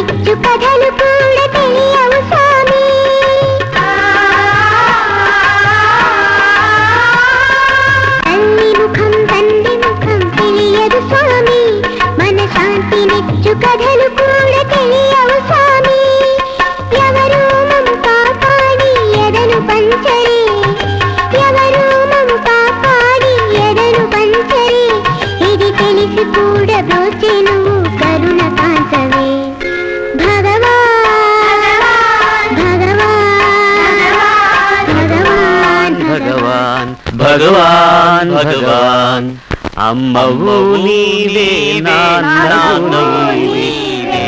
నెచ్చు కథలు కూడా తెలియవు స్వామి తల్లి ముఖం తండ్రి ముఖం తెలియదు స్వామి మన శాంతి నెచ్చు కథలు కూడా తెలియవు స్వామి ఎవరు మము కాపాడి ఎదను పంచరే ఎవరు మము కాపాడి ఎదను పంచరే ఇది తెలిసి కూడా బ్రోచే నువ్వు కరుణ కాంచవే భగవాన్ భగవాన్ భగవాన్ అమ్మవు నీవే నాన్నవు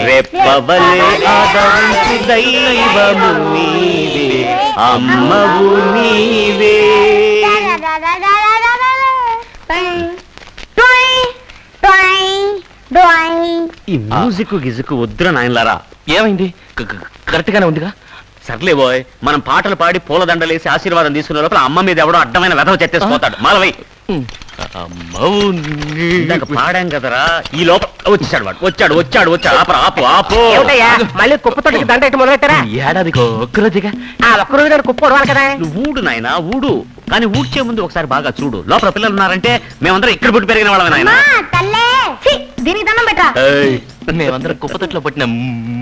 రెప్పవలే ఆదరించి దైవము నీవే అమ్మవు నీవే. ఈ మ్యూజిక్ గిజుకు వద్దురా నాయనలారా. ఏమైంది? కరెక్ట్ గానే ఉందిగా. సర్లే బోయ్, మనం పాటలు పాడి పూలదండలేసి ఆశీర్వాదం తీసుకునే లోపల అమ్మ మీద ఎవడో అడ్డమైన వెధవ చెత్తేసిపోతాడు. మాలవై పాడాం కదరా, ఈ లోపల వచ్చాడు వాడు. వచ్చాడు వచ్చాడు వచ్చాడు. ఆపు ఆపు ఆపు. మళ్ళీ కుప్పతోటికి దండ ఎట్టి మొదలెట్టారా? ఏడాదికి ఒక్కరోజుగా. ఒక్కరోజు కుప్ప ఉడవాలి కదా. నువ్వు ఊడు నాయనా ఊడు, కానీ ఊడ్చే ముందు ఒకసారి బాగా చూడు. లోపల పిల్లలు ఉన్నారంటే మేమందరం ఇక్కడ పుట్టి పెరిగిన వాళ్ళమే నాయన. దీనికి దండం పెట్టా. మేమందరం కుప్పతొట్లో పట్టిన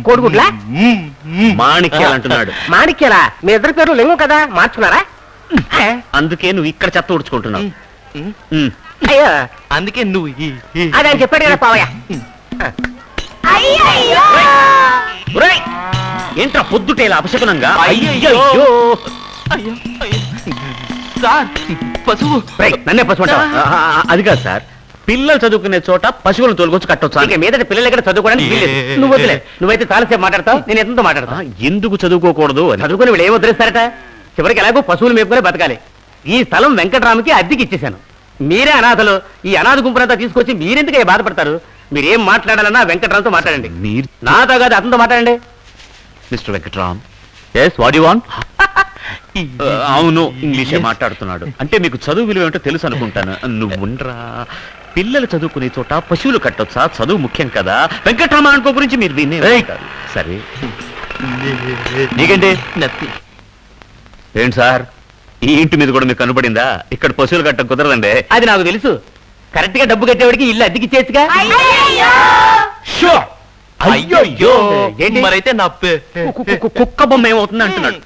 కోడిగుడ్లా మాణిక్యాలు అంటున్నాడు. మాణిక్యాలా? మీ ఇద్దరు పేర్లు లింగం కదా, మార్చుకున్నారా? అందుకే నువ్వు ఇక్కడ చెత్త ఊడ్చుకుంటున్నావు. అయ్యో అందుకే నువ్వు అదే అని చెప్పాడు కదా పావయ్య. ఒరేయ్, ఏంట్రా పొద్దుటేలా అపశకునంగా? అయ్యయ్యో. సార్ పశువు. నన్నే పశువు అంటావా? అది కాదు సార్, పిల్లలు చదువుకునే చోట పశువులను తోలుకొచ్చి కట్టొచ్చు. ఇక మీదట పిల్లలు ఎక్కడ చదువుకోవడానికి వీల్లేదు. నువ్వు వదిలే, నువ్వైతే చాలాసేపు మాట్లాడతావు, నేను ఎంతో మాట్లాడతా. ఎందుకు చదువుకోకూడదు? చదువుకుని వీళ్ళు ఏం వదిలేస్తారట? చివరికి ఎలాగో పశువులు మేపుకొని బతకాలి. ఈ స్థలం వెంకటరామకి అద్దెకి ఇచ్చేశాను. మీరే అనాథలు. ఈ అనాథ గుంపునంతా తీసుకొచ్చి మీరెందుకు బాధపడతారు? మీరేం మాట్లాడాలన్నా వెంకటరామ్తో మాట్లాడండి. నాతో కాదు, అతనితో మాట్లాడండి. Mister Venkatram. Yes, what you want? అవును, ఇంగ్లీషే మాట్లాడుతున్నాడు. అంటే మీకు చదువు విలువ ఏమిటో తెలుసు అనుకుంటాను. నువ్వు ఉండరా. పిల్లలు చదువుకునే చోట పశువులు కట్టొచ్చా? చదువు ముఖ్యం కదా. వెంకటరామ అనుకో గురించి మీరు వినే. సరే, నీకంటే ఏంటి సార్, ఈ ఇంటి మీద కూడా మీకు కనపడిందా? ఇక్కడ పశువులు కట్ట కుదరదండి. అది నాకు తెలుసు. కరెక్ట్ గా డబ్బు కట్టేవాడికి ఇల్లు అద్దెకి ఇచ్చేచ్చుగా. అయ్యో, మరైతే నా కుక్క బొమ్మ ఏమవుతుంది అంటున్నాడు.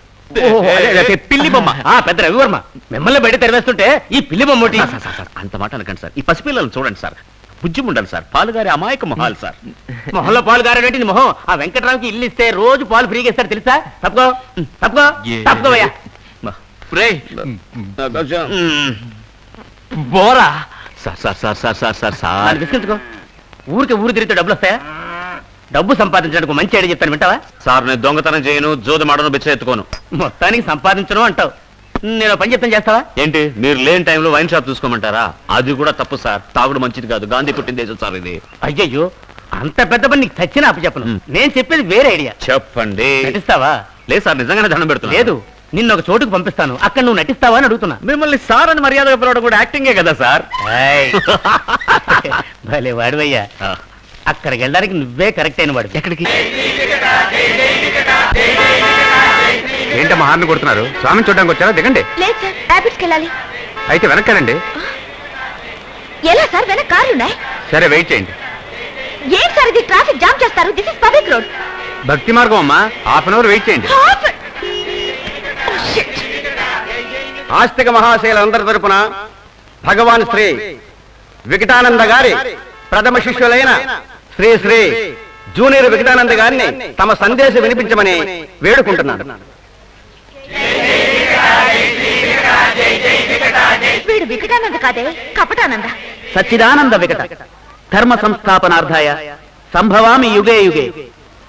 పిల్లి బొమ్మ. పెద్ద రవివర్మ మిమ్మల్ని బయట తెరవేస్తుంటే ఈ పిల్లి బొమ్మ అంత మాట అనకండి సార్. ఈ పసిపిల్లలు చూడండి సార్, బుజ్జి ఉండాలి సార్. పాలుగారి అమాయక మొహాలు సార్. మొహంలో పాలు గారేటి మొహం. ఆ వెంకటరామ్కి ఇల్లు ఇస్తే రోజు పాలు ఫ్రీగా ఇస్తారు తెలుసా? తప్పుకో తప్పుకో తప్పుకోవయ్యా. బోరా sir sir sir sir sir sir sir విసిగించుకో. ఊరికి ఊరు తిరిగితే డబ్బులు వస్తాయా? డబ్బు సంపాదించడానికి మంచి ఐడియా చెప్తాను, వింటావా? సార్, నేను దొంగతనం చేయను, జోదు మాడను, బిచ్చ ఎత్తుకోను. మొత్తానికి సంపాదించను అంటావు. నేను పని చెప్తాను, చేస్తావా? ఏంటి, మీరు లేని టైంలో వైన్ షాప్ చూసుకోమంటారా? అది కూడా తప్పు సార్. తాగుడు మంచిది కాదు. గాంధీ పుట్టిన దేశం సార్ ఇది. అయ్యయ్యో, అంత పెద్ద పని నీకు చచ్చిన అప్పు చెప్పను. నేను చెప్పేది వేరే ఐడియా. చెప్పండి. నటిస్తావా? లేదు సార్, నిజంగానే దండం పెడుతున్నా. లేదు, నిన్న ఒక చోటుకు పంపిస్తాను, అక్కడ నువ్వు నటిస్తావా అని అడుగుతున్నా. మిమ్మల్ని సార్ అని మర్యాదగా పిలవడం కూడా యాక్టింగే కదా సార్. భలే వాడివయ్యా. అక్కడికి వెళ్ళడానికి నువ్వే కరెక్ట్ అయిన వాడు. ఎక్కడికి? ఏంటమ్మా హార్న్ కొడుతున్నారు? స్వామిని చూడడానికి వచ్చారా? దిగండి. లేదు సార్, ర్యాపిడ్స్కి వెళ్ళాలి. అయితే వెనక్కానండి. ఎలా సార్, వెనక కార్లున్నాయి. సరే, వెయిట్ చేయండి. ఏం సార్ ఇది? ట్రాఫిక్ జామ్ చేస్తారు. This is public road. భక్తి మార్గం అమ్మా. ½ అవర్ వెయిట్ చేయండి. ఆస్తిక మహాశైలందరి తరపున భగవాన్ శ్రీ వికటానంద గారి ప్రథమ శిష్యులైన శ్రీ శ్రీ జూనియర్ వికటానంద గారిని తమ సందేశం వినిపించమని వేడుకుంటున్నాను. వీడు వికటానంద కాదే, కపటానంద. సచ్చిదానంద వికట ధర్మ సంస్థాపనార్థాయ సంభవామి యుగే యుగే.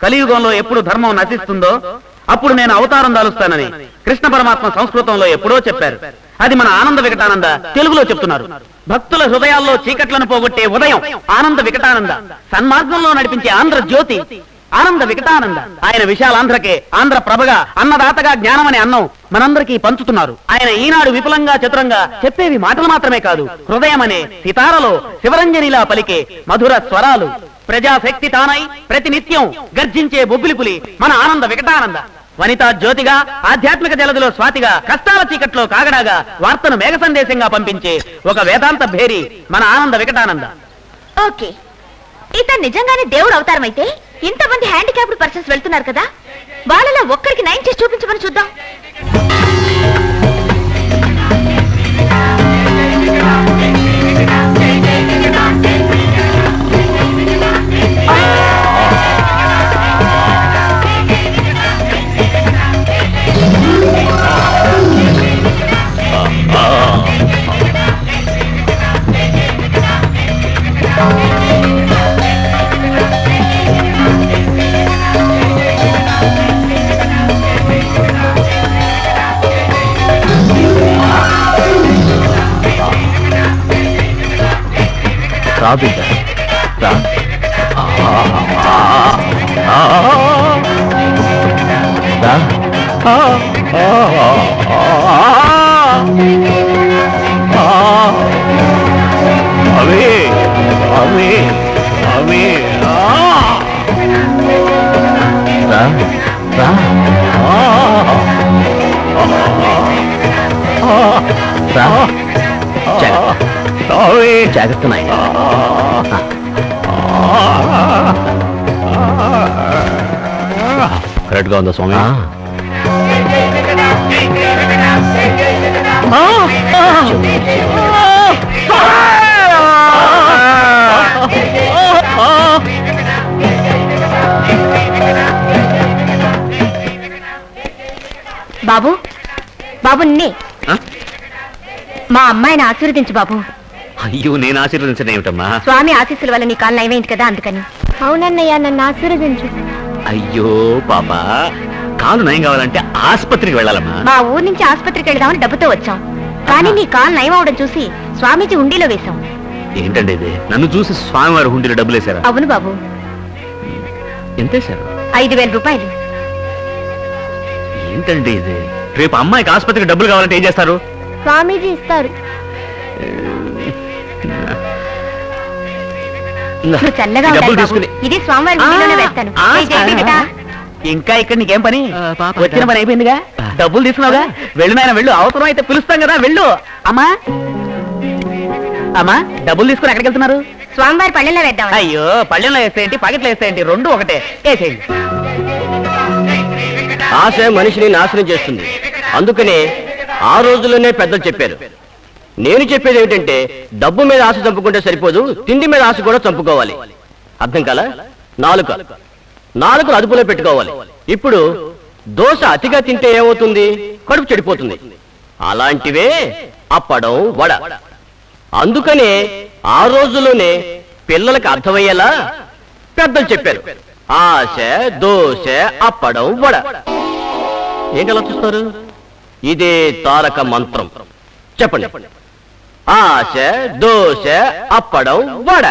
కలియుగంలో ఎప్పుడు ధర్మం నశిస్తుందో అప్పుడు నేను అవతారం దాలుస్తానని కృష్ణ పరమాత్మ సంస్కృతంలో ఎప్పుడో చెప్పారు. అది మన ఆనంద వికటానంద తెలుగులో చెప్తున్నారు. భక్తుల హృదయాల్లో చీకట్లను పోగొట్టే ఉదయం ఆనంద వికటానంద, సన్మార్గంలో నడిపించే ఆంధ్ర జ్యోతి ఆనంద వికటానంద. ఆయన విశాలాంధ్రకే ఆంధ్ర ప్రభగా, అన్నదాతగా జ్ఞానమనే అన్నం మనందరికీ పంచుతున్నారు. ఆయన ఈనాడు విపులంగా చతురంగా చెప్పేవి మాటలు మాత్రమే కాదు, హృదయం అనే సితారలో శివరంజనిలా పలికే మధుర స్వరాలు. ప్రజాశక్తి తానై ప్రతినిత్యం గర్జించే బొబ్బిలి పులి మన ఆనంద వికటానంద. వనితా జ్యోతిగా, ఆధ్యాత్మిక జలదిలో స్వాతిగా, కష్టాల చీకట్లో కాగడాగా, వార్తను మేఘ సందేశంగా పంపించే ఒక వేదాంత భేరి మన ఆనంద వికటానంద. ఓకే, ఇతను నిజంగానే దేవుడు అవతారం అయితే ఇంతమంది హ్యాండిక్యాప్డ్ పర్సన్స్ వెళ్తున్నారు కదా, వాళ్ళలో ఒక్కరికి నయం చేసి చూపించమని చూద్దాం. బిడ్డ రా. అవే అవే అవే రా రా. జాగ్రత్త నాయన. కరెక్ట్ గా ఉందా స్వామి? బాబు బాబు నిన్నే. మా అమ్మాయిని ఆశీర్వదించు బాబు. అయ్యో, నేను ఆశీర్వదించడం ఏమిటమ్మా? స్వామి ఆశీస్సుల వల్ల నీ కాలు నయమైంది కదా, అందుకని. అవునన్నయ్య, నన్ను ఆశీర్వదించు. అయ్యో పాపా, కాలు నయం కావాలంటే ఆసుపత్రికి వెళ్ళాలమ్మా. మా ఊరు నుంచి ఆసుపత్రికి వెళ్దామని డబ్బుతో వచ్చాం, కానీ నీ కాలు నయం అవడం చూసి స్వామీజీ హుండీలో వేశాం. ఏంటండి ఇది? నన్ను చూసి స్వామివారి హుండీలో డబ్బులు వేశారా? అవును బాబు. ఎంత వేశారు? 5,000 రూపాయలు. ఏంటండి ఇది? రేపు అమ్మాయికి ఆసుపత్రికి డబ్బులు కావాలంటే ఏం చేస్తారు? స్వామీజీ ఇస్తారు. నువ్వు చల్లగా ఉండాలి బాబు. ఇది స్వామివారి హుండీలోనే వేస్తాను. ఇంకా ఇక్కడ నీకేం పని? పాప వచ్చిన పని అయిపోయిందిగా, డబ్బులు తీసుకున్నావుగా, వెళ్ళు నాయన వెళ్ళు. అవసరం అయితే పిలుస్తాం కదా, వెళ్ళు. అమ్మా అమ్మా, డబ్బులు తీసుకుని ఎక్కడికి వెళ్తున్నారు? స్వామివారి పళ్ళెంలో వేద్దాం. అయ్యో, పళ్ళెంలో వేస్తాయంటి, పాకెట్లో వేస్తాయంటి, రెండు ఒకటే. వేసేయండి. ఆశ మనిషిని నాశనం చేస్తుంది. అందుకనే ఆ రోజుల్లోనే పెద్దలు చెప్పారు. నేను చెప్పేది ఏమిటంటే, డబ్బు మీద ఆశ చంపుకుంటే సరిపోదు, తిండి మీద ఆశ కూడా చంపుకోవాలి. అర్థం కాలా? నాలుకను అదుపులో పెట్టుకోవాలి. ఇప్పుడు దోశ అతిగా తింటే ఏమవుతుంది? కడుపు చెడిపోతుంది. అలాంటివే అప్పడం, వడ. అందుకనే ఆ రోజుల్లోనే పిల్లలకు అర్థమయ్యేలా పెద్దలు చెప్పారు, ఆశ, దోశ, అప్పడం, వడ. ఏం కలుస్తారు? ఇదే తారక మంత్రం. చెప్పండి. ఆశ, దోశ, అప్పడం, వడ.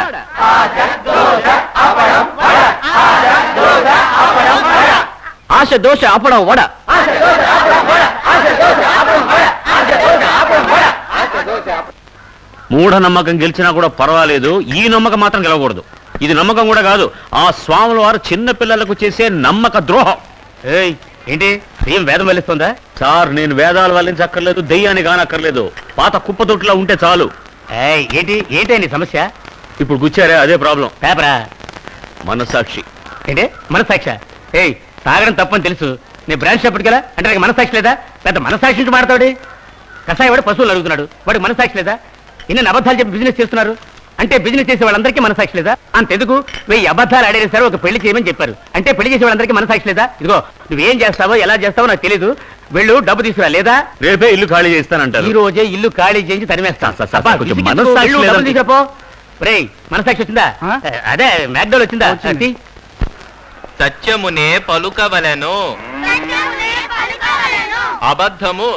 ఆశ, దోశ, అప్పడం, వడ. మూఢ నమ్మకం గెలిచినా కూడా పర్వాలేదు, ఈ నమ్మకం మాత్రం గెలవకూడదు. ఇది నమ్మకం కూడా కాదు, ఆ స్వాముల వారు చిన్న పిల్లలకు చేసే నమ్మక ద్రోహం. ఏయ్, ఏంటి దెయ్యం వేదం వెలుస్తుందా? సార్, నేను వేదాలు వల్లించక్కర్లేదు, దెయ్యాన్ని కానక్కర్లేదు. పాత కుప్పతొట్టులా ఉంటే చాలు. ఏంటి నీ సమస్య? ఇప్పుడు గుచ్చారే, అదే ప్రాబ్లం. పేపరా? మనసాక్షి. ఏంటి మనసాక్ష? ఏయ్, తాగడం తప్పని తెలుసు, నేను బ్రాంచ్ చెప్పడు కదా, అంటే నాకు మనసాక్షి లేదా? పెద్ద మనసాక్షి నుంచి మాడతాడు. కషాయ వాడు పశువులు అడుగుతున్నాడు, వాడికి మనసాక్షి లేదా? ఇన్ని అబద్ధాలు చెప్పి బిజినెస్ చేస్తున్నారు అంటే బిజినెస్ చేసే వాళ్ళందరికీ మనసాక్షి లేదా? అంతెందుకు 1000 అబద్ధాలు ఆడేది సరే ఒక పెళ్లి చేయమని చెప్పారు, అంటే పెళ్లి చేసే వాళ్ళందరికీ మనసాక్షి లేదా? ఇదిగో, నువ్వేం చేస్తావో ఎలా చేస్తావో నాకు తెలీదు, వెళ్ళు, డబ్బు తీసుకురా, లేదా రేపే ఇల్లు ఖాళీ చేస్తానంటారు. ఈ రోజే ఇల్లు ఖాళీ చేసి తరిమేస్తాను. మనసాక్షి వచ్చిందా? అదే మ్యాక్డోల్ వచ్చిందా? సత్యమునే పలుకవలెను, అబద్ధము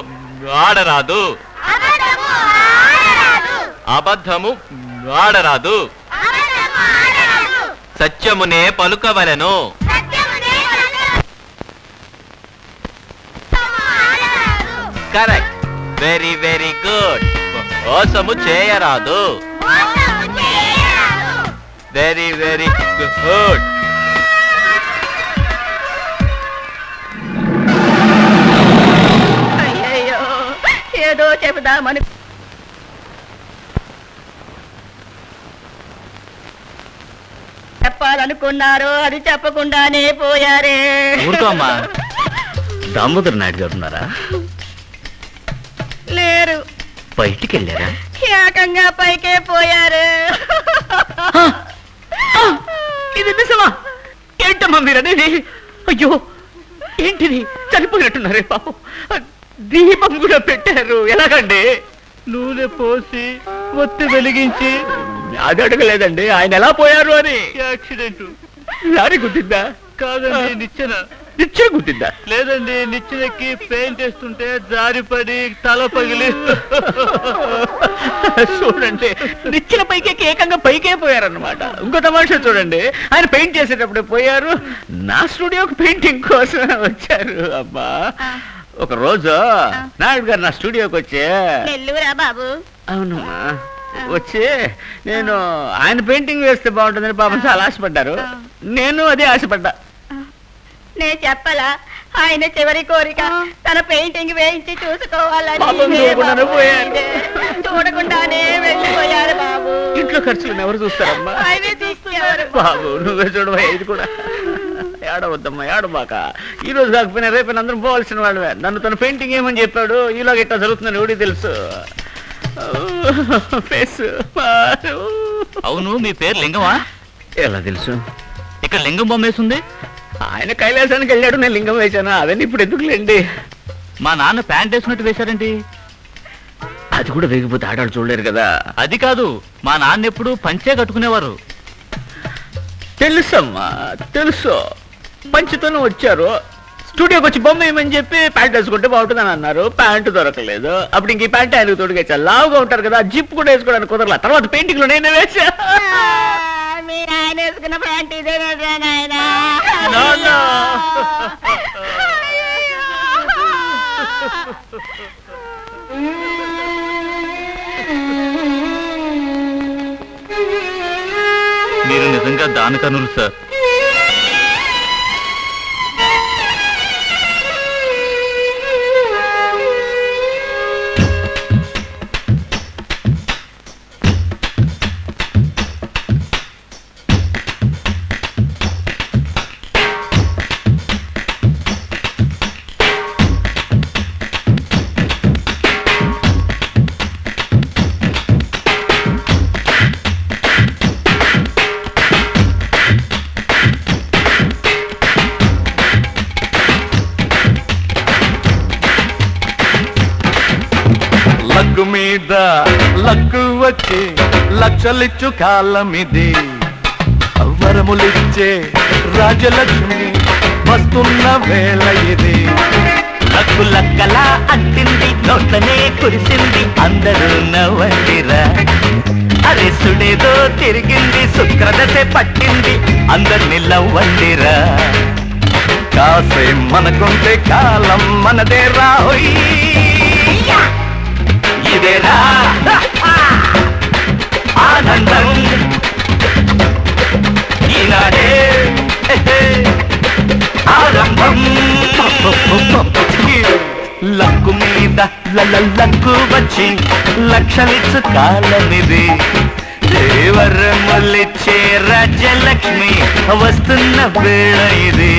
ఆడరాదు. అబద్ధము ఆడరాదు. సత్యమునే పలుకవలెను. Correct, very very good. మోసము చేయరాదు. Very very good. అయ్యయ్యో ఏదో చెబుదామని చెప్పాలనుకున్నారు, అది చెప్పకుండానే పోయారే. ఊరుకో అమ్మా. దామోదర్ నాయుడు గారు ఉన్నారా? లేరు, బయటికి వెళ్ళారా? ఏకంగా పైకే పోయారు. ఇది నిజమా? ఏంటమ్మా మీరు అనేది? అయ్యో ఏంటిది? చనిపోయినట్టున్నారే పాపం. దీపం కూడా పెట్టారు. ఎలాగండి? నూనె పోసి ఒత్తి వెలిగించి. అది అడగలేదండి ఆయన ఎలా పోయారు అని. యాక్సిడెంట్. లారీ గుద్దిందా? కాదండి, నిచ్చెన. నిచ్చెన గుద్దిందా? లేదండి, నిచ్చెనకి పెయింట్ వేస్తుంటే జారిపడి తల పగిలి. చూడండి, నిచ్చెన పైకి ఏకంగా పైకే పోయారన్నమాట. ఇంకో తమాషా చూడండి, ఆయన పెయింట్ చేసేటప్పుడే పోయారు, నా స్టూడియోకి పెయింటింగ్ కోసం వచ్చారు. అబ్బా, ఒక రోజు నాయుడు గారు నా స్టూడియోకి వచ్చి. నెల్లూరా బాబు? అవునమ్మా, వచ్చి నేను ఆయన పెయింటింగ్ వేస్తే బాగుంటుందని పాపం చాలా ఆశపడ్డారు. నేను అదే ఆశపడ్డా. నేను చెప్పలా, ఆయన చివరి కోరిక తన పెయింటింగ్ వేయించి చూసుకోవాలని. పాపం చూడకుండానే పోయారు. చూడకుండానే వెళ్ళిపోయారు బాబు. ఇంట్లో ఖర్చులు ఎవరు చూస్తారమ్మా? ఆయనే తీసుకున్నారు బాబు, నువ్వే చూడవా ఇది కూడా. ఏడవద్దమ్మా, ఏడబాక. ఈ రోజు కాకపోయినా రేపైనా అందరం పోవాల్సిన వాళ్ళవే. నన్ను తన పెయింటింగ్ ఏమని చెప్పాడు, ఇలాగ ఇట్లా జరుగుతుందని ఎవడికి తెలుసు. అవును, మీ పేరు లింగమా? ఎలా తెలుసు? ఇక్కడ లింగం బొమ్మ వేసింది. ఆయన కైలాసానికి వెళ్ళాడు, నేను లింగం వేశాను. అవన్నీ ఇప్పుడు ఎందుకులేండి. మా నాన్న ప్యాంట్ వేసినట్టు వేశారండి. అది కూడా వేగిపోతే ఆడాడు చూడలేరు కదా. అది కాదు, మా నాన్న ఎప్పుడు పంచే కట్టుకునేవారు. తెలుసమ్మా, తెలుసు. పంచుతోనే వచ్చారు. స్టూడియోకి వచ్చి బొమ్మ ఏమని చెప్పి ప్యాంట్ వేసుకుంటే బాగుంటుందని అన్నారు. ప్యాంటు దొరకలేదు. అప్పుడు ఇంక ఈ ప్యాంట్ ఆయనకు తోడుగా లావుగా ఉంటారు కదా, జిప్ కూడా వేసుకోవడానికి కుదరలా. తర్వాత పెయింటింగ్ లో నేనే వేసా. మీరు ఆయన వేసుకున్న ప్యాంట్ ఇదేనా నాయన? మీరు నిజంగా దానకనులు సార్. లగ్గు మీద లగ్గు వచ్చి లక్షలిచ్చు కాలమిది. వరములిచ్చే రాజలక్ష్మి వస్తున్న వేళ ఇది. లక్కు లక్కలా అంటింది, నోట్లనే కురిసింది, అందరూ నవ్వండిరా. అరే సుడేదో తిరిగింది, శుక్రదశ పట్టింది, అందరిని నవ్వండిరా. కాసే మనకుంటే కాలం మనదే రాహోయ్. ఇదేరా ఆనందం, ఈనాడే ఆరంభం. లక్కు మీద లక్కు వచ్చి లక్షలిచ్చు కాలమిది. దేవరములిచ్చే రాజ్యలక్ష్మి వస్తున్న వేళ ఇది.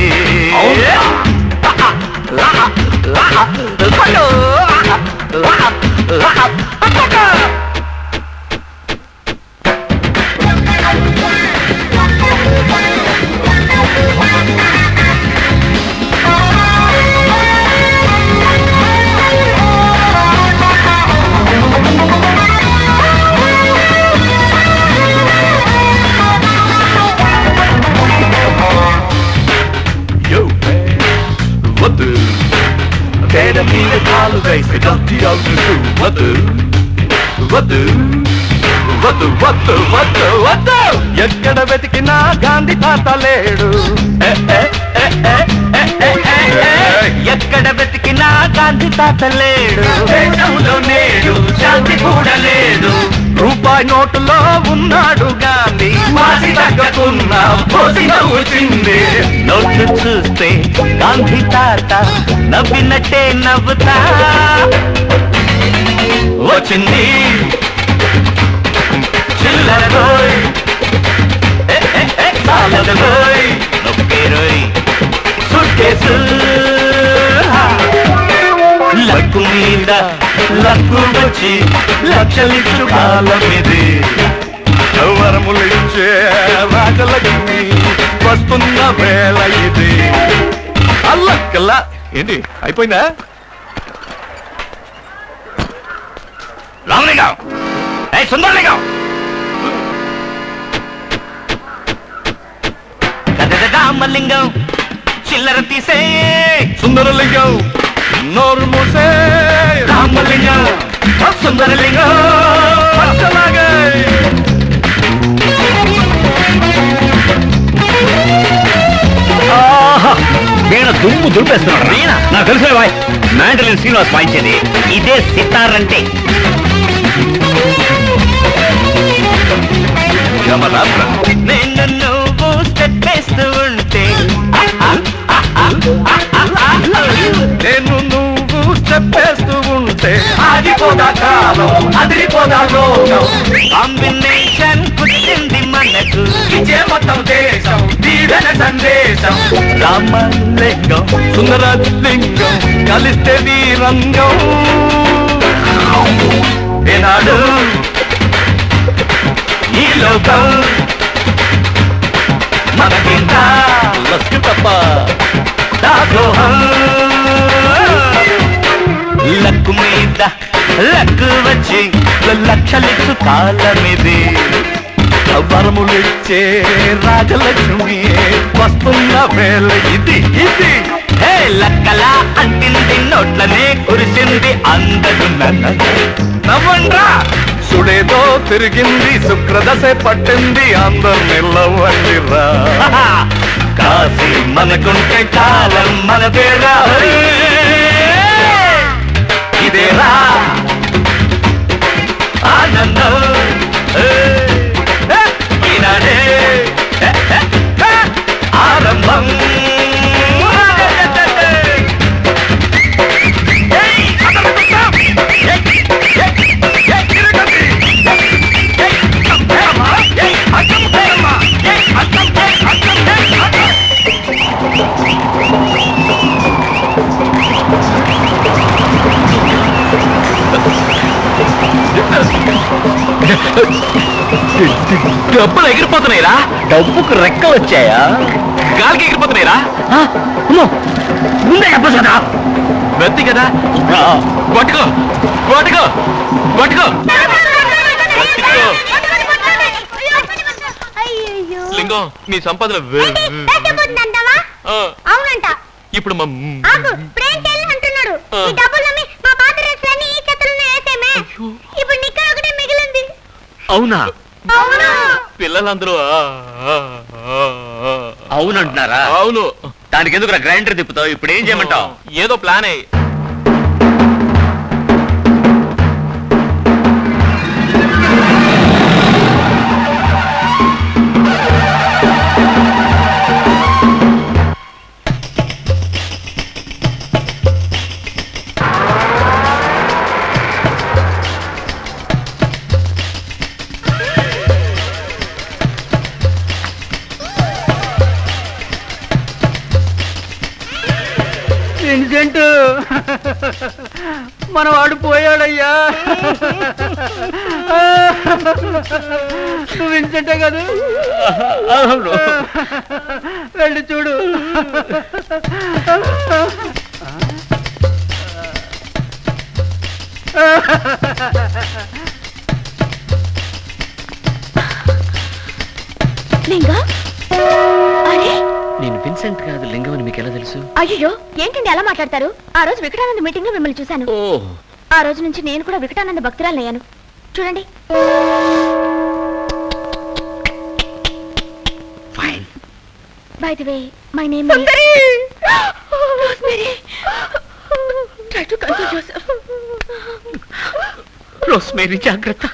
పేడ మీద కాలు వేసి గంతి అవుతూ వద్దు వద్దు వద్దు వద్దు వద్దు వద్దు. ఎక్కడ వెతికినా గాంధీ తాత లేడు. ఎక్కడ వెతికినా గాంధీ తాత లేడు. దేశంలో నేడు శాంతి కూడా లేదు. రూపాయి నోటులో ఉన్నాడు గాని మాసి తగ్గకున్న పోసి నవ్వుచింది. నోట్లు చూస్తే గాంధీ తాత నవ్వినట్టే నవ్వుతా వచ్చింది చిల్లరలోయ్ సాలదలోయ్ నొక్కేరోయ్ సుట్కేసు లక్కు మీద లక్కు వచ్చి లక్షలిచ్చు కాలం ఇది. వరములిచ్చే రాగలక్ష్మి వస్తున్న వేళ ఇది. అల్లక్కల్లా ఏంటి అయిపోయిందా? రామలింగం సుందరలింగం రామలింగం చిల్లర తీసే సుందరలింగం నోరు మూసే రామలింగం సుందరలింగం పచ్చలాగే వీణ దుమ్ము దులిపేస్తున్నాడు. వీణ నాకు తెలుసు బాయ్. మ్యాండలిన్ శ్రీనివాస్ వాయించేది ఇదే సితారంటే. నేను నువ్వు స్టెప్ వేస్తూ ఉంటే నేను నువ్వు చెప్పేస్తూ ఉంటే ఆగిపోదా కాలం అదిరిపోదా లోకం. కాంబినేషన్ పుట్టింది మనకు ఇచ్చే మొత్తం దేశం దీవెన సందేశం. రామలింగం సుందరలింగం కలిస్తే వీరంగం. ఏనాడు ఈ లోకం మనకింత లస్కు తప్ప దాసోహం. లక్కు మీద లక్కు వచ్చి లక్షలిచ్చు కాలమిది. వరములిచ్చే రాజలక్ష్మి వస్తున్న వేళ ఇది ఇది. హే లక్కలా అంటింది నోట్లనే కురిసింది అందరు నవ్వండ్రా సుడేదో తిరిగింది శుక్రదశ పట్టింది అందరు నిల్లవండిరా. కాశీ మనకుంటే కాలం మనదేరా. ఇదేరా ఆనందం ఈనాడే ఆరంభం. డబ్బులు ఎగిరిపోతున్నాయిరా. డబ్బుకు రెక్కలు వచ్చాయా? గాలికి ఎగిరిపోతున్నాయిరా. ముందే చెప్పదా వెత్తి కదా. పట్టుకో పట్టుకో పట్టుకో. లింగం నీ సంపాదన అవునంట. ఇప్పుడు అంటున్నాడు. ఈ డబ్బులన్నీ మా పాత రేట్లన్నీ ఈ చేతుల్లో వేసేమే. ఇప్పుడు నిక్కర ఒకటే మిగిలింది. అవునా? అవును. పిల్లలందరూ అవునంటున్నారా? అవును. దానికి ఎందుకు గ్రైండర్ తిప్పుతావు? ఇప్పుడు ఏం చేయమంటావు? ఏదో ప్లాన్ అయ్యి విన్సెంట్ మనవాడు పోయాడయ్యా. నువ్వు విన్సెంటే కదా? వెళ్ళి చూడు. లింగం అరే నేను విన్సెంట్ కాదు లింగం అని మీకు ఎలా తెలుసు? అయ్యో ఏంటండి అలా మాట్లాడతారు? ఆ రోజు వికటానంద మీటింగ్ లో మిమ్మల్ని చూశాను. ఆ రోజు నుంచి నేను కూడా వికటానంద భక్తురాలయ్యాను. చూడండి. By the way my name is Rosemary. Try to console yourself. Rosemary జాగ్రత్త.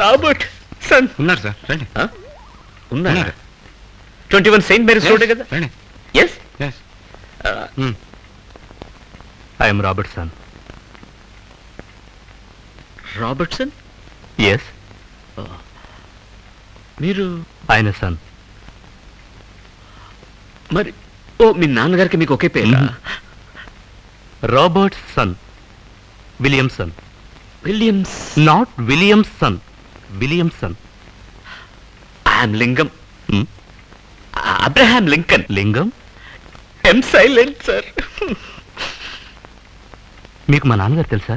రాబర్ట్ సన్ ఉన్నారు సార్ రండి ఉన్నారు 21 సెయింట్ మేరీస్ రోడ్ కదా రండి yes yes I'm Robertson. Robertson yes, మీరు ఆయన సన్. మరి మీ నాన్నగారికి మీకు ఒకే పేరు Robertson, Williamson. Williams not Williamson, Williamson. I'm Lingam, Abraham Lincoln. Lingam? M silent sir. మీకు మా నాన్నగారు తెలుసా?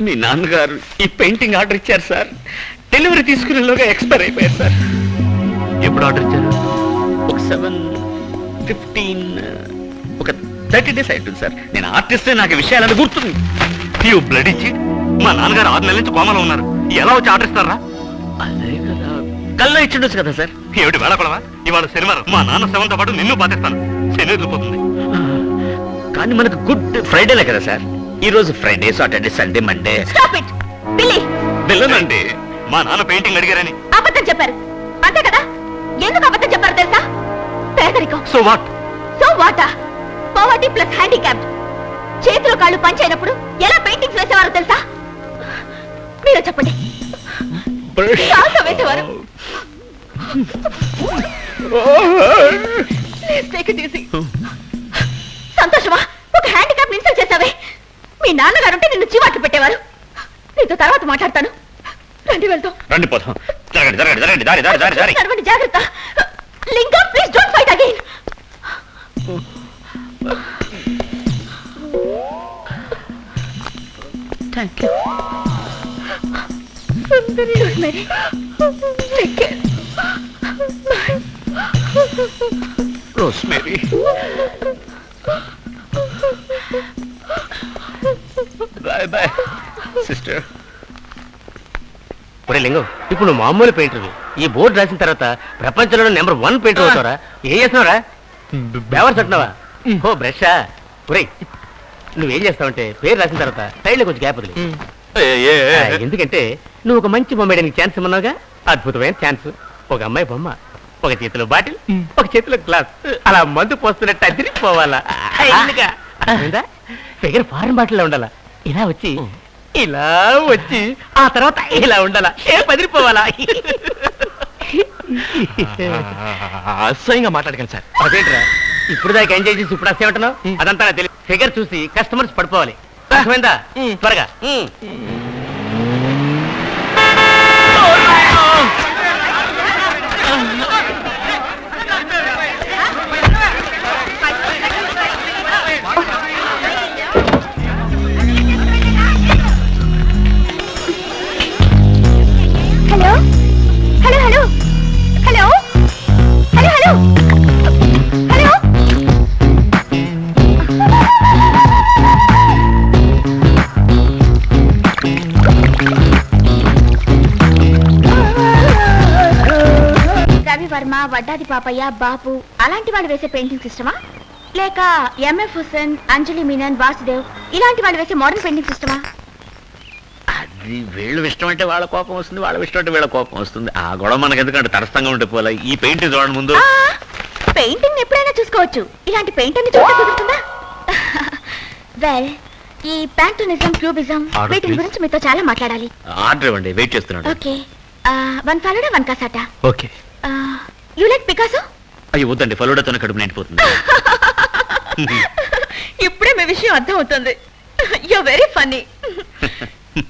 మీ నాన్నగారు ఈ పెయింటింగ్ ఆర్డర్ ఇచ్చారు సార్. డెలివరీ తీసుకునేలోగా ఎక్స్పైర్ అయిపోయారు సార్. ఎప్పుడు ఆర్డర్ ఇచ్చారు? ఒక 7-15 ఒక 30 days అవుతుంది సార్. నేను ఆర్టిస్ట్, నాకు విషయాలను గుర్తుంది. యూ బ్లడ్ ఇచ్చి మా నాన్నగారు 6 నెలల నుంచి కోమలో ఉన్నారు. ఎలా వచ్చి ఆర్డర్ ఇస్తారా? అదే కదా, కల్లో ఇచ్చిండొచ్చు కదా సార్. ఏమిటి వేళపడవా? ఇవాళ శనివారం, మా నాన్న శవంతో పాటు నిన్ను బాధేస్తాను. శని వదిలిపోతుంది. కానీ మనకు గుడ్ ఫ్రైడేలే కదా సార్. ఈ రోజు Friday, Saturday, Sunday, Monday. Stop it Billy. వెళ్ళనండి, మా నాన్న పెయింటింగ్ అడిగారని. అబద్ధం చెప్పారు అంతే కదా? ఎందుకు అబద్ధం చెప్పారు తెలుసా? పేదరికం. So what? సో వాటా? Poverty plus handicapped. చేతులు కాళ్ళు పంచైనప్పుడు ఎలా పెయింటింగ్స్ వేసేవారో తెలుసా? మీరే చెప్పండి. కాళ్ళతో వేసేవారు. సంతోషమా? ఒక హ్యాండిక్యాప్ ఇన్సల్ట్ చేసావే. మీ నాన్నగారు ఉంటే నిన్ను చీవాట్లు పెట్టేవారు. నీతో తర్వాత మాట్లాడతాను. రండి వెళ్తాం. రండి పోతాం. జరగండి జరగండి జరగండి, దారి దారి దారి దారి. నడవండి, జాగ్రత్త. Lingam, please don't fight again. Thank you. Rosemary, take care. Bye. Rosemary, bye bye sister. ఒరే లింగం, ఇప్పుడు నువ్వు మామూలు పెయింటర్. ఈ బోర్డు రాసిన తర్వాత ప్రపంచంలో నెంబర్ 1 పెయింటర్ అవుతావరా? ఏం చేస్తున్నావురా? బేవర్ చుట్టినావా? ఓ బ్రషా? ఒరే నువ్వేం చేస్తావంటే పేరు రాసిన తర్వాత సైడ్లో కొంచెం గ్యాప్ వదిలి. ఎందుకంటే నువ్వు ఒక మంచి బొమ్మ వేయడానికి ఛాన్స్ ఇమ్మన్నావుగా. అద్భుతమైన ఛాన్స్. ఒక అమ్మాయి బొమ్మ, ఒక చేతిలో బాటిల్, ఒక చేతిలో గ్లాస్, అలా మందు పోస్తున్నట్టు అదిరిపోవాలా. ఫిగర్ ఫారెన్ బాటిల్లో ఉండాలా. ఇలా వచ్చి ఇలా వచ్చి ఆ తర్వాత ఇలా ఉండాలా. అదిరిపోవాలా. అసహ్యంగా మాట్లాడకండి సార్. అదేంట్రా ఇప్పుడు దాకా ఎంజాయ్ చేసి ఇప్పుడు అసేమంటున్నావు? అదంతా నాకు తెలియదు. ఫిగర్ చూసి కస్టమర్స్ పడిపోవాలి. అర్థమైందా? త్వరగా. Hello hello hello hello hello hello hello. Ravi Varma, Vaddadi Papayya, Bapu అలాంటి వాళ్ళు వేసే పెయింటింగ్ సిస్టమా, లేక ఎంఎఫ్ హుసేన్, అంజలి మీనన్, వాసుదేవ్ ఇలాంటి వాళ్ళు వేసే మోడర్న్ పెయింటింగ్ సిస్టమా? అది వీళ్ళు ఇష్టం అంటే వాళ్ళ కోపం వస్తుంది, వాళ్ళ ఇష్టం అంటే వీళ్ళ కోపం వస్తుంది. ఆ గొడవ మనకి ఎందుకంటే తరస్తంగా ఉంటే పోలే. ఈ పెయింటింగ్ చూడండి ముందు. పెయింటింగ్ ఎప్పుడైనా చూసుకోవచ్చు, ఇలాంటి పెయింటింగ్ చూడ కుదురుతుందా? వెల్, ఈ ప్యాంటోనిజం, క్యూబిజం వీటి గురించి మీతో చాలా మాట్లాడాలి. ఆర్డర్ ఇవ్వండి, వెయిట్ చేస్తున్నాడు. Okay, 1 falooda 1 cassata. Okay. You like Picasso? అయ్యో వద్దండి, ఫలోడాతోనే కడుపు నిండిపోతుంది. ఇప్పుడే మీ విషయం అర్థం అవుతుంది. You very funny.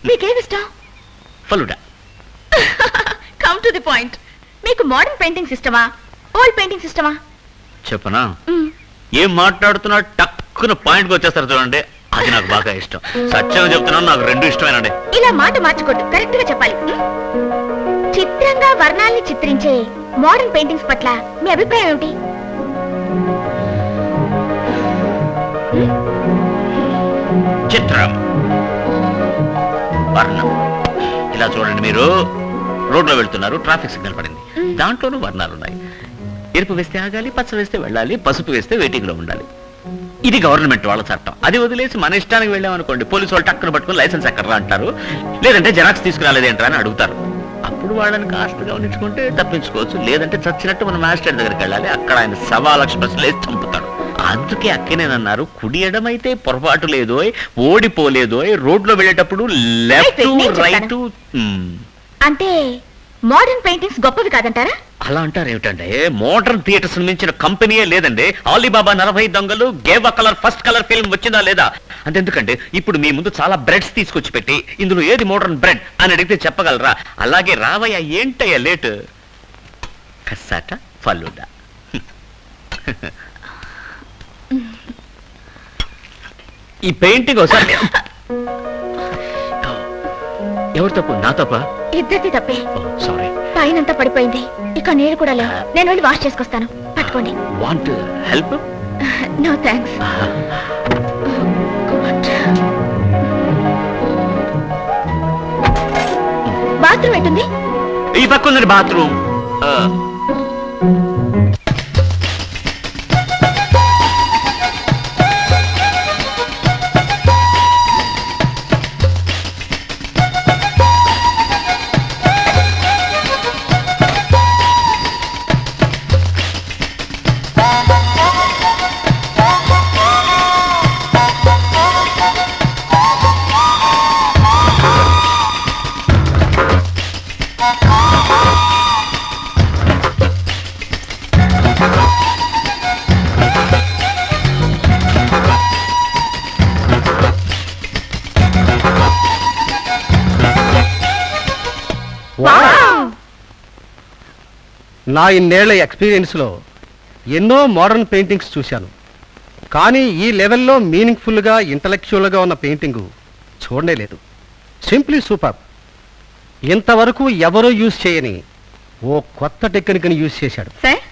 మీకేమిష్టం? Falooda. Come to the point. మీకు మోడర్న్ పెయింటింగ్ సిస్టమా, ఓల్డ్ పెయింటింగ్ సిస్టమా? చెప్పనా? ఏం మాట్లాడుతున్నా టక్కున పాయింట్కి వచ్చేస్తారు చూడండి, అది నాకు బాగా ఇష్టం. సత్యం చెప్తున్నాను, నాకు 2 ఇష్టమేనండి. ఇలా మాట మార్చుకోండి, కరెక్ట్ గా చెప్పాలి. చిత్రంగా వర్ణాల్ని చిత్రించే మోడర్న్ పెయింటింగ్స్ పట్ల మీ అభిప్రాయం ఏమిటి? చిత్రం, వర్ణం. ఇలా చూడండి, మీరు రోడ్లో వెళ్తున్నారు, ట్రాఫిక్ సిగ్నల్ పడింది, దాంట్లోనూ వర్ణాలు ఉన్నాయి. ఎరుపు వేస్తే ఆగాలి, పచ్చ వేస్తే వెళ్ళాలి, పసుపు వేస్తే వెయిటింగ్ లో ఉండాలి. ఇది గవర్నమెంట్ వాళ్ళ చట్టం. అది వదిలేసి మన ఇష్టానికి వెళ్ళామనుకోండి, పోలీసు వాళ్ళు టక్కున పట్టుకుని లైసెన్స్ ఎక్కడరా అంటారు, లేదంటే జెరాక్స్ తీసుకురాలేదేంట్రా అని అడుగుతారు. అప్పుడు వాళ్ళని కాస్ట్గా ఉంచుకుంటే తప్పించుకోవచ్చు, లేదంటే చచ్చినట్టు మన మాస్టర్ దగ్గరికి వెళ్ళాలి. అక్కడ ఆయన 1,00,000 ప్రశ్నలు వేసి చంపుతాడు. అందుకే అక్కనేనన్నారు, కుడి ఎడమైతే పొరపాటు లేదోయ్, ఓడిపోలేదోయ్, రోడ్లో వెళ్ళేటప్పుడు లెఫ్ట్ రైట్. అంటే మోడర్న్ పెయింటింగ్స్ గొప్పవి కాదంటారా? అలా అంటారు ఏమిటంటే, మోడర్న్ థియేటర్స్ మించిన కంపెనీయే లేదండి. అలీబాబా 40 దొంగలు, gave a colour first colour film వచ్చిందా లేదా? అంతెందుకంటే ఇప్పుడు మీ ముందు చాలా బ్రెడ్స్ తీసుకొచ్చి పెట్టి ఇందులో ఏది మోడర్న్ బ్రెడ్ అని అడిగితే చెప్పగలరా? అలాగే రావయ్య, ఏంటయ్యా లేట్? కస్సాట ఫలూడా. ఈ పెయింటింగ్ ఒకసారి ఎవరు తప్పు? నా తప్ప? ఇద్దరిది తప్పే. సారీ. పైనంతా పడిపోయింది, ఇక నీళ్ళు కూడా లేవు. నేను వెళ్ళి వాష్ చేసుకొస్తాను, పట్టుకోండి. Want help? No thanks. Bathroom ఎటుంది? ఈ పక్క ఉంది బాత్రూమ్. నా ఇన్నేళ్ల ఎక్స్పీరియన్స్లో ఎన్నో మోడర్న్ పెయింటింగ్స్ చూశాను, కానీ ఈ లెవెల్లో మీనింగ్ఫుల్గా ఇంటలెక్చువల్గా ఉన్న పెయింటింగు చూడనే లేదు. Simply super. ఇంతవరకు ఎవరూ యూజ్ చేయని ఓ కొత్త టెక్నిక్ని యూజ్ చేశాడు. సార్,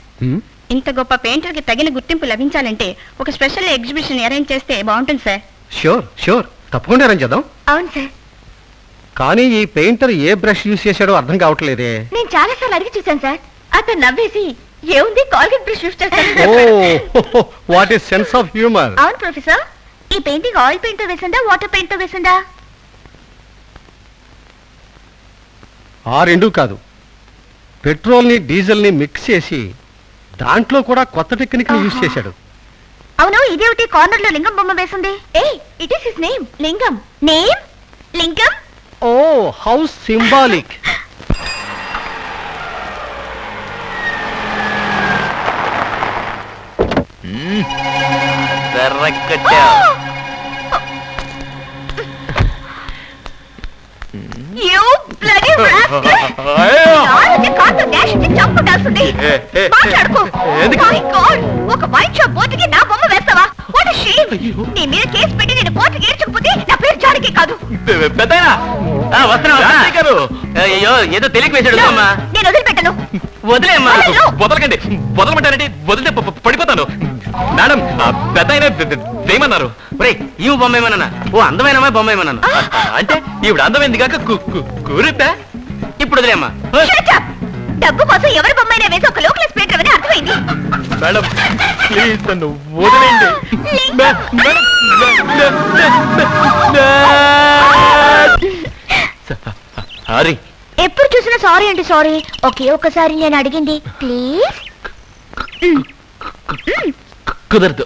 ఇంత గొప్ప పెయింటర్కి తగిన గుర్తింపు లభించాలంటే ఒక స్పెషల్ ఎగ్జిబిషన్ అరేంజ్ చేస్తే బాగుంటుంది సార్. ష్యూర్ ష్యూర్, తప్పకుండా అరేంజ్ చేద్దాం. అవును సార్. కానీ ఈ పెయింటర్ ఏ బ్రష్ యూజ్ చేశాడో అర్థం కావట్లేదే. నేను చాలా సార్లు అడిగి చూశాను సార్. అతను నవ్వేసి ఏముంది కాల్గేట్ బ్రష్ యూజ్ చేస్తాను. Oh, what is sense of humour. అవును ప్రొఫెసర్, ఈ పెయింటింగ్ ఆయిల్ పెయింట్ తో వేసిందా వాటర్ పెయింట్ తో వేసిందా? ఆ రెండు కాదు, పెట్రోల్ని డీజిల్ని మిక్స్ చేసి దాంట్లో కూడా కొత్త టెక్నిక్ యూజ్ చేశాడు. అవును, ఇదేమిటి కార్నర్ లో లింగం బొమ్మ వేసింది? ఏ, it is his name. Lingam. Name Lingam. Oh, how symbolic. You bloody rascal! నాలుగు కార్తో డాష్ ఇచ్చి చంపుటాల్సింది. మాట్లాడుకో. My God! ఒక వైన్ షాప్ బోర్డుకి నా బొమ్మ వేస్తావా? What a shame! నీ మీద కేసు పెట్టి నేను కోర్టుకి ఏడ్చకపోతే నా పేరు జానకి కాదు. పెద్దయినా అయ్యో, ఏదో తెలియక వేసాడు అమ్మా. నేను వదిలిపెట్టను. వదిలేమ్మా. వదలకండి. వదలమంటారండి, వదిలితే పడిపోతాను. మేడం, పెద్ద అయినా వేయమన్నారు. ఈ బొమ్మ ఏమన్నా? ఓ అందమైన బొమ్మ ఏమన్నాను. అంటే ఈవిడ అందమైంది కాక కూరిపా. ఇప్పుడు వదిలేమ్మా. Shut up! డబ్బు కోసం ఎవరి బొమ్మైనా వేసి ఒక లోకల్ స్పీటర్ అని అర్థమైంది. మేడం ప్లీజ్ నన్ను వదిలేండి. సారీ. ఎప్పుడు చూసినా సారీ అంటే సారీ. ఓకే, ఒకసారి నేను అడిగింది ప్లీజ్. కుదరదు.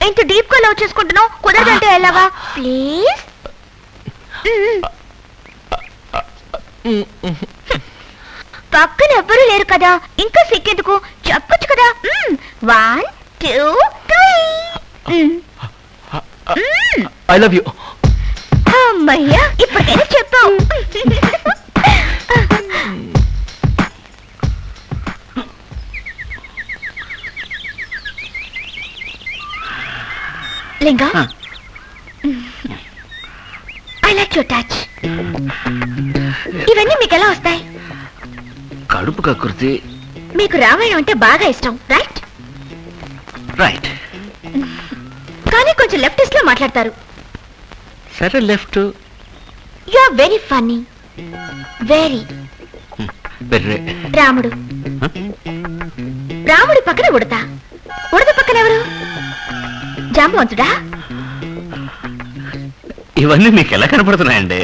ఇంత డీప్ గా లవ్ చేసుకుంటున్నావు, కుదరదంటే ఎలాగా? ప్లీజ్. పక్కన ఎవ్వరూ లేరు కదా, ఇంకా సిగ్గెందుకు? చెప్పొచ్చు కదా. 1 2 3. I love you. అమ్మయ్యా, ఇప్పటికైనా చెప్పావు. లింగా, ఐ లైక్ యువర్ టచ్. ఇవన్నీ మీకు ఎలా వస్తాయి? కడుపు కకృతి. మీకు రామాయణం అంటే బాగా ఇష్టం, రైట్? రైట్. కానీ కొంచెం లెఫ్టిస్ట్ లో మాట్లాడతారు. సరే, left. You are very funny. Very. Ramudu. రాముడి పక్కన ఉడత. ఉడత పక్కన ఎవరు? జాంబవంతుడా? ఇవన్నీ మీకు ఎలా కనపడుతున్నాయండి?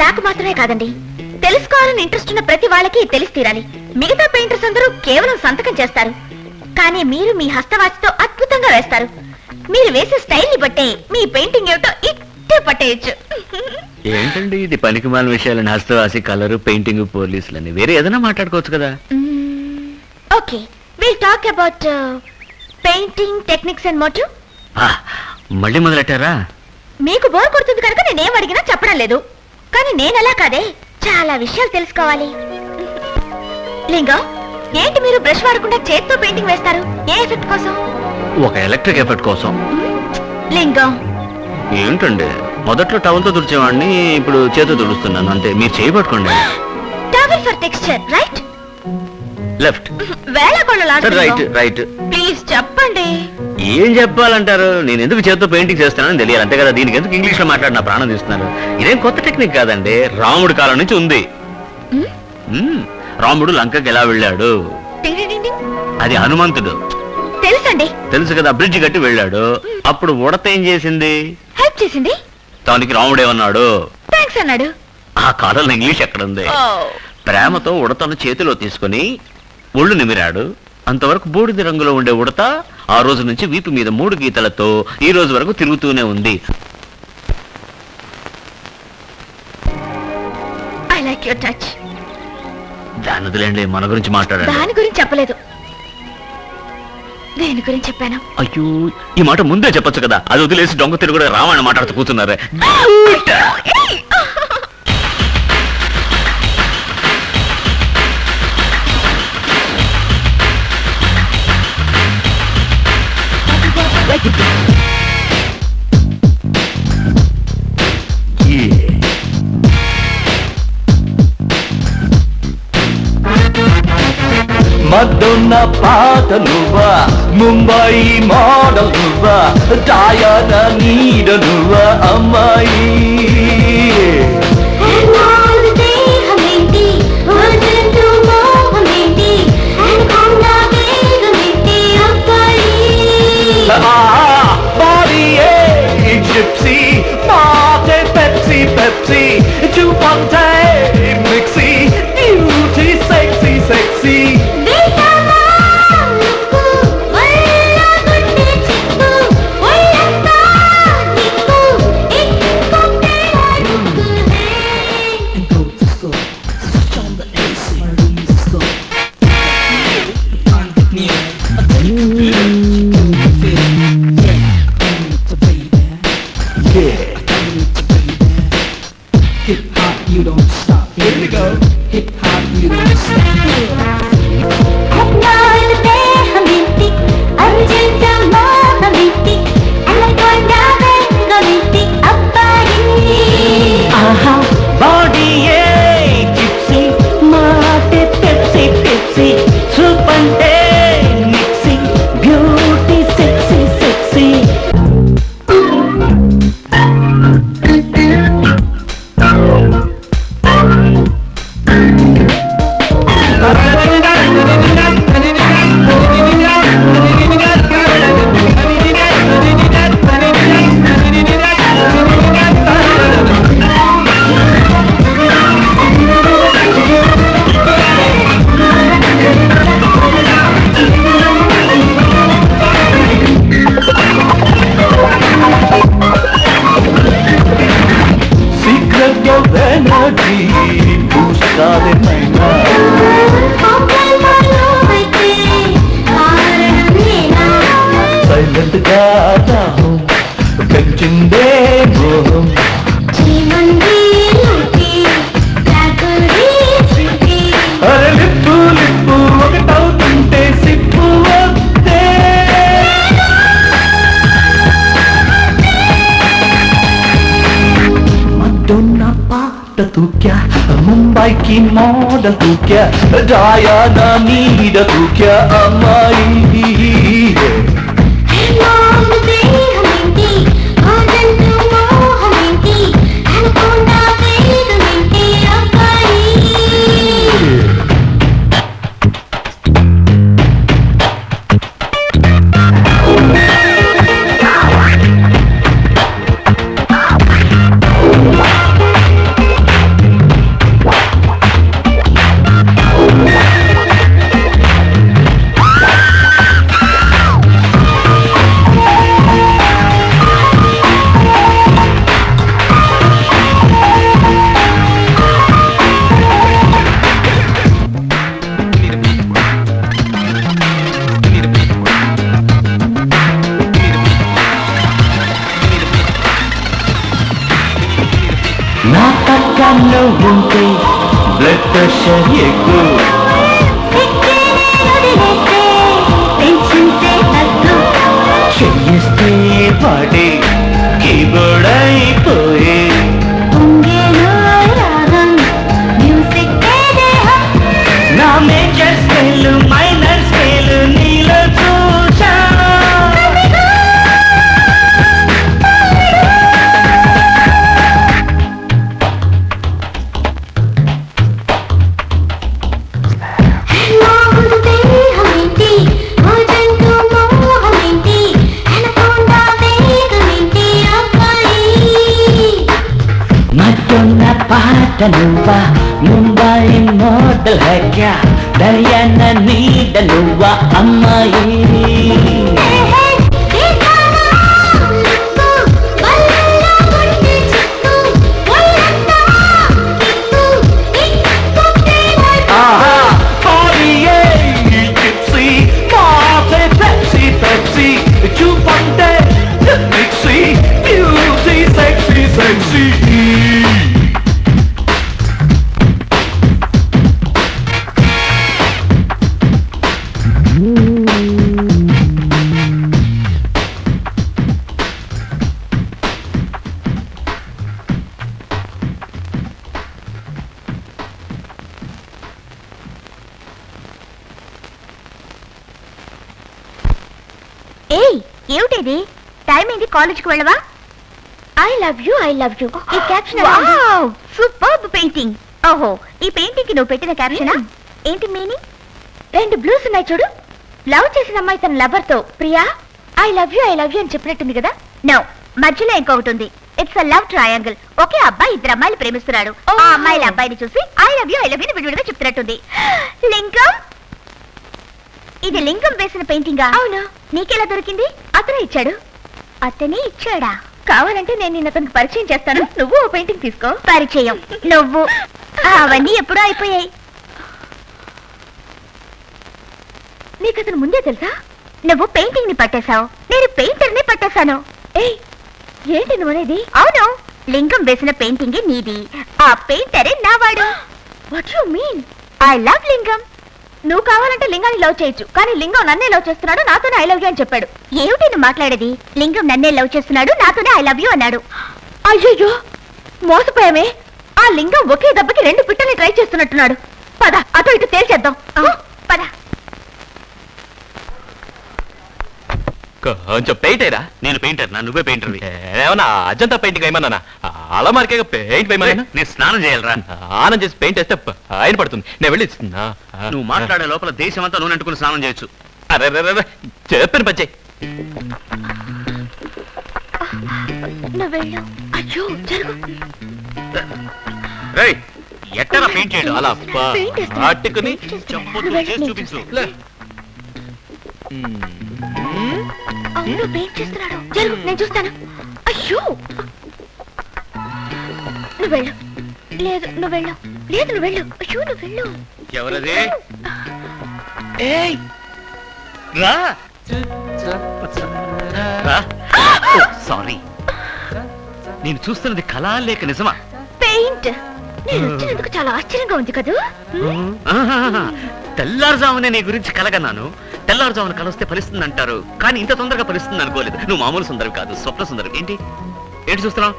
నాకు మాత్రమే కాదండి, తెలుసుకోవాలని ఇంట్రెస్ట్ ఉన్న ప్రతి వాళ్ళకి తెలిసి తీరాలి. మిగతా పెయింటర్స్ అందరూ కేవలం సంతకం చేస్తారు, కానీ మీరు మీ హస్తవాచితో అద్భుతంగా వేస్తారు. మీరు వేసే స్టైల్ ని బట్టే మీ పెయింటింగ్ ఏమిటో ఇట్టే పట్టేయచ్చు. ఏంటండి ఇది పనికిమాలిన విషయాలని? హస్తవాసి, కలరు, పెయింటింగ్, పోలీసులని వేరే ఏదైనా మాట్లాడుకోవచ్చు కదా. Okay, will talk about painting techniques and motive. మళ్ళీ మొదలెట్టారా? మీకు బోర్ కొడుతుంది కనుక నేనేం అడిగినా చెప్పడం లేదు, కానీ నేనలా కాదే, చాలా విషయాలు తెలుసుకోవాలి. లింగం, ఏంటి మీరు బ్రష్ వాడకుండా చేత్తో పెయింటింగ్ వేస్తారు? ఏ ఎఫెక్ట్ కోసం? ఒక ఎలక్ట్రిక్ ఎఫెక్ట్ కోసం. లింగం, ఏంటండి మొదట్లో టవల్తో తుడిచేవాడిని, ఇప్పుడు చేతితో తుడుస్తున్నాను అంతే. మీరు చేయబట్టుకోండి. Towel for texture, right? Left. Right right. Please చెప్పండి. ఏం చెప్పాలంటారు? నేను ఎందుకు చేతితో పెయింటింగ్ చేస్తున్నానని తెలియాలి అంతే కదా. దీనికి ఎందుకు ఇంగ్లీష్ లో మాట్లాడిన ప్రాణం తీస్తున్నారు? ఇదేం కొత్త టెక్నిక్ కాదండి, రాముడి కాలం నుంచి ఉంది. రాముడు లంకకి ఎలా వెళ్ళాడు? అది హనుమంతుడు. తెలుసండి. తెలుసు కదా, బ్రిడ్జ్ కట్టి వెళ్ళాడు. అప్పుడు ఉడత ఏం చేసింది? హెల్ప్ చేసింది. దానికి రాముడు ఏమన్నాడు? థాంక్స్ అన్నాడు. ఆ కాలంలో ఇంగ్లీష్ ఎక్కడుంది? ప్రేమతో ఉడతను చేతిలో తీసుకుని ఒళ్ళు నిమిరాడు. అంతవరకు బూడిద రంగులో ఉండే ఉడత ఆ రోజు నుంచి వీపు మీద 3 గీతలతో ఈ రోజు వరకు తిరుగుతూనే ఉంది. I like your touch. దాని వదిలేండి, మన గురించి మాట్లాడండి. దాని గురించి చెప్పలేదు, దేని గురించి చెప్పాను? అయ్యో, ఈ మాట ముందే చెప్పొచ్చు కదా. అది వదిలేసి దొంగ తిరుగుడు రావాలని మాట్లాడుతూ కూర్చున్నారే. మదొన్న పాటలువా, ముంబై మోడలువా, టాయన నీడలువా అమ్మాయి. బాడీయే జిప్సీ, మాటే పెప్సీ పెప్సీ, చూపంటే మిక్సీ, బ్యూటీ సెక్సీ సెక్సీ. तू क्या मुंबई की मॉडल तू क्या डायना नीड तू क्या अमाई ఎక్కు చెయ్యిస్తే పాడే కీబోర్డ్ అయిపోయే నా మేజర్ స్కేల్ మైనర్ స్కేల్ నీలో చూసా పాట నువ్వా ముంబై మోడల్ है क्या దర్యాన నీడ నువ్వా అమ్మాయి చూపంటే మిక్సీ బ్యూటీ సెక్సీ సెక్సీ ఏమిటిది టైం ఏంటి కాలేజ్కి వెళ్ళవా ఐ లవ్ యూ ఈ క్యాప్షన్ సూపర్బ్ పెయింటింగ్ ఓహో ఈ పెయింటింగ్ కి నువ్వు పెట్టిన క్యాప్షనా ఏంటి మీనింగ్ 2 బ్లూస్ ఉన్నాయి చూడు లవ్ చేసిన అమ్మాయి తన లవర్ తో ప్రియా ఐ లవ్ యూ అని చెప్పినట్టుంది కదా నో మధ్యలో ఇంకొకటి ఉంది ఇట్స్ అ లవ్ ట్రయాంగిల్ ఒకే అబ్బాయి 2 అమ్మాయిలు ప్రేమిస్తున్నాడు ఆ అమ్మాయిల అబ్బాయిని చూసి ఐ లవ్ యూ విడివిడిగా చెప్తున్నట్టుంది లింగం ఇది లింగం వేసిన పెయింటింగా అవును నీకెలా దొరికింది అతనే ఇచ్చాడు అతనే ఇచ్చాడా కావాలంటే నేను నిన్న అతనికి పరిచయం చేస్తాను నువ్వు ఓ పెయింటింగ్ తీసుకో పరిచయం నువ్వు అవన్నీ ఎప్పుడూ అయిపోయాయి నీకు అతను ముందే తెలుసా నువ్వు పెయింటింగ్ ని పట్టేశావు నేను పెయింటర్ ని పట్టేశాను ఏంటి నువ్వు అనేది అవును లింగం వేసిన పెయింటింగ్ నీది ఆ పెయింటరే నావాడు what you mean I love Lingam నువ్వు కావాలంటే లింగాన్ని లవ్ చేయొచ్చు కానీ లింగం నన్నే లవ్ చేస్తున్నాడు నాతోనే ఐ లవ్ యూ అని చెప్పాడు ఏమిటి నువ్వు మాట్లాడేది లింగం నన్నే లవ్ చేస్తున్నాడు నాతోనే ఐ లవ్ యూ అన్నాడు అయ్యో మోసపోయామే ఆ లింగం ఒకే దెబ్బకి 2 పిట్టల్ని ట్రై చేస్తున్నట్టున్నాడు పద అటు ఇటు తేల్చేద్దాం పద కొంచెం పెయింట్ అయ్యరా నేను పెయింటర్ నువ్వే పెయింటర్ ఏమన్నా అజంతా పెయింటింగ్ వేయమన్నా అలమారికే పెయింట్ వేయమన్నా నేను స్నానం చేయాలరా స్నానం చేసి పెయింట్ వేస్తే ఆయన పడుతుంది నేను వెళ్ళి నువ్వు మాట్లాడే లోపల దేశం అంతా నూనె అంటుకుని స్నానం చేయొచ్చు అరే చెప్పాను పచ్చే ఎట్టరా పెయింట్ చేయడం అలా పట్టుకుని చూపించు పెయింట్ చేస్తున్నాడు జరుగు నేను చూస్తాను అయ్యో నువ్వు వెళ్ళు లేదు నువ్వు వెళ్ళు అయ్యో నువ్వు వెళ్ళు ఎవరది సారీ నేను చూస్తున్నది కళా లేక నిజమా పెయింట్ నేను వచ్చినందుకు చాలా ఆశ్చర్యంగా ఉంది కదా తెల్లారుజామునే నీ గురించి కలగన్నాను తెల్లారుజామున కలొస్తే ఫలిస్తుంది అంటారు కానీ ఇంత తొందరగా ఫలిస్తుంది అనుకోలేదు నువ్వు మామూలు సుందరం కాదు స్వప్న సుందరం ఏంటి చూస్తున్నావు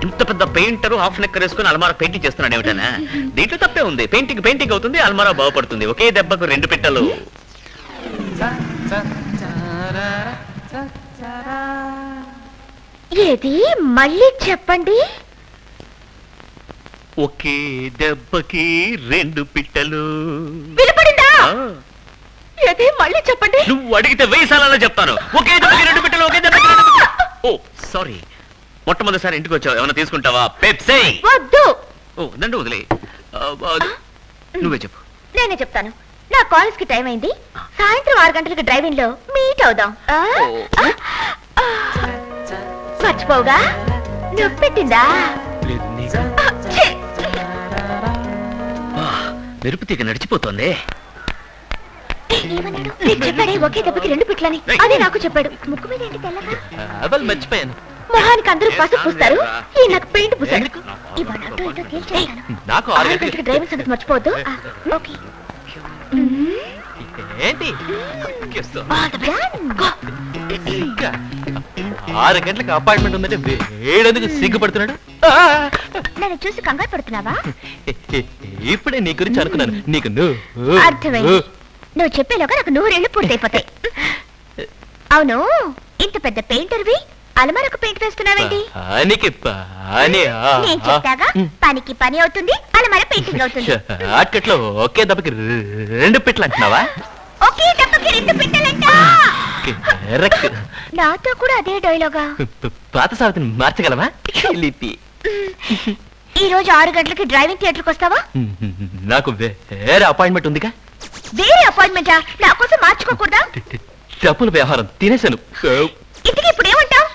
ఇంత పెద్ద పెయింటర్ హాఫ్ నెక్కర్ వేసుకుని అల్మారా పెయింటింగ్ చేస్తున్నాడు ఏమిటనా దీంట్లో తప్పే ఉంది పెయింటింగ్ అవుతుంది అల్మారా బాగుపడుతుంది ఒకే దెబ్బకు 2 పిట్టలు ఏది మళ్ళీ చెప్పండి ఒకే దెబ్బకి 2 పిట్టలు వినపడిందా ఏది మళ్ళీ చెప్పండి నువ్వు అడిగితే 1000 సార్లు చెప్తాను ఒకే దెబ్బకి 2 పిట్టలు ఒకే దెబ్బకి 2 పిట్టలు ఓ సారీ మొట్టమొదటిసారి ఇంటికి వచ్చావు ఏమైనా తీసుకుంటావా పెప్సీ వద్దు ఓ దండు వదిలే నువ్వే చెప్పు నేనే చెప్తాను నా కాలేజ్ కి టైం అయింది సాయంత్రం 6 గంటలకి డ్రైవింగ్ లో మీట్ అవుదాం మర్చిపోవుగా నువ్వు పెట్టిందా మెరుపు తీగ నడిచిపోతుంది చెప్పాడే ఒకే దెబ్బకి 2 పిట్లని అదే నాకు చెప్పాడు ముక్కు మీద ఏంటి తెల్లగా మర్చిపోయాను మొహానికి అందరూ పసుపు పూస్తారు ఈ నాకు పెయింట్ పూసాడు ఇవాళ అటో ఇటో తేల్చేస్తాను నాకు 6 గంటలకి డ్రైవింగ్ సంగతి మర్చిపోవద్దు ఓకే ఏంటి ఆల్ ది బెస్ట్ గో 6 గంటలకు అపాయింట్మెంట్ ఉందంటే వేడెందుకు సిగ్గుపడుతున్నాడు నన్ను చూసి కంగారు పడుతున్నావా ఇప్పుడే నీ గురించి అనుకున్నాను నీకు నువ్వు అర్థమైంది నువ్వు చెప్పేలోగా నాకు 100 ఏళ్ళు పూర్తయిపోతాయి అవును ఇంత పెద్ద పెయింటర్వి అలమారకు పెయింట్ వేస్తున్నావేంటి పనికి పని నేను చెప్తాగా పనికి పని అవుతుంది అలమార పెయింటింగ్ అవుతుంది అట్కట్లో ఒకే దెబ్బకి 2 పిట్లు అంటున్నావా ఒకే దెబ్బకి 2 పిట్టలంట కరెక్ట్ నాతో కూడా అదే డైలాగా పాత సావిత్రిని మార్చగలవా లిపి ఈ రోజు 6 గంటలకి డ్రైవింగ్ థియేటర్కి వస్తావా నాకు వేరే అపాయింట్మెంట్ ఉందిగా వేరే అపాయింట్మెంటా నా కోసం మార్చుకోకూడదా డబ్బుల వ్యవహారం తినేశాను ఇంటికి ఇప్పుడు ఏమంటావు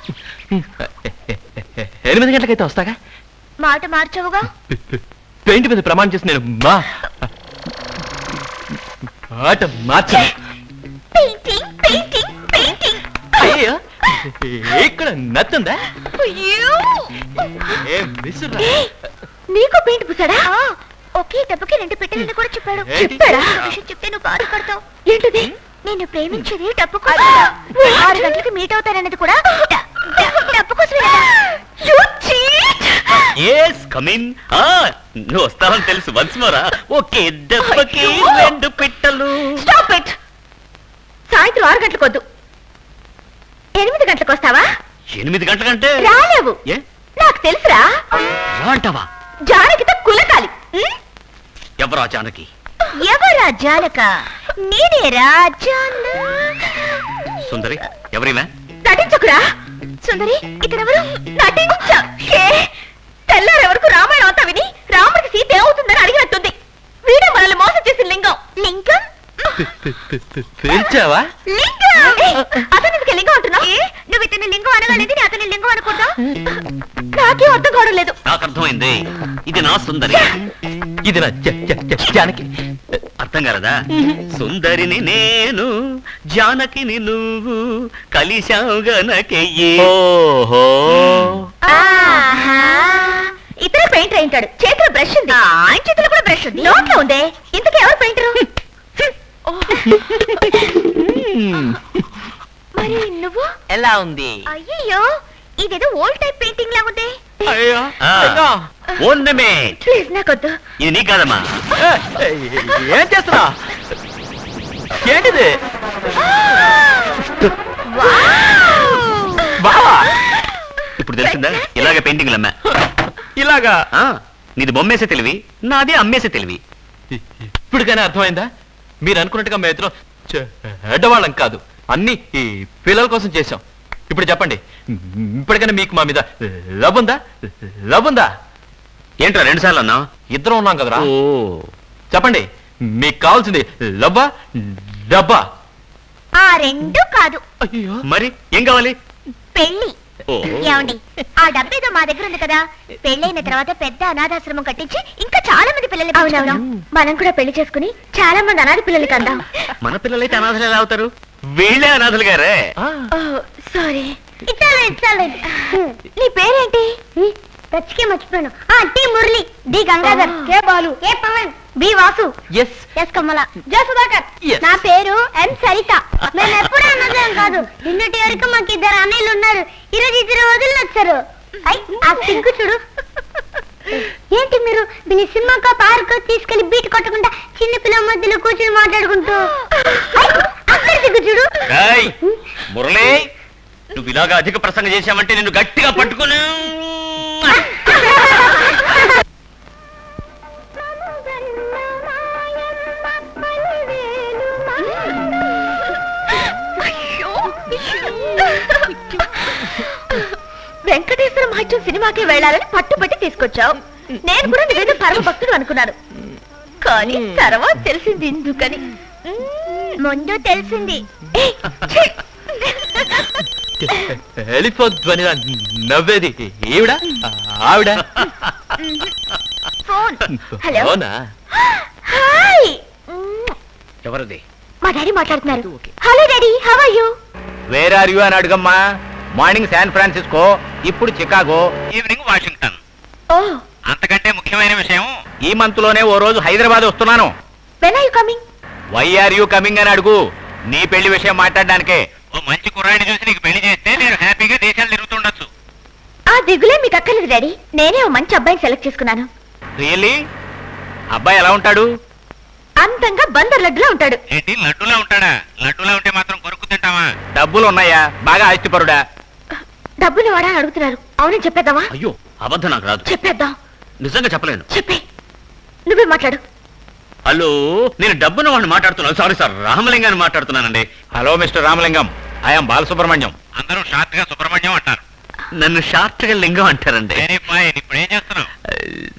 8 గంటలకైతే వస్తాగా మాట మార్చవుగా పెయింట్ మీద ప్రమాణం చేసి నేను మాట మార్చాను పెయింటింగ్ పెయింటింగ్ పెయింటింగ్ అయ్యో ఇక్కడ నచ్చుందా అయ్యో ఏం విసురా నీకు పెయింట్ పూసాడా ఒకే దెబ్బకి 2 పెట్టెలని కూడా చెప్పాడు చెప్పాడా విషయం చెప్తే నువ్వు బాధపడతావు ఏంటిది నేను ప్రేమించేది డబ్బు కోసం 6 గంటలకి మీట్ అవుతానన్నది కూడా డబ్బు కోసమే నువ్వు వస్తావని తెలుసు వన్స్ మోరా ఒకే దెబ్బకి 2 పిట్టలు స్టాప్ ఇట్ సాయంత్రం 6 గంటలకు వద్దు 8 గంటలకు వస్తావా 8 గంటలకంటే రాలేవు నాకు తెలుసురా అంటావా జానకితో కులకాలి ఎవరా జానకి ఎవరా జానక నేనేరా సుందరి ఎవరివే నటించకురా సుందరి ఇతనెవరు నటించ తెల్లారెవరకు రామాయణం అంతా విని రాముడికి సీత ఏమవుతుందని అడిగినట్టుంది వీడే మనల్ని మోసం చేసిన లింగం లింగం తెలిచావా అతనికి లింగం అంటున్నావు నువ్వు ఇతని లింగం అనగానేది నేను అతని లింగం అనుకుంటా నాకేం అర్థం కావడం లేదు నాకు అర్థమైంది ఇది నా సుందరి ఇది నా జానకి అర్థం కాలదా సుందరిని నేను జానకిని నువ్వు కలిశావు గనకెయ్యి ఓహో ఇతర పెయింటర్ అయింటాడు చేతిలో బ్రష్ ఉంది ఆయన చేతిలో కూడా బ్రష్ ఉంది నోట్లో ఉందే ఇంతకీ ఎవరు పెయింటరు మరి నువ్వు ఎలా ఉంది అయ్యో ఇదేదో ఓల్డ్ టైప్ పెయింటింగ్ లా ఉంది ప్లీజ్ నాకొద్దు ఇది నీ కాదమ్మా ఏం చేస్తున్నా ఏంటిది బావా ఇప్పుడు తెలిసిందా ఇలాగ పెయింటింగ్లు అమ్మా ఇలాగా నీది బొమ్మేసే తెలివి నాది అమ్మేసే తెలివి ఇప్పటికైనా అర్థమైందా మీరు అనుకున్నట్టుగా మేము ఇద్దరం చెడ్డవాళ్ళం కాదు అన్ని ఈ పిల్లల కోసం చేశాం ఇప్పుడు చెప్పండి ఇప్పటికైనా మీకు మా మీద లవ్ ఉందా ఏంట్రా 2 సార్లు అన్నావు ఇద్దరం ఉన్నాం కదరా చెప్పండి మీకు కావాల్సింది లవ్వా డబ్బా ఆ 2 కాదు అయ్యో మరి ఏం కావాలి పెళ్లి ఏమండి ఆ డబ్బేదో మా దగ్గర ఉంది కదా పెళ్ళైన తర్వాత పెద్ద అనాథాశ్రమం కట్టించి ఇంకా చాలా మంది పిల్లలు అవునవును మనం కూడా పెళ్లి చేసుకుని చాలా మంది అనాథ పిల్లలకి అందాం మన పిల్లలైతే అనాథలు ఎలా అవుతారు వీళ్ళే అనాథలు గారే సారీ నీ పేరేంటి టచ్కే మర్చిపోయాను టి మురళి డి గంగాధర్ కే బాలు కే పవన్ బి వాసు ఎస్ కమల జే సుధాకర్ నా పేరు ఎం సరిత మేము ఎప్పుడు అన్నదేం కాదు నిన్నటి వరకు మాకు 2 అన్నయ్యలు ఉన్నారు ఈరోజు 2 వదిలి వచ్చారు ఆ సిగ్గు చూడు ఏంటి మీరు దీని సినిమాకో పార్కో తీసుకెళ్లి బీట్ కొట్టకుండా చిన్న పిల్లల మధ్యలో కూర్చొని మాట్లాడుకుంటూ అక్కడ సిగ్గు చూడు మురళి నువ్వు ఇలాగా అధిక ప్రసంగం చేశావంటే నిన్ను గట్టిగా పట్టుకుని వెంకటేశ్వర మహత్యం సినిమాకి వెళ్ళాలని పట్టుబట్టి తీసుకొచ్చావు నేను కూడా నువ్వేదో పరమ భక్తుడు అనుకున్నాను కానీ తర్వాత తెలిసింది ఎందుకని ముందు తెలిసింది ధ్వని నవ్వేది ఈవిడ ఆవిడ ఫోన్ హలో హాయ్ ఎవరది మా డాడీ మాట్లాడుతున్నారు hello daddy how are you where are you అని అడుగమ్మా మార్నింగ్ శాన్ ఫ్రాన్సిస్కో, ఇప్పుడు చికాగో, ఈవినింగ్ వాషింగ్టన్. ఓ అంతకంటే ముఖ్యమైన విషయం, ఈ మంత్ లోనే ఓ రోజు హైదరాబాద్ వస్తున్నాను. When are you coming? Why are you coming అని అడుగు. నీ పెళ్లి విషయం మాట్లాడడానికే. ఓ మంచి కుర్రాడిని చూసి నీకు పెళ్లి చేస్తే నేను హ్యాపీగా దేశాలు తిరుగుతుండొచ్చు. ఆ దిగులే మీకు అక్కర్లేదు డాడీ, నేనే ఓ మంచి అబ్బాయిని సెలెక్ట్ చేసుకున్నాను. రియల్లీ? అబ్బాయి ఎలా ఉంటాడు? అందంగా బందర్ లడ్డులా ఉంటాడు. ఏంటి లడ్డులా ఉంటాడా? లడ్డులా ఉంటే మాత్రం కొరుకు తింటావా? డబ్బులు ఉన్నాయా? బాగా ఆస్తిపరుడా? డబ్బులు వాడా అని అడుగుతున్నారు. అవునని చెప్పేద్దామా? అయ్యో అబద్ధం నాకు రాదు. చెప్పేద్దాం. నిజంగా చెప్పలేను. చెప్పే, నువ్వే మాట్లాడు. హలో, నేను డబ్బున వాడిని మాట్లాడుతున్నాను. సారీ సార్, రామలింగాన్ని మాట్లాడుతున్నానండి. Hello mister Ramalingam, I'm Balasubrahmanyam. అందరూ షార్ట్ గా సుబ్రహ్మణ్యం అంటారు. నన్ను షార్ట్ గా లింగం అంటారండి. ఇప్పుడు ఏం చేస్తున్నావు?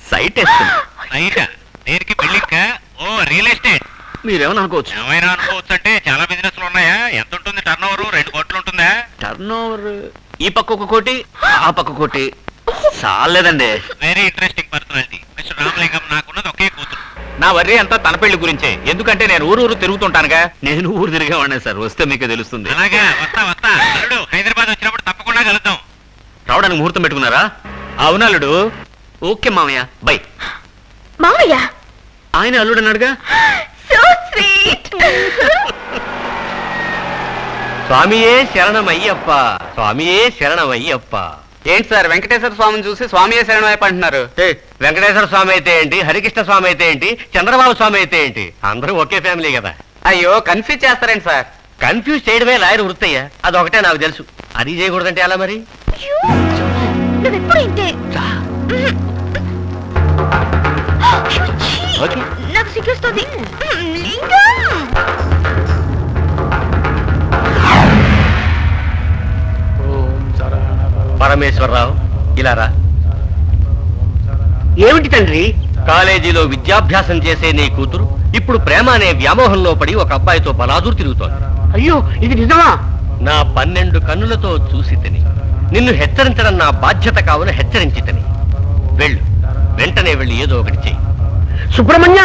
సైట్ వేస్తున్నా. దేనికి పెళ్లిక? ఓ రియల్ ఎస్టేట్. మీరేమని అనుకోవచ్చు. ఏమైనా అనుకోవచ్చు అంటే చాలా బిజినెస్లు ఉన్నాయా? ఎంత ఉంటుంది టర్న్ ఓవర్? 2 కోట్లు ఉంటుందా? టర్న్ ఓవర్ ఈ పక్క ఒక కోటి, ఆ పక్క కోటి. చాలేదండి. Very interesting personality mister Ramalingam. నాకున్నది ఒకే కూతురు. నా వర్రీ అంతా తన పెళ్లి గురించే. ఎందుకంటే నేను ఊరు తిరుగుతుంటానుగా. నేను ఊరు తిరిగేవాడిని సార్, వస్తే మీకే తెలుస్తుంది. అలాగా, వస్తా. అల్లుడు, హైదరాబాద్ వచ్చినప్పుడు తప్పకుండా కలుద్దాం. రావడానికి ముహూర్తం పెట్టుకున్నారా? అవునల్లుడు. ఓకే మామయ్య, బై. మావయ్య ఆయన అల్లుడు అన్నాడుగా. So sweet. స్వామియే శరణమయ్యప్ప, స్వామియే శరణమయ్యప్ప. ఏంటి సార్, వెంకటేశ్వర స్వామిని చూసి స్వామియే శరణమైపు అంటున్నారు? వెంకటేశ్వర స్వామి అయితే ఏంటి, హరికృష్ణ స్వామి అయితే ఏంటి, చంద్రబాబు స్వామి అయితే ఏంటి, అందరూ ఒకే ఫ్యామిలీ కదా. అయ్యో, కన్ఫ్యూజ్ చేస్తారేంటి సార్? కన్ఫ్యూజ్ చేయడమే లాయర్ వృత్తయ్యా. అదొకటే నాకు తెలుసు. అది చేయకూడదంటే ఎలా మరి? నువ్వెప్పుడు ఇంతే. ఓకే. నాకు సిగ్గేస్తుంది. లింగం. పరమేశ్వరరావు, ఇలా రా. ఏమిటి తండ్రి? కాలేజీలో విద్యాభ్యాసం చేసే నీ కూతురు ఇప్పుడు ప్రేమ అనే వ్యామోహంలో పడి ఒక అబ్బాయితో బలాదూరు తిరుగుతోంది. అయ్యో, ఇది నిజమా? నా 12 కన్నులతో చూసి తిని నిన్ను హెచ్చరించడం నా బాధ్యత కావున హెచ్చరించితని. వెళ్ళు, వెంటనే వెళ్ళి ఏదో ఒకటి చెయ్యి. సుబ్రహ్మణ్య,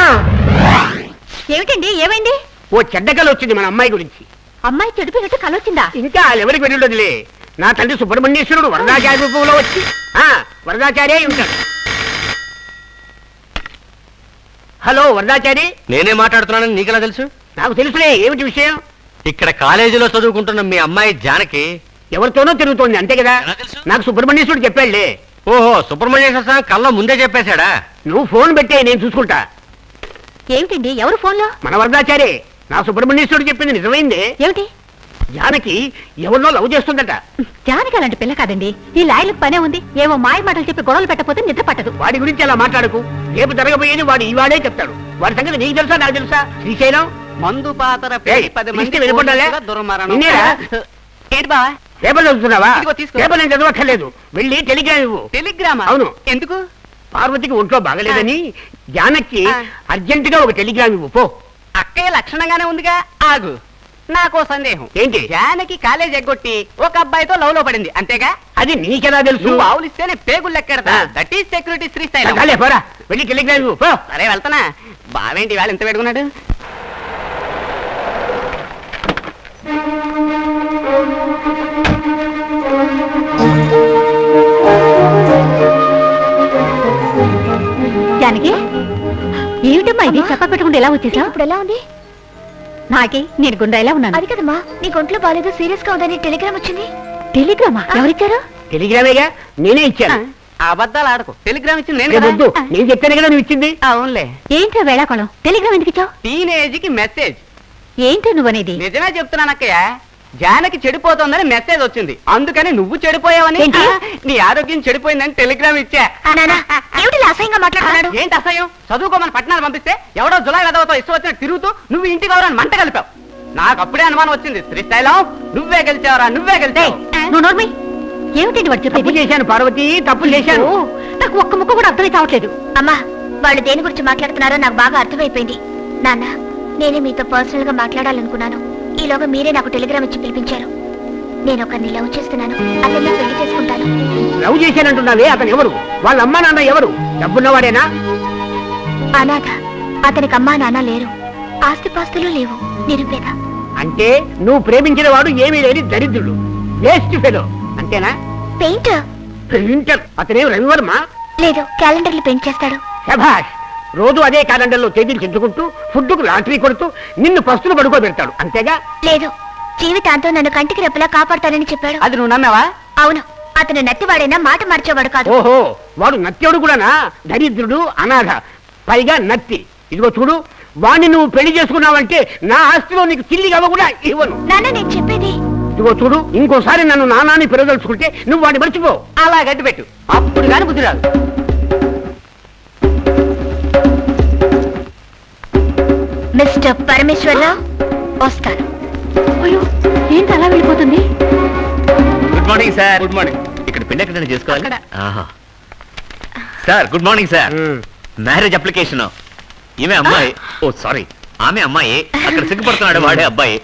ఏమిటండి, ఏమైంది? ఓ చెడ్డ కల వచ్చింది మన అమ్మాయి గురించి. అమ్మాయి చెడిపోయినట్టు కలొచ్చిందా? ఇంకా ఎవరికి వెళ్ళుండదులే. నా తండ్రి సుబ్రహ్మణ్యేశ్వరుడు వరదాచార్య రూపంలో వచ్చి వరదాచార్య ఉంటాడు. హలో వరదాచారి. నేనే మాట్లాడుతున్నానని నీకెలా తెలుసు? నాకు తెలుసులే. ఏమిటి విషయం? ఇక్కడ కాలేజీలో చదువుకుంటున్న మీ అమ్మాయి జానకి ఎవరితోనో తిరుగుతోంది, అంతే కదా? ఎలా తెలుసు? నాకు సుబ్రహ్మణ్యేశ్వరుడు చెప్పాడులే. ఓహో, సుబ్రహ్మణ్యేశ్వర స్వామి కళ్ళ ముందే చెప్పేశాడా? నువ్వు ఫోన్ పెట్టే, నేను చూసుకుంటా. ఏమిటండి, ఎవరు ఫోన్లో? మన వరదాచారి. నా సుబ్రహ్మణ్యేశ్వరుడు చెప్పింది నిజమైందే. ఏమిటి? జానకి ఎవరినో లవ్ చేస్తుందట. జానకి అలాంటి పిల్ల కాదండి. ఈ లాయర్లకు పనే ఉంది. ఏమో మాయ మాటలు చెప్పి గొడవలు పెట్టకపోతే నిద్ర పట్టదు. వాడి గురించి అలా మాట్లాడకు. రేపు జరగబోయేది వాడు ఈవాడే చెప్తాడు. వాడి సంగతి నీకు తెలుసా, నాకు తెలుసా? శ్రీశైలం మందు పాతర వినపడ్డాలే. నిన్నేరా? ఏంటి బా? పేపర్ చదువుతున్నావా? ఇదిగో తీసుకో. పేపర్ నేను చదవక్కర్లేదు. వెళ్ళి టెలిగ్రామ్ ఇవ్వు. టెలిగ్రామా? అవును. ఎందుకు? పార్వతికి ఒంట్లో బాగలేదని జానకి అర్జెంటుగా ఒక టెలిగ్రామ్ ఇవ్వు పో. అక్కయ్య లక్షణంగానే ఉందిగా. ఆగు, నాకో సందేహం. ఏంటి? జానకి కాలేజ్ ఎగ్గొట్టి ఒక అబ్బాయితో లవ్ లో పడింది, అంతేగా? అది నీకెలా తెలుసు? నువ్వు ఆవులిస్తేనే పేగులు లెక్కెడతా. That is security Srisailam. చాలే, పోరా. వెళ్ళి టెలిగ్రామ్ ఇవ్వు పో. సరే, వెళ్తానా. బావేంటి వాళ్ళు ఎంత పెట్టుకున్నాడు? జానకి, ఏమిటమ్మా ఇది? చెప్ప పెట్టకుండా ఎలా వచ్చేసా? ఇప్పుడు ఎలా ఉంది? నాకి నేను గుండ్రా ఎలా ఉన్నాను? అది కదమ్మా, నీ ఒంట్లో బాగాలేదు, సీరియస్ గా ఉందని టెలిగ్రామ్ వచ్చింది. టెలిగ్రామా? ఎవరిచ్చారు? టెలిగ్రామేగా, నేనే ఇచ్చాను. అబద్ధాలు ఆడకు. టెలిగ్రామ్ ఇచ్చింది నేను రేపు కదా. వద్దు, నేను చెప్తాను కదా నువ్వు ఇచ్చింది. అవునులే. ఏంటో వేళాకోళం? టెలిగ్రామ్ ఎందుకు ఇచ్చావు? టీనేజ్ కి మెసేజ్. ఏంటో నువ్వనేది? నిజమే చెప్తున్నాను అక్కయ్య. జానకి చెడిపోతోందని మెసేజ్ వచ్చింది, అందుకని నువ్వు చెడిపోయావని. ఏంటి? నీ ఆరోగ్యం చెడిపోయిందని టెలిగ్రామ్ ఇచ్చా. ఏమిటి అసహ్యంగా మాట్లాడుతున్నాడు? ఏంటి అసహ్యం? చదువుకోమని పట్టణాలు పంపిస్తే ఎవడో జులై వెదవతో ఇష్టం వచ్చినట్టు తిరుగుతూ నువ్వు ఇంటికి ఎవరని మంట కలిపావు. నాకు అప్పుడే అనుమానం వచ్చింది. శ్రీశైలం, నువ్వే గెలిచావరా, నువ్వే గెలిచావు. నువ్వు నోర్మి. ఏమిటండి వాడు తప్పు చెప్పేది? చేశాను పార్వతి, తప్పు చేశాను. నాకు ఒక్క ముక్క కూడా అర్థమై కావట్లేదు. అమ్మా, వాళ్ళు దేని గురించి మాట్లాడుతున్నారో నాకు బాగా అర్థమైపోయింది. నాన్న, నేనే మీతో పర్సనల్ గా మాట్లాడాలనుకున్నాను. ఈలోగా మీరే నాకు టెలిగ్రామ్ ఇచ్చి పిలిపించారు. నేను ఒకరిని లవ్ చేస్తున్నాను, అతన్ని పెళ్లి చేసుకుంటాను. లవ్ చేశానంటున్నావే, అతను ఎవరు? వాళ్ళ అమ్మా నాన్న ఎవరు? డబ్బున్నవాడేనా? అనాథ. అతనికి అమ్మా నాన్న లేరు, ఆస్తిపాస్తులు లేవు, నిరుపేద. అంటే నువ్వు ప్రేమించిన వాడు ఏమీ లేని దరిద్రుడు, వేస్ట్ ఫెలో. అంతేనా? పెయింటర్. పెయింటర్ అతనేం రవివర్మ? లేదు, క్యాలెండర్లు పెయింట్ చేస్తాడు. శభాష్. రోజు అదే క్యాలెండర్లో తేదీలు చెంచుకుంటూ ఫుడ్కు లాటరీ కొడుతూ నిన్ను పస్తులు పడుకోబెడతాడు అంతేగా? లేదు, జీవితాంతం నన్ను కంటికి రెప్పలా కాపాడతానని చెప్పాడు. అది నువ్వు నమ్మావా? అవును, అతను నత్తివాడైనా మాట మార్చేవాడు కాదు. ఓహో, వాడు నత్యుడు కూడానా? దరిద్రుడు, అనాథ, పైగా నత్తి. ఇదిగో చూడు, వాణ్ణి నువ్వు పెళ్లి చేసుకున్నావంటే నా ఆస్తిలో నీకు చిల్లి గవ్వ కూడా ఇవ్వను. నాన్న, నేను చెప్పేది. ఇదిగో చూడు, ఇంకోసారి నన్ను నానాన్ని పెరగదలుచుకుంటే నువ్వు వాడిని మర్చిపో. అలా గడ్డి పెట్టు, అప్పుడు కానీ బుద్ధి రాదు. మిస్టర్ పరమేశ్వరరావు, వస్తాను. అయ్యో, ఏంటి అలా వెళ్ళిపోతుంది? Good morning sir. Good morning. ఇక్కడ పెళ్లి ఎక్కడైనా చేసుకోవాలి? Sir good morning sir. Marriage application. ఈమె అమ్మాయి, ఓ సారీ, ఆమె అమ్మాయి. అక్కడ సిగ్గుపడుతున్నాడు వాడే అబ్బాయి.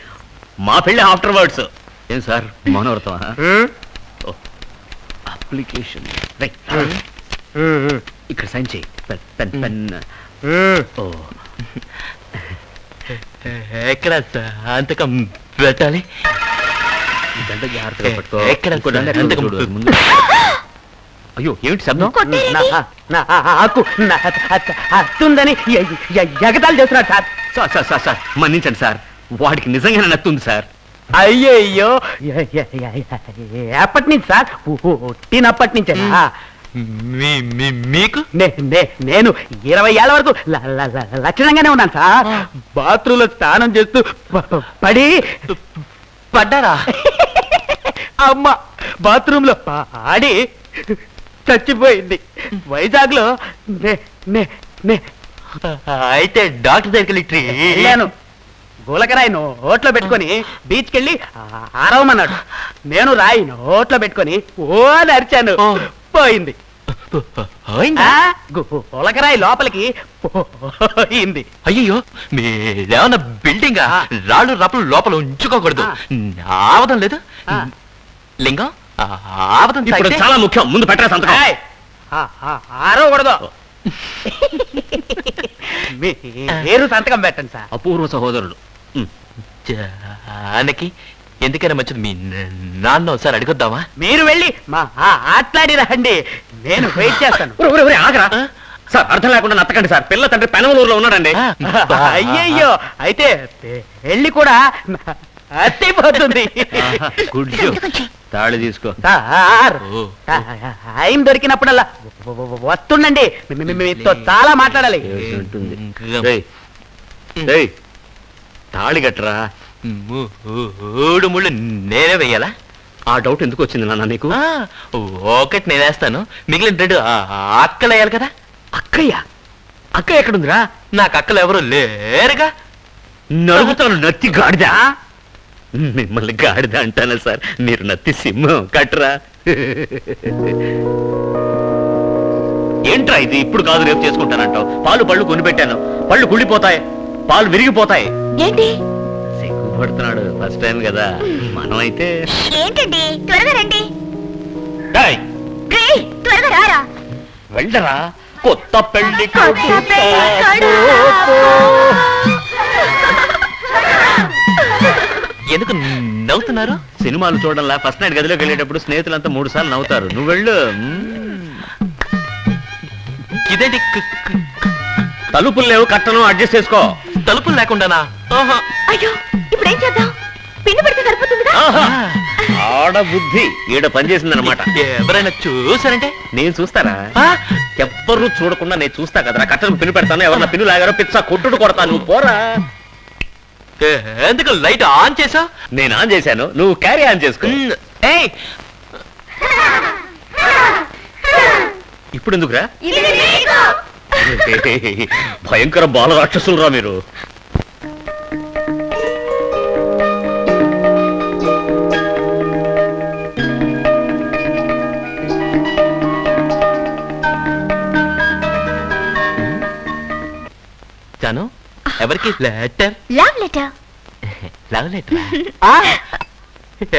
మా పెళ్లి ఆఫ్టర్ వర్డ్స్. ఏం సార్ మౌనవ్రతం? అప్లికేషన్ ఇక్కడ సైన్ చేయి. Pen pen. ఓ, ఎక్కడ అంతకం పెట్టాలి? జాగ్రత్తగా పట్టుకో. ఎక్కడ ముందు. అయ్యో, ఏమిటి శబ్దం? అత్తుందని ఎగతాలు చేస్తున్నాడు sir. Sir sir sir sir మన్నించండి సార్, వాడికి నిజంగానే నత్తుంది సార్. అయ్యయ్యో, ఎప్పటి నుంచి సార్? పుట్టినప్పటి నుంచే. మీకు నేను 20 ఏళ్ల వరకు లక్షణంగానే ఉన్నాను సార్. బాత్రూంలో స్నానం చేస్తూ పడ్డారా? అమ్మ బాత్రూమ్ లో పాడి చచ్చిపోయింది. వైజాగ్ లో అయితే డాక్టర్ దగ్గరికి వెళ్ళాను. గోలకరాయి నోట్లో పెట్టుకొని బీచ్కి వెళ్ళి ఆరవమన్నాడు. నేను రాయి నోట్లో పెట్టుకొని ఓ అని అరిచాను. పోయింది. గోలకరాయి లోపలికి పోయింది. అయ్యో, మీరేమన్నా బిల్డింగ్ రాళ్ళు రప్పలు లోపల ఉంచుకోకూడదు. ఆవదం లేదు లింగం, ఆవదం చాలా ముఖ్యం. ముందు పెట్టరా సంతకం. ఆరవకూడదు. మీరు సంతకం పెట్టండి సార్. అపూర్వ సహోదరుడు. జానకి, ఎందుకైనా మంచిది మీ నాన్న ఒకసారి అడిగొద్దామా? మీరు వెళ్ళి ఆట్లాడి రండి, నేను వెయిట్ చేస్తాను. ఆగరా సార్, అర్థం లేకుండా నత్తకండి సార్. పిల్ల తండ్రి పెనమలూరులో ఉన్నాడండి. అయ్యయ్యో, అయితే వెళ్ళి కూడా అత్తిపోతుంది. తాళి తీసుకో సార్. టైం దొరికినప్పుడల్లా వస్తుండండి, మీతో చాలా మాట్లాడాలి. తాళి కట్టరా. 3 ముళ్ళు నేనే వెయ్యాలా? ఆ డౌట్ ఎందుకు వచ్చింది నాన్న నీకు? ఒకటి నేనేస్తాను, మిగిలిన 2 అక్కలు వేయాలి కదా. అక్కయ్య? అక్క ఎక్కడుందిరా? నాకు అక్కలు ఎవరు లేరుగా. నడుగుతాను నత్తి గాడిదా. మిమ్మల్ని గాడిద అంటానా సార్? మీరు నత్తి సింహం. కట్టరా. ఏంట్రా ఇది? ఇప్పుడు కాదు రేపు చేసుకుంటానంటావు. పాలు పళ్ళు కొనిపెట్టాను, పళ్ళు కుళ్ళిపోతాయి, పాలు విరిగిపోతాయి. ఏంటి సిగ్గుపడుతున్నాడు, ఫస్ట్ టైం కదా. మనం అయితే ఏంటండి, త్వరగా రండి. డేయ్, త్వరగా రారా. వెళ్ళరా. కొత్త పెళ్లి ఎందుకు నవ్వుతున్నారు? సినిమాలు చూడాలా? ఫస్ట్ నైట్ గదిలోకి వెళ్ళేటప్పుడు స్నేహితులంతా 3 సార్లు నవ్వుతారు. నువ్వు వెళ్ళు. ఇదేంటి? తలుపులు లేవు, కట్టను అడ్జస్ట్ చేసుకో. తలుపులు లేకుండానా? అయ్యో, ఇప్పుడు ఏం చేద్దాం? పిండి పెడితే సరిపోతుందిగా. ఆడ బుద్ధి ఈడ పనిచేసిందనమాట. ఎవరైనా చూసారంటే? నేను చూస్తారా? ఎవ్వరూ చూడకుండా నేను చూస్తా కదరా. కట్టను పిన్ను పెడతాను, ఎవరన్నా పిన్ను లాగారో పిచ్చా కొట్టుడు కొడతాను. నువ్వు పోరా. ఎందుకు లైట్ ఆన్ చేసావు? నేను ఆన్ చేశాను, నువ్వు క్యారీ ఆన్ చేసుకో. ఇప్పుడు ఎందుకురా? భయంకర బాల రాక్షసులు రా మీరు. జాను, ఎవరికి letter? Love letter. Love letter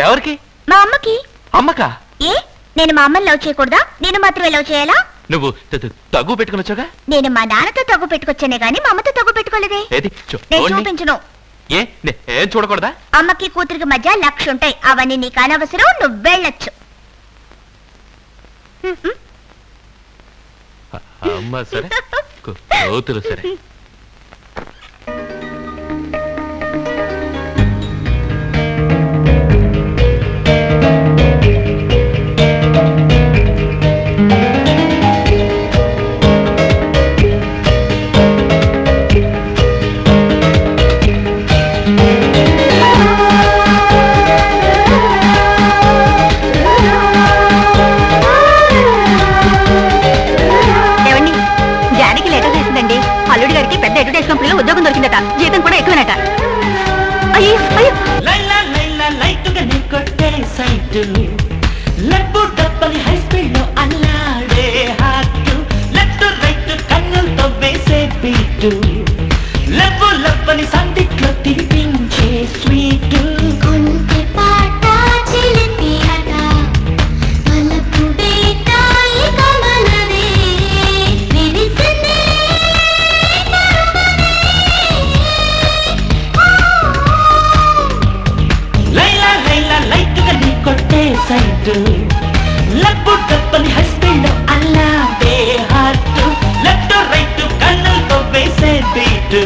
ఎవరికి? మా అమ్మకి. అమ్మకా? ఏ, నేను మా అమ్మని లవ్ చేయకూడదా? నేను మాత్రమే లవ్ చేయాలా? నువ్వు తగ్గు పెట్టుకుని వచ్చాగా? నేను మా నాన్నతో తగ్గు పెట్టుకొచ్చానే గానీ మా అమ్మతో తగ్గు పెట్టుకోలేదే. ఏది నేను చూపించను. ఏ, నేను చూడకూడదా? అమ్మకి కూతురికి మధ్య 1,00,000 ఉంటాయి, అవన్నీ నీకు అనవసరం, నువ్వు వెళ్ళొచ్చు. అమ్మ సరే కోతులు సరే. అల్లుడి గారికి పెద్ద అడ్వర్టైజ్ కంపెనీలో ఉద్యోగం దొరికిందట, జీతం కూడా ఎక్కువనట. అయ్యో అయ్యో హై స్పీడ్ లో అల్లాడే హార్ట్ లెఫ్ట్ రైట్ కన్నులతో వేసే బీట్ లవ్వు లవ్వని సందిట్లో తిరిపించే స్వీట్ కొంటె పాట చిలిపి అట మనకు బేటాయి కమనదే విరిసిందే లైలా లైలా లైట్గా నీ కొట్టే సైట్ లవ్వు లవ్వని హై స్పీడ్ లో అల్లాడే హార్ట్ లెఫ్ట్ రైట్ కన్నులతో వేసే బీట్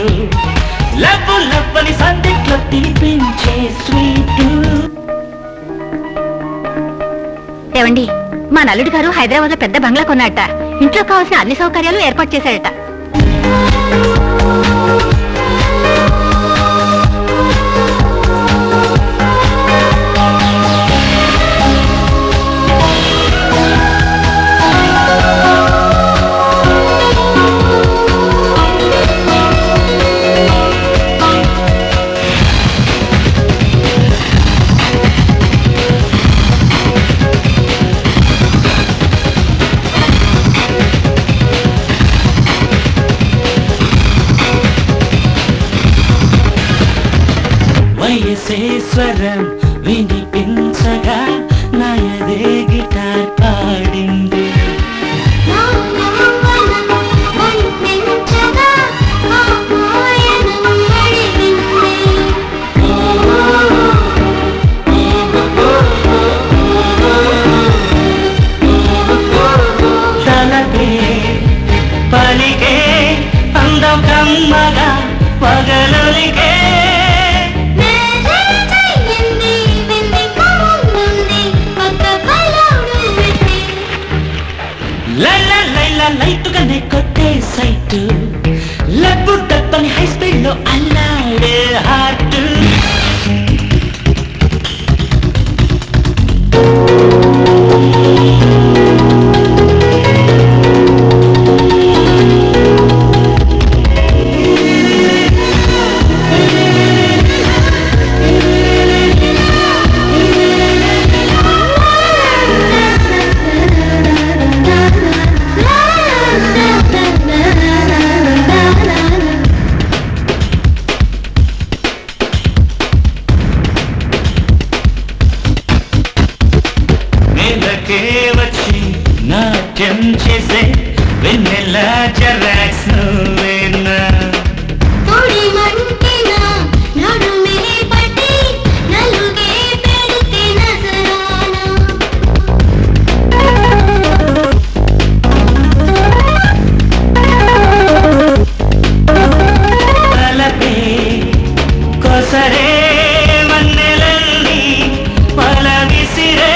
లవ్వు లవ్వని సందిట్లో తినిపించే స్వీట్. ఏవండి, మా నల్లుడి గారు హైదరాబాద్ లో పెద్ద బంగ్లా కొన్నాడట. ఇంట్లో కావాల్సిన అన్ని సౌకర్యాలు ఏర్పాటు చేశాడట. వయసేశ్వరం వినిపించగా నాయదే గిటార్ పాడింది తలపే పలికే అందం కమ్మగా పగలులికే లైట్గానే కొట్టే సైట్ లవ్వు డబ్బని హై స్పీడ్ లో అల్లాడే హార్ట్ వచ్చి నాట్యం చేసే వెన్నెల జరాక్స్ నువ్వేనా తలపే కొసరే మన్నెలన్నీ పల విసిరే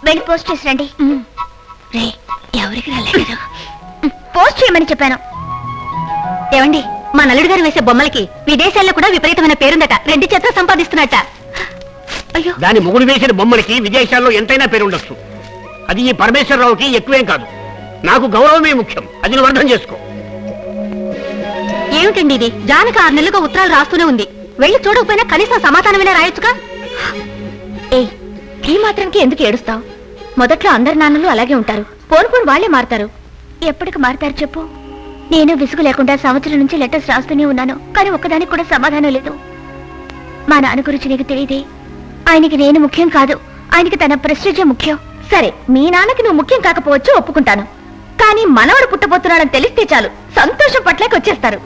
వెళ్ళి పోస్ట్ చేసి రండి. రే ఎవరికి రాలేదు, పోస్ట్ చేయమని చెప్పాను. ఏమండి, మా నల్లుడు గారు వేసే బొమ్మలకి విదేశాల్లో కూడా విపరీతమైన పేరుందట. 2 చేతులు సంపాదిస్తున్నట్ట. అయ్యో, దాని మొగుడు వేసిన బొమ్మలకి విదేశాల్లో ఎంతైనా పేరుండొచ్చు. అది ఈ పరమేశ్వరరావుకి ఎక్కువేం కాదు. నాకు గౌరవమే ముఖ్యం. అది నువ్వు అర్థం చేసుకో. ఏమిటండి ఇది? జానకి 6 నెలలుగా ఉత్తరాలు రాస్తూనే ఉంది. వెళ్ళి చూడకపోయినా కనీసం సమాధానమైనా రాయొచ్చుగా. ఏ ఈ మాత్రానికి ఎందుకు ఏడుస్తావు? మొదట్లో అందరి నాన్నలు అలాగే ఉంటారు. పోను వాళ్లే మారుతారు. ఎప్పటికి మారుతారు చెప్పు? నేను విసుగు లేకుండా సంవత్సరం నుంచి లెటర్స్ రాస్తూనే ఉన్నాను, కానీ ఒక్కదానికి కూడా సమాధానం లేదు. మా నాన్న గురించి నీకు తెలియదే. ఆయనకి నేను ముఖ్యం కాదు, ఆయనకి తన ప్రెస్టీజే ముఖ్యం. సరే, మీ నాన్నకి నువ్వు ముఖ్యం కాకపోవచ్చు, ఒప్పుకుంటాను. కానీ మనవడు పుట్టబోతున్నాడని తెలిస్తే చాలు సంతోషం పట్లకి వచ్చేస్తారు.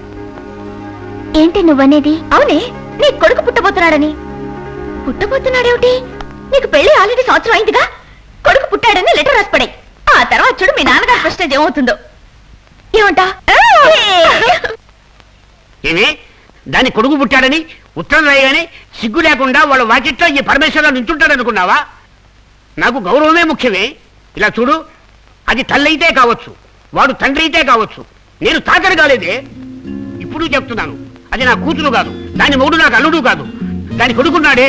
ఏంటి నువ్వనేది? అవునే, నీ కొడుకు పుట్టబోతున్నాడని. పుట్టబోతున్నాడేమిటి? నీకు పెళ్లి ఆల్రెడీ సంవత్సరం అయిందిగా. కొడుకు పుట్టాడని లెటర్ రాసిపడాయి. ఆ తర్వాత చూడు మీ నాన్నగారి ప్రశ్న ఏమవుతుందో. ఏమంటా? ఏమి దాని కొడుకు పుట్టాడని ఉత్తరం రాయగానే సిగ్గు లేకుండా వాళ్ళ వాకిట్లో ఈ పరమేశ్వరరావు నించుంటాడనుకున్నావా? నాకు గౌరవమే ముఖ్యమే. ఇలా చూడు, అది తల్లైతే కావచ్చు, వాడు తండ్రి అయితే కావచ్చు, నేను తాకరు కాలేదే. ఇప్పుడు చెప్తున్నాను, అది నా కూతురు కాదు, దాని మొగుడు నాకు అల్లుడు కాదు. దాని కొడుకున్నాడే,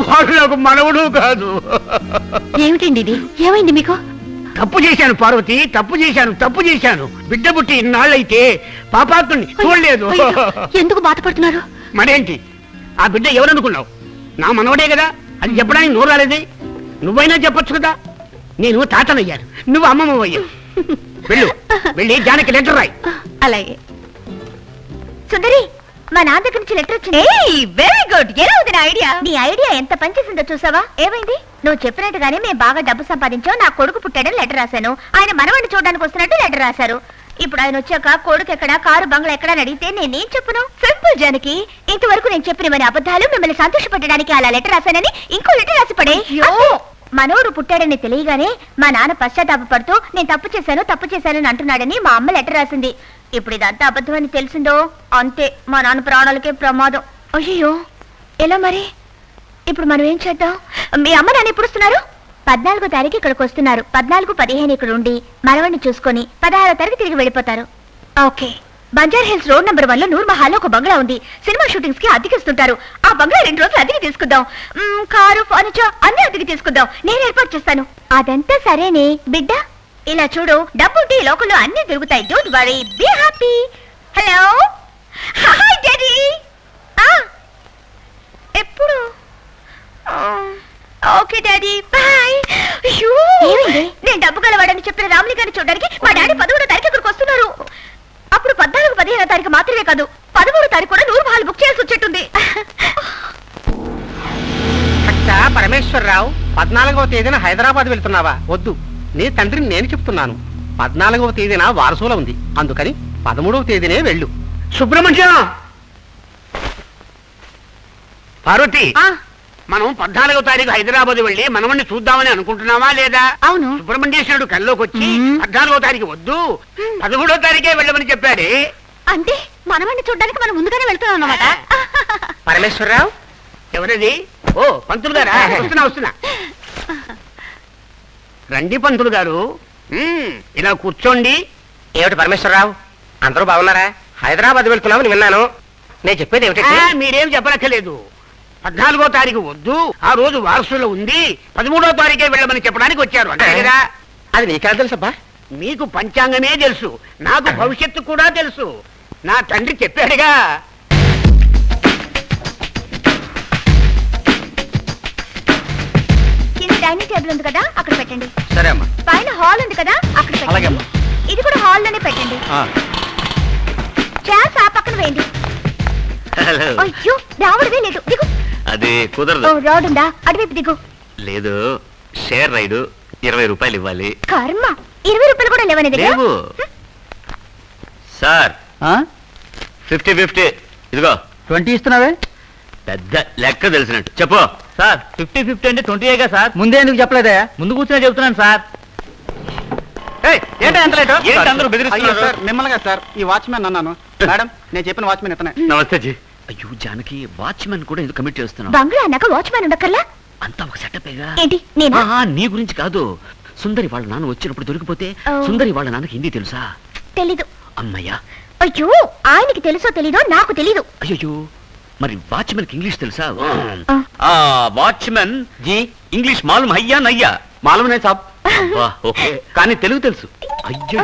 వాడు నాకు మనవుడు కాదు. ఏమిటండి ఇది? ఏమైంది మీకు? తప్పు చేశాను పార్వతి, తప్పు చేశాను. బిడ్డ పుట్టి ఇన్నాళ్ళైతే పాపాత్ముని చూడలేదు. ఎందుకు బాధపడుతున్నారు? మరేంటి, ఆ బిడ్డ ఎవరనుకున్నావు? నా మనవడే కదా. అది చెప్పడానికి నోరు రాలేదే. నువ్వైనా చెప్పొచ్చు కదా. నేను తాతనయ్యాను, నువ్వు అమ్మమ్మ అయ్యావు. వెళ్ళి జానకి లెటర్ రాయి. అలాగే. సుందరి, మా నాన్న దగ్గర నుంచి లెటర్ వచ్చింది. Very good. ఎలా ఉంది నా ఐడియా? నీ ఐడియా ఎంత పనిచేసిందో చూసావా? ఏమైంది? నువ్వు చెప్పినట్టుగానే మేము బాగా డబ్బు సంపాదించాం, నా కొడుకు పుట్టాడని లెటర్ రాశాను. ఆయన మనవాడిని చూడడానికి వస్తున్నట్టు లెటర్ రాశారు. ఇప్పుడు ఆయన వచ్చాక కొడుకు ఎక్కడా, కారు బంగ్లా ఎక్కడా అని అడిగితే నేనేం చెప్పును? సింపుల్ జానకి, ఇంతవరకు నేను చెప్పినవని అబద్ధాలు, మిమ్మల్ని సంతోషపెట్టడానికి అలా లెటర్ రాశానని ఇంకో లెటర్ రాసి పడే. మనోడు పుట్టాడని తెలియగానే మా నాన్న పశ్చాత్తాపడుతూ నేను తప్పు చేశానని అంటున్నాడని మా అమ్మ లెటర్ రాసింది. ఇప్పుడు ఇదంతా అబద్ధం అని తెలిసిందో అంతే, మా నాన్న ప్రాణాలకే ప్రమాదం. అయ్యో, ఎలా మరి? ఇప్పుడు మనం ఏం చేద్దాం? మీ అమ్మ నాన్న ఎప్పుడు వస్తున్నారు? 14వ తారీఖు ఇక్కడికి వస్తున్నారు. 14, 15 ఇక్కడ ఉండి మనవడిని చూసుకొని 16వ తారీఖు తిరిగి వెళ్ళిపోతారు. Okay. బంజార్ hills road number 1లో Noor మహాల్లో ఒక బంగ్లా ఉంది. సినిమా షూటింగ్స్ కి అద్దెకిస్తుంటారు. ఆ బంగ్లా 2 రోజులు అద్దెకి తీసుకుందాం. కారు, ఫర్నిచర్ అన్ని అద్దెకి తీసుకుందాం. నేను ఏర్పాటు చేస్తాను. అదంతా సరేనే బిడ్డ. ఇలా చూడు, డబ్బు ఉంటే ఈ లోకంలో అన్ని దొరుకుతాయి. Don't worry, be happy. Hello, hi daddy. ఎప్పుడు? Okay daddy, bye. నేను డబ్బు గలవాడని చెప్పిన రాముని గారిని చూడడానికి మా డాడీ 11వ తారీఖు ఇక్కడికి వస్తున్నారు. అప్పుడు 14, 15వ తారీఖు మాత్రమే కాదు, 13వ తారీఖు కూడా నూరు మహల్ బుక్ చేయాల్సి వచ్చేట్టుంది. పరమేశ్వరరావు, 14వ తేదీన హైదరాబాద్ వెళ్తున్నావా? వద్దు, నీ తండ్రిని నేను చెప్తున్నాను. 14వ తేదీన వారసుల ఉంది, అందుకని 13వ తేదీనే వెళ్ళు. సుబ్రహ్మణ్యం, పార్వతి, మనం 14వ తారీఖు హైదరాబాద్ వెళ్ళి మనవణ్ణి చూద్దామని అనుకుంటున్నావా లేదా? అవును. సుబ్రహ్మణ్యేశ్వరుడు కల్లోకి వచ్చి 14వ తారీఖు వద్దు, 13వ తారీఖే వెళ్ళమని చెప్పాడే. అంటే మనవణ్ణి చూడడానికి మనం ముందుగానే వెళ్తున్నాం అన్నమాట. పరమేశ్వరరావు, ఎవరది? ఓ, పంతులు గారా? వస్తున్నా. రండి పంతులు గారు, ఇలా కూర్చోండి. ఏమిటి పరమేశ్వరరావు, అందరూ బాగున్నారా? హైదరాబాద్ వెళ్తున్నామని విన్నాను. నేను చెప్పేది ఏమిటంటే, మీరేం చెప్పనక్కర్లేదు. 14వ తారీఖు వద్దు, ఆ రోజు వారసులో ఉంది, 13వ తారీఖే వెళ్ళమని చెప్పడానికి వచ్చారు అంటే కదా. అది నీకెలా తెలుసబ్బా? మీకు పంచాంగమే తెలుసు, నాకు భవిష్యత్తు కూడా తెలుసు. నా తండ్రి చెప్పాడుగా. కింద డైనింగ్ టేబుల్ ఉంది కదా, అక్కడ పెట్టండి. సరే అమ్మా. పైన హాల్ ఉంది కదా, అక్కడ పెట్టండి. ఇది కూడా హాల్ లోనే పెట్టండి. చైర్స్ ఆ పక్కన వేయండి. అయ్యో, రావడమే లేదు. దిగు. అది కుదరదు. రోడ్ ఉందా? అటువైపు దిగు. లేదు, షేర్ రైడు 20 రూపాయలు ఇవ్వాలి. కర్మ, 20 రూపాయలు కూడా లేవని లేవు సార్. 50-50. ఇదిగో 20 ఇస్తున్నావే? పెద్ద లెక్క తెలిసినట్టు చెప్పు సార్. 50-50 అంటే 20గా సార్? ముందే ఎందుకు చెప్పలేదా? ముందు కూర్చునే చెప్తున్నాను సార్. మిమ్మల్ని సార్, ఈ వాచ్మెన్ అన్నాను. మేడం, నేను చెప్పిన వాచ్మెన్ ఇతనే. నమస్తే జీ. అయ్యో జానకి, వాచ్మెన్ కూడా ఎందుకు కమిట్ చేస్తున్నావు? బంగ్లా అన్నాక వాచ్మెన్ ఉండక్కర్లా? అంతా ఒక సెటపేగా. ఏంటి నేనా? నీ గురించి కాదు, సుందరి వాళ్ళ నాన్న వచ్చినప్పుడు దొరికిపోతే సుందరి వాళ్ళ నాన్నకి హిందీ తెలుసా? తెలీదు. అమ్మయ్యా. అయ్యో, ఆయనకి తెలుసో తెలీదో నాకు తెలీదు. అయ్యో, మరి వాచ్మెన్ కి ఇంగ్లీష్ తెలుసా? వాచ్మెన్ జీ ఇంగ్లీష్ మాలూమ్ హయ్యా నయ్యా? మాలూమే సాబ్. ఓకే, కానీ తెలుగు తెలుసు. అయ్యో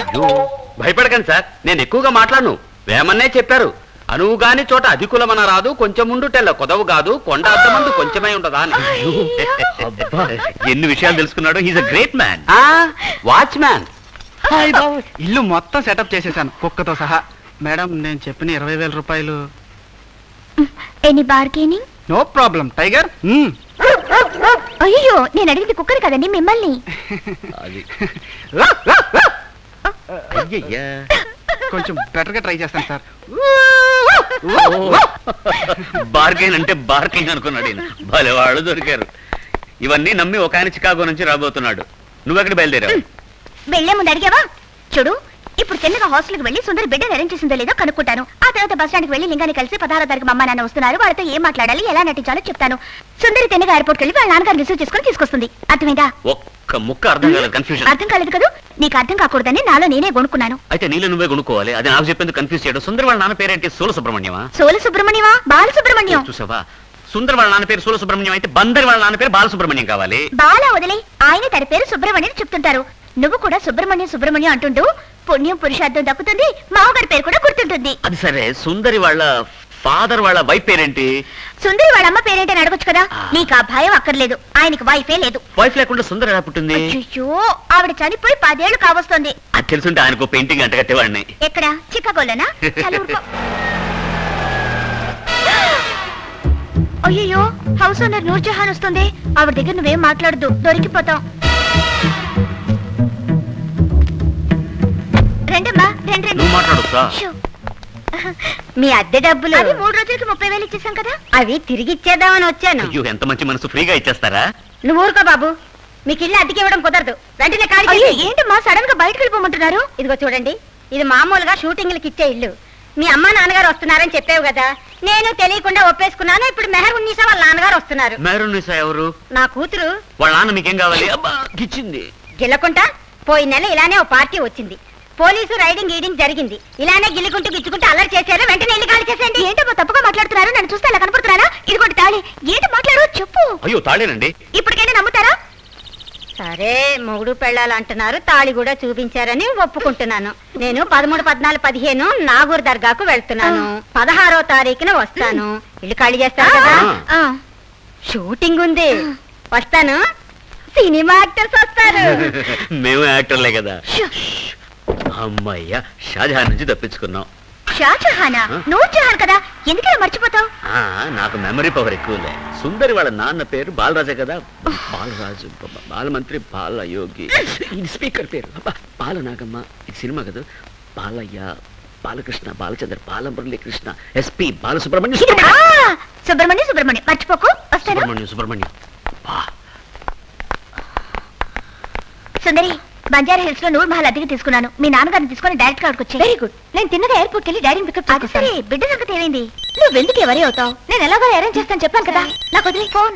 భయపడకండి సార్, నేను ఎక్కువగా మాట్లాడను. వేమన్నే చెప్పారు, అనువు గాని చోట అధికులమన రాదు, కొంచెం ముందు తెల్ల కొదవు కాదు, కొండ అద్దమందు కొంచెమై ఉండదా అని. ఎన్ని విషయాలు తెలుసుకున్నాడో. He's a great man. Watchman. ఇల్లు మొత్తం సెటప్ చేసేసాను కుక్కతో సహా. మేడం, నేను చెప్పిన 20,000 రూపాయలు. Any bargaining? No problem tiger. అయ్యో, నేను అడిగింది కుక్కని కదండి, మిమ్మల్ని. కొంచెం బెటర్ గా ట్రై చేస్తాను సార్. బార్గెన్ అంటే బార్కింగ్ అనుకున్నాడు ఈయన. భలే వాళ్ళు దొరికారు. ఇవన్నీ నమ్మి ఒక ఆయన చికాగో నుంచి రాబోతున్నాడు. నువ్వెక్కడ బయలుదేరావు? వెళ్లే ముందు అడిగావా? చూడు, ఇప్పుడు చిన్నగా హాస్టల్కి వెళ్ళి సుందరి బిడ్డను అరేంజ్ చేసిందో లేదో కనుక్కుంటాను. ఆ తర్వాత బస్ స్టాండ్కి వెళ్ళి లింగాన్ని కలిసి 16వ తారీఖు అమ్మ నాన్న వస్తున్నారు, వాళ్ళతో ఏం మాట్లాడాలి, ఎలా నటించాలో చెప్తాను. సుందరి తెన్నగా ఎయిర్పోర్ట్కి వెళ్ళి వాళ్ళ నాన్నగారు రిసీవ్ చేసుకుని తీసుకొస్తుంది. అర్థమైందా? ఒక్క ముక్క అర్థం కాలేదు. కన్ఫ్యూజన్. అర్థం కాలేదు కదా? నీకు అర్థం కాకూడదని నాలో నేనే కొనుక్కున్నాను. అయితే నీళ్ళు నువ్వే కొనుక్కోవాలి. అది నాకు చెప్పేందుకు కన్ఫ్యూజ్ చేయడం. సుందరి వాళ్ళ నాన్న పేరేంటి? సోల సుబ్రహ్మణ్యమా? సోల సుబ్రహ్మణ్యమా? బాల సుబ్రహ్మణ్యం. చూసావా, సుందరి వాళ్ళ నాన్న పేరు సోల సుబ్రహ్మణ్యం అయితే బందరి వాళ్ళ నాన్న పేరు బాలసుబ్రహ్మణ్యం కావాలి. బాల వదిలే, ఆయన తన పేరు సుబ్రహ్మణ్యం చెప్తుంటారు. నువ్వు కూడా సుబ్రహ్మణ్యం సుబ్రహ్మణ్యం అంటుంటూ పుణ్యం పురుషార్థం దక్కుతుంది, మామగారి పేరు కూడా గుర్తుంటుంది. అది సరే, సుందరి వాళ్ళ ఫాదర్ వాళ్ళ వైఫ్ పేరేంటి? సుందరి వాళ్ళ అమ్మ పేరేంటని అడగొచ్చు కదా. నీకు ఆ భయం అక్కర్లేదు, ఆయనకి వైఫే లేదు. వైఫ్ లేకుండా సుందరి ఎలా పుట్టింది? అయ్యో, ఆవిడ చనిపోయి 10 ఏళ్లు కావస్తుంది. అది తెలుసుంటే ఆయనకు పెయింటింగ్ అంట కట్టేవాడిని. ఎక్కడ? చికాగోలోనా? అయ్యో, హౌస్ ఓనర్ నూర్జహాన్ వస్తుంది. ఆవిడ దగ్గర నువ్వేం మాట్లాడద్దు, దొరికిపోతాం. రండమ్మా, రండి. నువ్వు మాట్లాడుతా. మీ అద్దె డబ్బులు అది 3 రోజులకి 30,000 ఇచ్చేసాం కదా, అవి తిరిగి ఇచ్చేద్దామని వచ్చాను. అయ్యో, ఎంత మంచి మనసు, ఫ్రీగా ఇచ్చేస్తారా? నువ్వు ఊరుకో బాబు, మీకు ఇల్లు అద్దెకి ఇవ్వడం కుదరదు. వెంటనే ఖాళీ. ఏంటమ్మా సడన్ గా బయటకు వెళ్ళిపోమంటున్నారు? ఇదిగో చూడండి, ఇది మామూలుగా షూటింగ్లకి ఇచ్చే ఇల్లు. మీ అమ్మ నాన్నగారు వస్తున్నారని చెప్పావు కదా, నేను తెలియకుండా ఒప్పేసుకున్నాను. ఇప్పుడు మెహరున్నీసా వాళ్ళ నాన్నగారు వస్తున్నారు. మెహరున్నీసా ఎవరు? నా కూతురు. వాళ్ళ నాన్న మీకేం కావాలి? అబ్బా, గిచ్చింది. గిల్లకుంటా పోయిన నెల ఇలానే ఓ పార్టీ వచ్చింది. పోలీసు రైడింగ్ గీడింగ్ జరిగింది. ఇలానే గిల్లుకుంటూ గిచ్చుకుంటూ అల్లరి చేశారు. వెంటనే ఇల్లు ఖాళీ చేసేయండి. ఏంటో తప్పుగా మాట్లాడుతున్నారు, నన్ను చూస్తే అలా కనపడుతున్నారా? ఇదిగోటి తాళి. ఏంటి మాట్లాడు, చెప్పు. అయ్యో, తాళేనండి. ఇప్పటికైనా నమ్ముతారా? సరే, మొగుడు పెళ్ళాలు అంటున్నారు, తాళి కూడా చూపించారని ఒప్పుకుంటున్నాను. నేను 13, 14, 15 నాగూర్ దర్గాకు వెళ్తున్నాను. 16వ తారీఖున వస్తాను. ఇల్లు ఖాళీ చేస్తాను కదా. షూటింగ్ ఉంది, వస్తాను. సినిమా యాక్టర్స్ వస్తారు. మేము యాక్టర్లే కదా. అమ్మయ్యా, షాజహాన్ నుంచి తప్పించుకున్నాం. షాజహానా? నూర్జహాన్ కదా, ఎందుకలా మర్చిపోతావు? నాకు మెమరీ పవర్ ఎక్కువలే. సుందరి వాళ్ళ నాన్న పేరు బాలరాజే కదా. బాలరాజు, బాలమంత్రి, బాలయోగి. ఇది స్పీకర్ పేరు బాలనాగమ్మ. ఇది సినిమా కదా. బాలయ్య, బాలకృష్ణ, బాలచంద్ర, బాలమురళీ కృష్ణ, ఎస్పీ బాలసుబ్రహ్మణ్యం. సుబ్రహ్మణ్యం మర్చిపోకు. సుబ్రహ్మణ్యం. సుందరి, బంజారా హిల్స్ లో నూర్ మహల్ అద్దెకి తీసుకున్నాను. మీ నాన్నగారిని తీసుకుని డైరెక్ట్ గా వచ్చి. Very good. నేను తిన్నగా ఎయిర్పోర్ట్ వెళ్ళి డాడీని పికప్ చేస్తాను. సరే, బిడ్డ సంగతి ఏమైంది? నువ్వు ఎందుకు ఎవరి అవుతావు? నేను ఎలాగో అరేంజ్ చేస్తాను చెప్పాను కదా. నాకు వదిలే ఫోన్.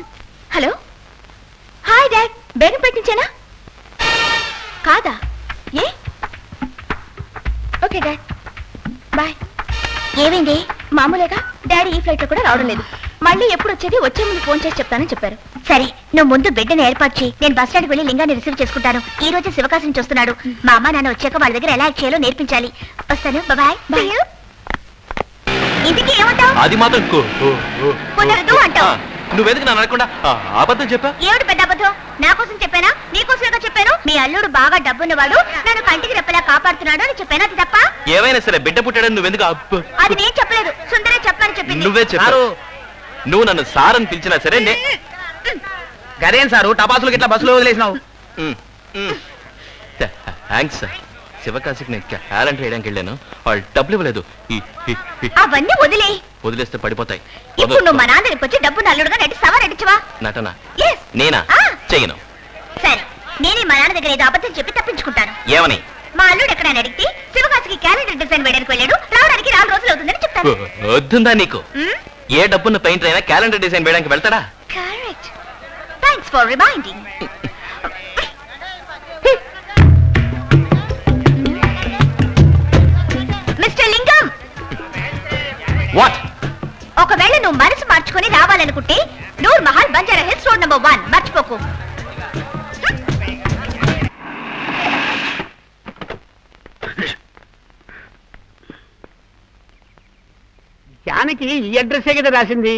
హలో, హాయ్ డాడ్, బేగం పెట్టించేనా? కాదా? ఏ? Okay dad, bye. ఏమైంది? మామూలుగా డాడీ ఈ ఫ్లైట్ లో కూడా రావడం లేదు. మళ్ళీ ఎప్పుడు వచ్చేది? వచ్చే ముందు ఫోన్ చేసి చెప్తానని చెప్పారు. సరే, నువ్వు ముందు బిడ్డని ఏర్పాటు చేయి. నేను బస్ స్టాండ్కి వెళ్ళి లింగాన్ని రిసీవ్ చేసుకుంటాను. ఈ రోజు శివకాశి నుంచి వస్తున్నాడు. మా అమ్మ నాన్న వచ్చాక వాళ్ళ దగ్గర ఎలా యాక్ట్ చేయాలో నేర్పించాలి. వస్తాను, బాయ్. ఇంటికి ఏమంటావు? అది మాత్రం కుదరదు అంటావు. నువ్వెందుకు నన్ను అనకుండా అబద్ధం చెప్పా? ఏమిటి పెద్ద అబద్ధం? నా కోసం చెప్పానా, నీకోసమేగా చెప్పాను. మీ అల్లుడు బాగా డబ్బున్నవాడు, నన్ను కంటికి రెప్పలా కాపాడుతున్నాడు అని చెప్పాను. అది తప్ప? ఏమైనా సరే, బిడ్డ పుట్టాడని నువ్వెందుకు? అది నేను చెప్పలేదు, సుందరే చెప్పని చెప్పింది. నువ్వే చెప్పారు. నువ్వు నన్ను సార్ అని పిలిచినా సరే గదేం సారు టపాసులు ఇట్లా బస్సులో వదిలేసినావు? Thanks sir. శివకాశికి నేను క్యాలెండర్ వేయడానికి వెళ్ళాను, వాళ్ళు డబ్బులు ఇవ్వలేదు. అవన్నీ వదిలేస్తే పడిపోతాయి. ఇప్పుడు నువ్వు మా నాన్న దగ్గరికి వచ్చి డబ్బు నల్లుడుగా నటిస్తావా, నటించవా? నటనా? నేనా? చెయ్యను. సరే, నేనే మా నాన్న దగ్గర ఏదో అబద్ధం చెప్పి తప్పించుకుంటాను. ఏమని? మా అల్లుడు ఎక్కడైనా అడిగితే శివకాశికి క్యాలెండర్ డిజైన్ వేయడానికి వెళ్ళాడు, రావడానికి 4 రోజులు అవుతుందని చెప్తాను. వద్దుందా నీకు? ఏ డబ్బున్న పెయింటర్ అయినా క్యాలెండర్ డిజైన్ వేయడానికి వెళ్తాడా? Correct. Thanks for reminding. Mister Lingam, what? ఒకవేళ నువ్వు మనసు మార్చుకొని రావాలనుకుంటే నూర్ మహల్ బంజారా హిల్స్ రోడ్ నంబర్ 1 మర్చిపోకు. జానకి ఈ అడ్రస్సే కదా రాసింది.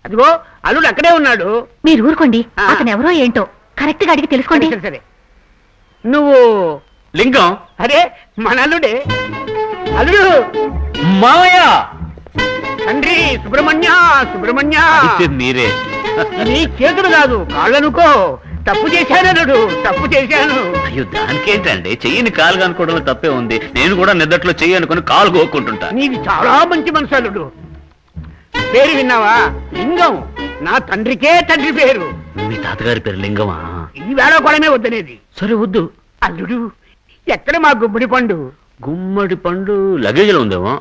అదిగో అల్లుడు అక్కడే ఉన్నాడు. మీరు ఊరుకోండి, అతను ఎవరో ఏంటో కరెక్ట్ గా అడిగి తెలుసుకోండి. సరే నువ్వు లింగం? అరే మన అల్లుడే. అల్లుడు మావయ్య. తండ్రి సుబ్రహ్మణ్య సుబ్రహ్మణ్య. మీరే? నీ చేతులు కాదు కాళ్ళనుకో. తప్పు చేశాను అల్లుడు, తప్పు చేశాను. అయ్యో దానికేంటండి, చెయ్యని కాలు అనుకోవడంలో తప్పే ఉంది. నేను కూడా నిద్దట్లో చెయ్యి అనుకుని కాలు కోక్కుంటుంటా. నీది చాలా మంచి మనసు అల్లుడు. పేరు విన్నావా? లింగం. నా తండ్రికే తండ్రి పేరు. మీ తాతగారి పేరు లింగమా? ఈ వేళ కూడానే వద్దనేది. సరే వద్దు. అల్లుడు ఎక్కడ మా గుమ్మడి పండు? గుమ్మడి పండు లగేజ్లో ఉందేమో.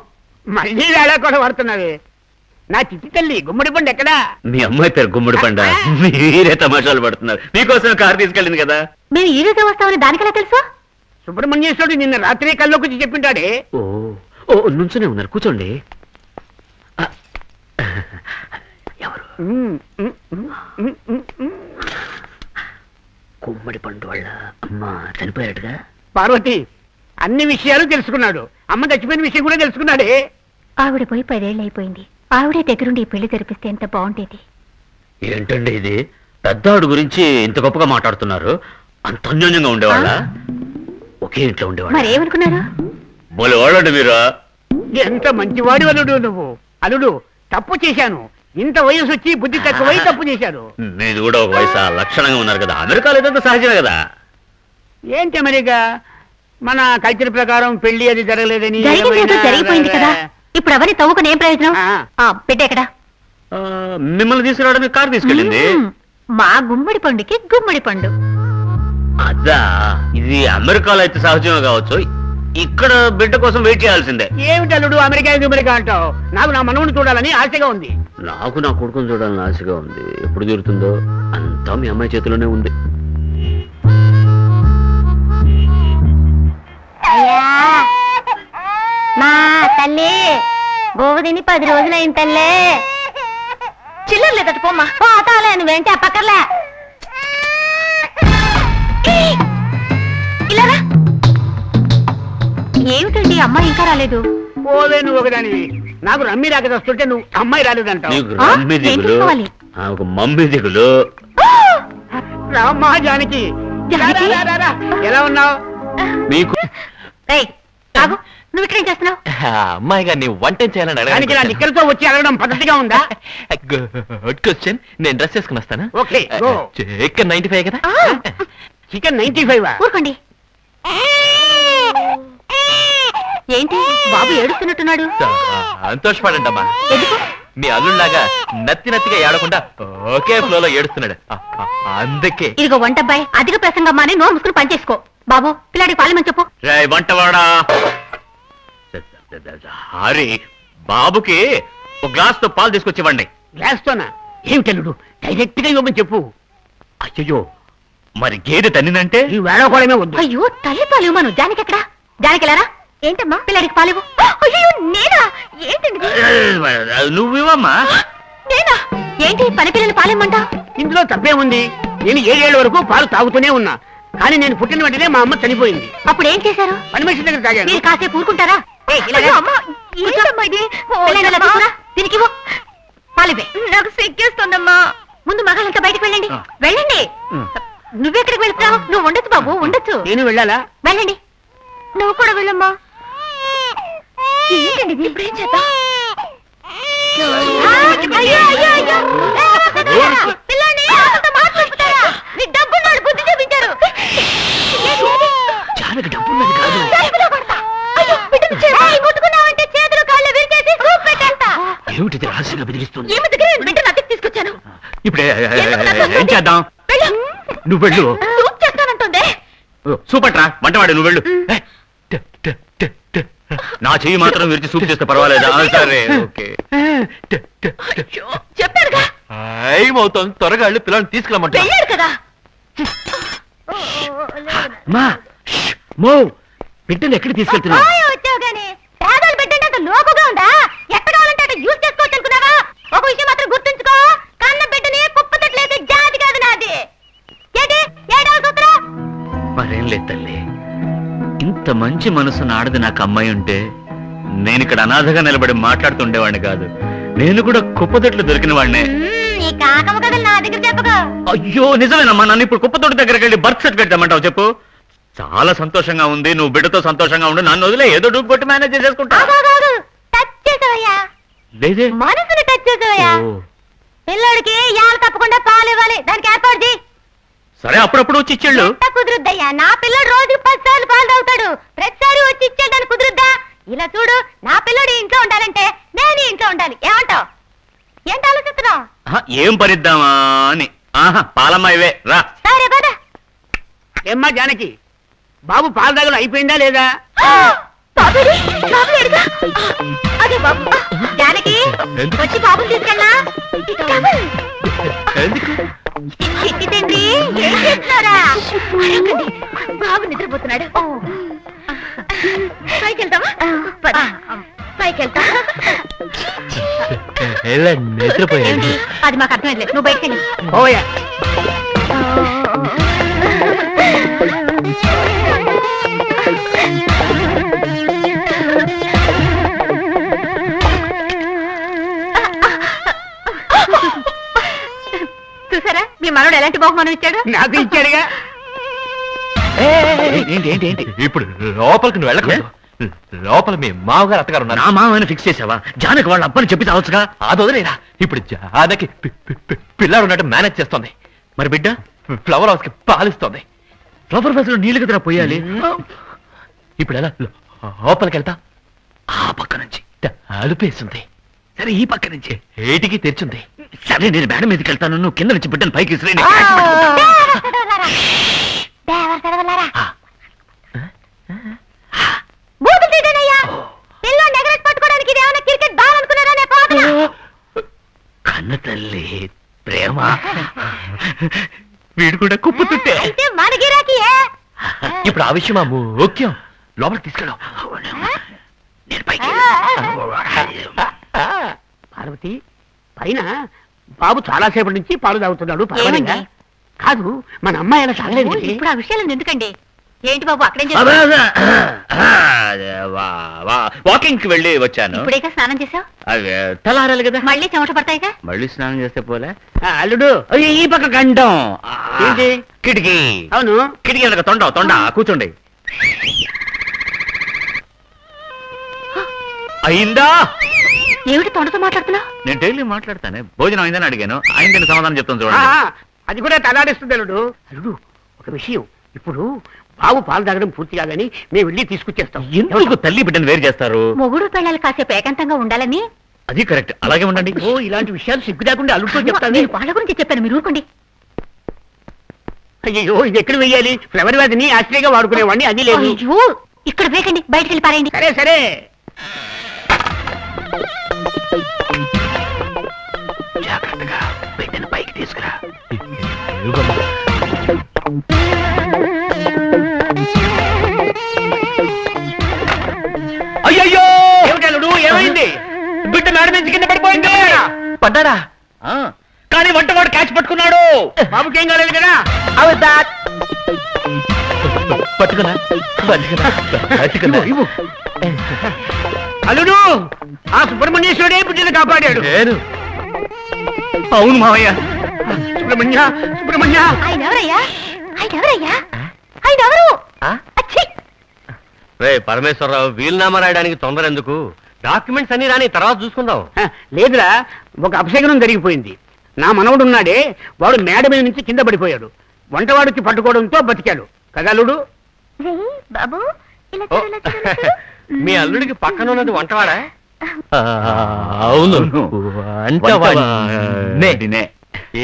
మళ్ళీ వేళ కూడా పడుతున్నావే. నా చిట్టి తల్లి గుమ్మడి పండు ఎక్కడా? మీ అమ్మాయి పేరు గుమ్మడి పండ. మీరే తమాషాలు పడుతున్నారు. మీకోసం కారు తీసుకెళ్ళింది కదా. మేము ఈ రోజు వస్తామని దానికలా తెలుసా? సుబ్రహ్మణ్యేశ్వరుడు నిన్న రాత్రి కల్లోకి వచ్చి చెప్పింటాడే. ఓ ఓ నుంచునే ఉన్నారు, కూర్చోండి. ఎవరు? గుమ్మడి పండు వాళ్ళ అమ్మ చనిపోయాడుగా. పార్వతి అన్ని విషయాలు తెలుసుకున్నాడు. అమ్మ చచ్చిపోయిన విషయం కూడా తెలుసుకున్నాడే. ఆవిడ పోయి 10 ఏళ్ళు అయిపోయింది. ఆవిడే దగ్గరుండి ఈ పెళ్లి జరిపిస్తే ఎంత బాగుండేది. ఏంటండి ఇది? పెద్దవాడు గురించి ఇంత గొప్పగా మాట్లాడుతున్నారు. అంత అన్యోన్యంగా ఉండేవాళ్ళ? ఒకే ఇంట్లో ఉండేవాళ్ళ? మరేమనుకున్నారు? బోలే వాళ్ళండి మీరు. ఎంత మంచివాడి అల్లుడు నువ్వు. అల్లుడు తప్పు చేశాను. ఇంత వయసు వచ్చి బుద్ధి తక్కువై తప్పు చేశారు. మీరు కూడా ఒక వయసు లక్షణంగా ఉన్నారు కదా. అమెరికాలో ఇదంతా సహజమే కదా. ఏంటి అమెరికా? మన కల్చర్ ప్రకారం పెళ్లి అది జరగలేదని. జరిగిపోయింది కదా. ఇప్పుడు అవన్నీ తవ్వుకుని ఏం ప్రయోజనం? పెట్టేకడా మిమ్మల్ని తీసుకురావడానికి కారు తీసుకెళ్ళింది. మా గుమ్మడి పండుకి గుమ్మడి పండు. అదా, ఇది అమెరికాలో అయితే సహజమే కావచ్చు. ఇక్కడ బిడ్డ కోసం వెయిట్ చేయాల్సిందే. ఏమిటి అల్లుడు అమెరికా అమెరికా అంటావు? నాకు నా మనవుని చూడాలని ఆశగా ఉంది. నాకు నా కొడుకుని చూడాలని ఆశగా ఉంది. ఎప్పుడు తీరుతుందో అంతా మీ అమ్మాయి చేతిలోనే ఉంది. మా తల్లి గోవుదిని 10 రోజులైన తల్లే. చిల్లర లేదట పోమ్మా. పోతాలే నువ్వేంటి అప్పక్కర్లే. ఇలారా. ఏమిటండి అమ్మాయి ఇంకా రాలేదు? పోలే నువ్వు ఒకదానివి. నాకు రమ్మి రాక వస్తుంటే నువ్వు అమ్మాయి రాలేదంటావు. ఒక మమ్మీ దిగులు. రామ్మా జానకి. ఎలా ఉన్నావు? మీకు నువ్వు ఇక్కడ ఏం చేస్తున్నావు? అమ్మాయి గారిని వంట చేయాలని దానికి నా ఇక్కడితో వచ్చి అడగడం పద్ధతిగా ఉందా? Good question. నేను డ్రెస్ చేసుకుని వస్తాను. ఓకే. చికెన్ 95 కదా. చికెన్ 95. ఊరుకోండి. ఏంటి బాబు ఏడుస్తున్నట్టున్నాడు? సంతోషపడండి అమ్మా. మీ అల్లుళ్ళలాగా నత్తిగా ఏడకుండా ఒకే ఫ్లోలో ఏడుస్తున్నాడు. అందుకే ఇదిగో వంటబ్బాయి అధిక ప్రసంగం అని నోరు ముసుకుని పనిచేసుకో. బాబు పిల్లాడికి పాలమని చెప్పు. వంటవాడా హరి, బాబుకి ఒక గ్లాస్ తో పాలు తీసుకొచ్చివ్వండి. గ్లాస్ తోనా? ఏమిటల్లుడు డైరెక్ట్ గా ఇవ్వమని చెప్పు. అయ్యో మరి గేదె తన్నినంటే? ఈ వేళకోవడమే వద్దు. అయ్యో తల్లి పాలు ఇవ్వను. జానికి ఎక్కడా? జానికి వెళ్ళారా? ఏంటమ్మా పిల్లాడికి పాలు? అయ్యో నేనా? ఏంటండి నువ్వు ఇవ్వమ్మా. నేనా? ఏంటి పని పిల్లలు పాలేమంటా? ఇందులో తప్పేముంది? నేను 7 ఏళ్ల వరకు పాలు తాగుతూనే ఉన్నా. కానీ నేను పుట్టిన వెంటనే మా అమ్మ చనిపోయింది. అప్పుడు ఏం చేశారు? పని మనిషి దగ్గర తాగాను. మీరు కాసేపు ఊరుకుంటారా? దీనికి పాలివే. నాకు సిగ్గేస్తుందమ్మా. ముందు మగాళ్ళంతా బయటకు వెళ్ళండి. వెళ్ళండి. నువ్వెక్కడికి వెళ్తున్నావు? నువ్వు ఉండొచ్చు బాబు, ఉండొచ్చు. నేను వెళ్ళాలా? వెళ్ళండి. నువ్వు కూడా వెళ్ళమ్మా. ఏంటండి ఇప్పుడేం చేద్దాం? డబ్బున్నాడు బుద్ధి చూపించారు. జానకి డబ్బున్నది కాదు. ముట్టుకున్నావంటే చేతులు కాళ్ళు విరిచేసి సూప్ పెట్టేస్తా. ఏమిటి రహస్యంగా బెదిరిస్తుంది? ఏమి దగ్గర బిడ్డను అతికి తీసుకొచ్చాను. ఇప్పుడే ఏం చేద్దాం? నువ్వు వెళ్ళు. సూప్ చేస్తానంటుందే. సూపర్ రా వంటవాడు, నువ్వు వెళ్ళు. నా చెయ్యి మాత్రం విరిచి సూప్ చేస్తే పర్వాలేదా? సరే ఓకే. చెప్పారుగా ఏమవుతుంది? త్వరగా వెళ్ళి పిల్లల్ని తీసుకురమ్మంటా. పెళ్ళాడు కదా. బిడ్డను ఎక్కడికి తీసుకెళ్తున్నా? వచ్చావు గానీ పేదలు బిడ్డంటే అంత లోకుగా ఉందా? ఎక్కడ కావాలంటే అక్కడ యూజ్ చేసుకోవచ్చు అనుకున్నావా? ఒక విషయం మాత్రం గుర్తుంచుకో, కన్న బిడ్డని కుప్పతట్లేసే జాతి కాదు నాది. ఏంటి ఏడవ సూత్రం? మరేం లేదు తల్లి, ఇంత మంచి మనసు ఆడది నాకు అమ్మాయి ఉంటే నేను ఇక్కడ అనాథగా నిలబడి మాట్లాడుతుండేవాడిని కాదు. నేను కూడా కుప్పతొట్లు దొరికిన వాడినే. ఈ కాకమ్మ కథలు నా దగ్గర చెప్పగా. అయ్యో నిజమేనమ్మా, నన్ను ఇప్పుడు కుప్పతోటి దగ్గరికి వెళ్ళి బర్త్ సర్టిఫికేట్ తెమ్మంటావు చెప్పు? చాలా సంతోషంగా ఉంది, నువ్వు బిడ్డతో సంతోషంగా ఉండు, నన్ను వదిలే ఏదో డూపు కొట్టి మేనేజ్ చేసేసుకుంటా. టచ్ చేసావయ్యా, లేదే మనసుని టచ్ చేసావయ్యా. పిల్లోడికి యాలు తప్పకుండా పాలు ఇవ్వాలి, దానికి ఏర్పాటు చేయి. సరే అప్పుడప్పుడు వచ్చి ఇచ్చేళ్ళు. కుదురుద్దయ్యా, నా పిల్లోడు రోజుకి 10 సార్లు పాలు తాగుతాడు, ప్రతిసారి వచ్చి ఇచ్చేయడానికి కుదురుద్దా? ఇలా చూడు, నా పిల్లోడు ఇంట్లో ఉండాలంటే నేను ఇంట్లో ఉండాలి. ఏమంటావు? ఏంటి ఆలోచిస్తున్నావు? ఏం పరిద్దామా అని. పాలమ్మ ఇవే రా. సరే పద. ఏమ్మా జానకి, బాబు పాలు తాగలు అయిపోయిందా లేదా? అదే బాబు. జానకి వచ్చి బాబుని తీసుకెళ్ళా. చిట్టి తండ్రి ఏం చేస్తున్నారా? బాబు నిద్రపోతున్నాడు. పైకి వెళ్తావా? పైకి వెళ్తా. నిద్రపోయాడు. అది మాకు అర్థమైంది, నువ్వు బయటకి వెళ్ళి. ఓయా చూసారా మీ మనోడు ఎలాంటి బహుమానం ఇచ్చాడు? నాకు ఇచ్చాడుగా. ఏంటి ఇప్పుడు లోపలికి నువ్వు వెళ్ళకూడదు. లోపల మీ మామగారు అత్తగారు ఉన్నారు. నా మామని ఫిక్స్ చేసావా? జానకి వాళ్ళ అబ్బని చెప్పి తావచ్చుగా. అది వదిలేరా. ఇప్పుడు జానకి పిల్లాడు ఉన్నట్టు మేనేజ్ చేస్తుంది. మరి బిడ్డ ఫ్లవర్ హౌస్ కి పాలిస్తుంది. ఫ్లవర్ హౌస్ లో నీళ్ళు కదా పోయాలి. ఇప్పుడు ఎలా లోపలికి వెళ్తా? ఆ పక్క నుంచి అలుపేస్తుంది. సరే ఈ పక్క నుంచి ఏటికి తెరిచింది. సరే నేను మేడం మీదకి వెళ్తాను, నువ్వు కింద నుంచి బిడ్డను పైకి విసిరేయ్. కన్న తల్లి ప్రేమ వీడు కూడా కుప్పుతుంటే మన గిరాకీయే. ఇప్పుడు ఆ విషయం ముఖ్యం. లోపలికి తీసుకెళ్ళాం. నేను పైకి పార్వతి, పైన బాబు చాలాసేపటి నుంచి పాలు తాగుతున్నాడు. పర్వాలేదా? కాదు, మన అమ్మాయి అలా తాగలేదు. ఇప్పుడు ఆ విషయాలు ఎందుకండి? ఏంటి బాబు అక్కడేం వాకింగ్ కి వెళ్ళి వచ్చాను. ఇప్పుడేగా స్నానం చేసావు? అవి తలారాలి కదా, మళ్ళీ చెమట పడతాయిగా. మళ్ళీ స్నానం చేస్తే పోలే. అల్లుడు ఈ పక్క గండం ఏంటి? కిటికీ. అవును, కిటికీ అనక తొండ కూర్చోండి. అయిందా? ఏమిటి తొండతో మాట్లాడుతున్నావు? నేను డైలీ మాట్లాడతానే. భోజనం అయిందని అడిగాను, అయిందని సమాధానం చెప్తాను చూడండి. అది కూడా తలాడిస్తుంది అల్లుడు. అల్లుడు ఒక విషయం, ఇప్పుడు బాబు పాలు తాగడం పూర్తి కాదని మేము వెళ్ళి తీసుకొచ్చేస్తాం. ఎందుకు తల్లి బిడ్డను వేరు చేస్తారు? మొగుడు పిల్లలు కాసేపు ఏకాంతంగా ఉండాలని. అది కరెక్ట్, అలాగే ఉండండి. ఓ ఇలాంటి విషయాలు సిగ్గు లేకుండా అల్లుడితో చెప్తాను. నేను వాళ్ళ గురించి చెప్పాను, మీరు ఊరుకోండి. అయ్యో ఇది ఎక్కడ వెయ్యాలి? ఫ్లవర్ వ్యాధిని ఆశ్రయంగా వాడుకునేవాడిని, అది లేదు. అయ్యో ఇక్కడ వేకండి, బయటకు వెళ్ళి పారేయండి. సరే సరే. జాగ్రత్తగా బిడ్డను పైకి తీసుకురా. అయ్యయ్యో ఏమిటల్లుడు, ఏమైంది? బిడ్డ మేడ నుంచి కింద పడిపోయింది. పడ్డాడా? కానీ వంటవాడు క్యాచ్ పట్టుకున్నాడు. బాబుకి ఏం కాలేదు కదా? పట్టుకున్నా. అల్లుడు ఆ సుబ్రహ్మణ్యేశ్వరుడే బిడ్డను కాపాడాడు. నేను అవును మావయ్య. సుబ్రహ్మణ్య సుబ్రహ్మణ్య. ఆయన ఎవరయ్యా? ఆయన ఎవరయ్యా? ఆయన ఎవరు? రే పరమేశ్వరరావు, వీలునామా రాయడానికి తొందర ఎందుకు? డాక్యుమెంట్స్ అన్ని రాని తర్వాత చూసుకుందాం. లేదురా, ఒక అపశగనం జరిగిపోయింది. నా మనవడు ఉన్నాడే, వాడు మేడ మీద నుంచి కింద పడిపోయాడు. వంటవాడికి పట్టుకోవడంతో బతికాడు కదా అల్లుడు? బాబు మీ అల్లుడికి పక్కన ఉన్నది వంటవాడా? అవును, వంటవాడినే.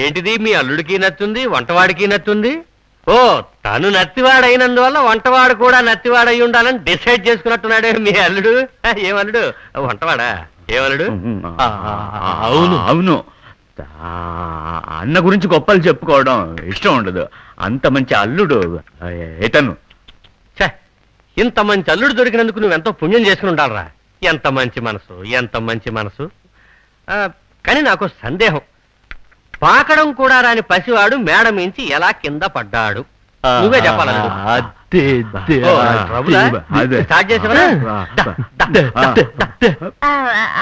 ఏంటిది మీ అల్లుడికి నచ్చుంది, వంటవాడికి నచ్చుంది? ఓ తను నత్తివాడైనందువల్ల వంటవాడు కూడా నత్తివాడై ఉండాలని డిసైడ్ చేసుకున్నట్టున్నాడే మీ అల్లుడు. ఏమల్లుడు? వంటవాడా? ఏమల్లుడు? అవును అవును. అన్న గురించి గొప్పలు చెప్పుకోవడం ఇష్టం ఉండదు. అంత మంచి అల్లుడు ఇతను. ఇంత మంచి అల్లుడు దొరికినందుకు నువ్వెంతో పుణ్యం చేసుకుని ఉండాలరా. ఎంత మంచి మనసు, ఎంత మంచి మనసు. కానీ నాకు సందేహం, పాకడం కూడా రాని పసివాడు మేడ మించి ఎలా కింద పడ్డాడు? నువ్వే చెప్పాలి. స్టార్ట్ చేసేవరా?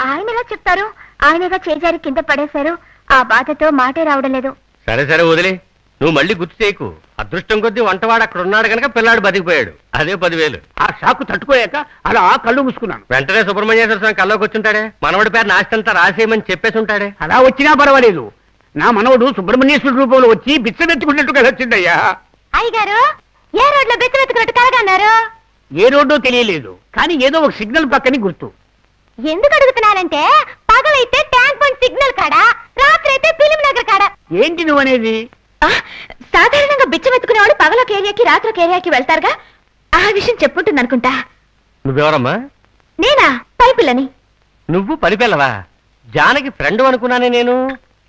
ఆయన ఎలా చెప్తారు? ఆయనగా చేజారి కింద పడేశారు. ఆ బాధతో మాటే రావడం లేదు. సరే సరే వదిలే, నువ్వు మళ్ళీ గుర్తు చేయకు. అదృష్టం కొద్దీ వంటవాడు అక్కడ ఉన్నాడు కనుక పిల్లాడు బతికిపోయాడు. అదే 10,000. ఆ షాకు తట్టుకోలేక అలా కళ్ళు మూసుకున్నాను. వెంటనే సుబ్రహ్మణ్యేశ్వర స్వామి కల్లోకి వచ్చుంటాడే. మనవడి పేరు నాస్తంతా రాసేయమని చెప్పేసి ఉంటాడే. అలా వచ్చినా పర్వాలేదు. నా మనవడు సుబ్రహ్మణ్యేశ్వర రూపంలో వచ్చి బిచ్చమెత్తుకున్నట్టుగా వచ్చిందయ్యా. అయ్యగారు, ఏ రోడ్లో బెత్తమెత్తుకున్నట్టు కలగన్నారు? ఏ రోడ్డో తెలియలేదు, కానీ ఏదో ఒక సిగ్నల్ పక్కని గుర్తు. ఎందుకు అడుగుతున్నానంటే, పగలైతే ట్యాంక్ బండ్ సిగ్నల్ కాడా, రాత్రి అయితే ఫిలిం నగర్ కాడా. ఏంటి నువ్వు అనేది? సాధారణంగా బిచ్చమెత్తుకునే వాళ్ళు పగలొక ఏరియాకి రాత్రి ఏరియాకి వెళ్తారుగా. ఆ విషయం చెప్పుంటుంది అనుకుంటా. నువ్వెవరమ్మా? నేనా? పైపిల్లని. నువ్వు పనిపిల్లవా? జానకి ఫ్రెండ్ అనుకున్నానే నేను.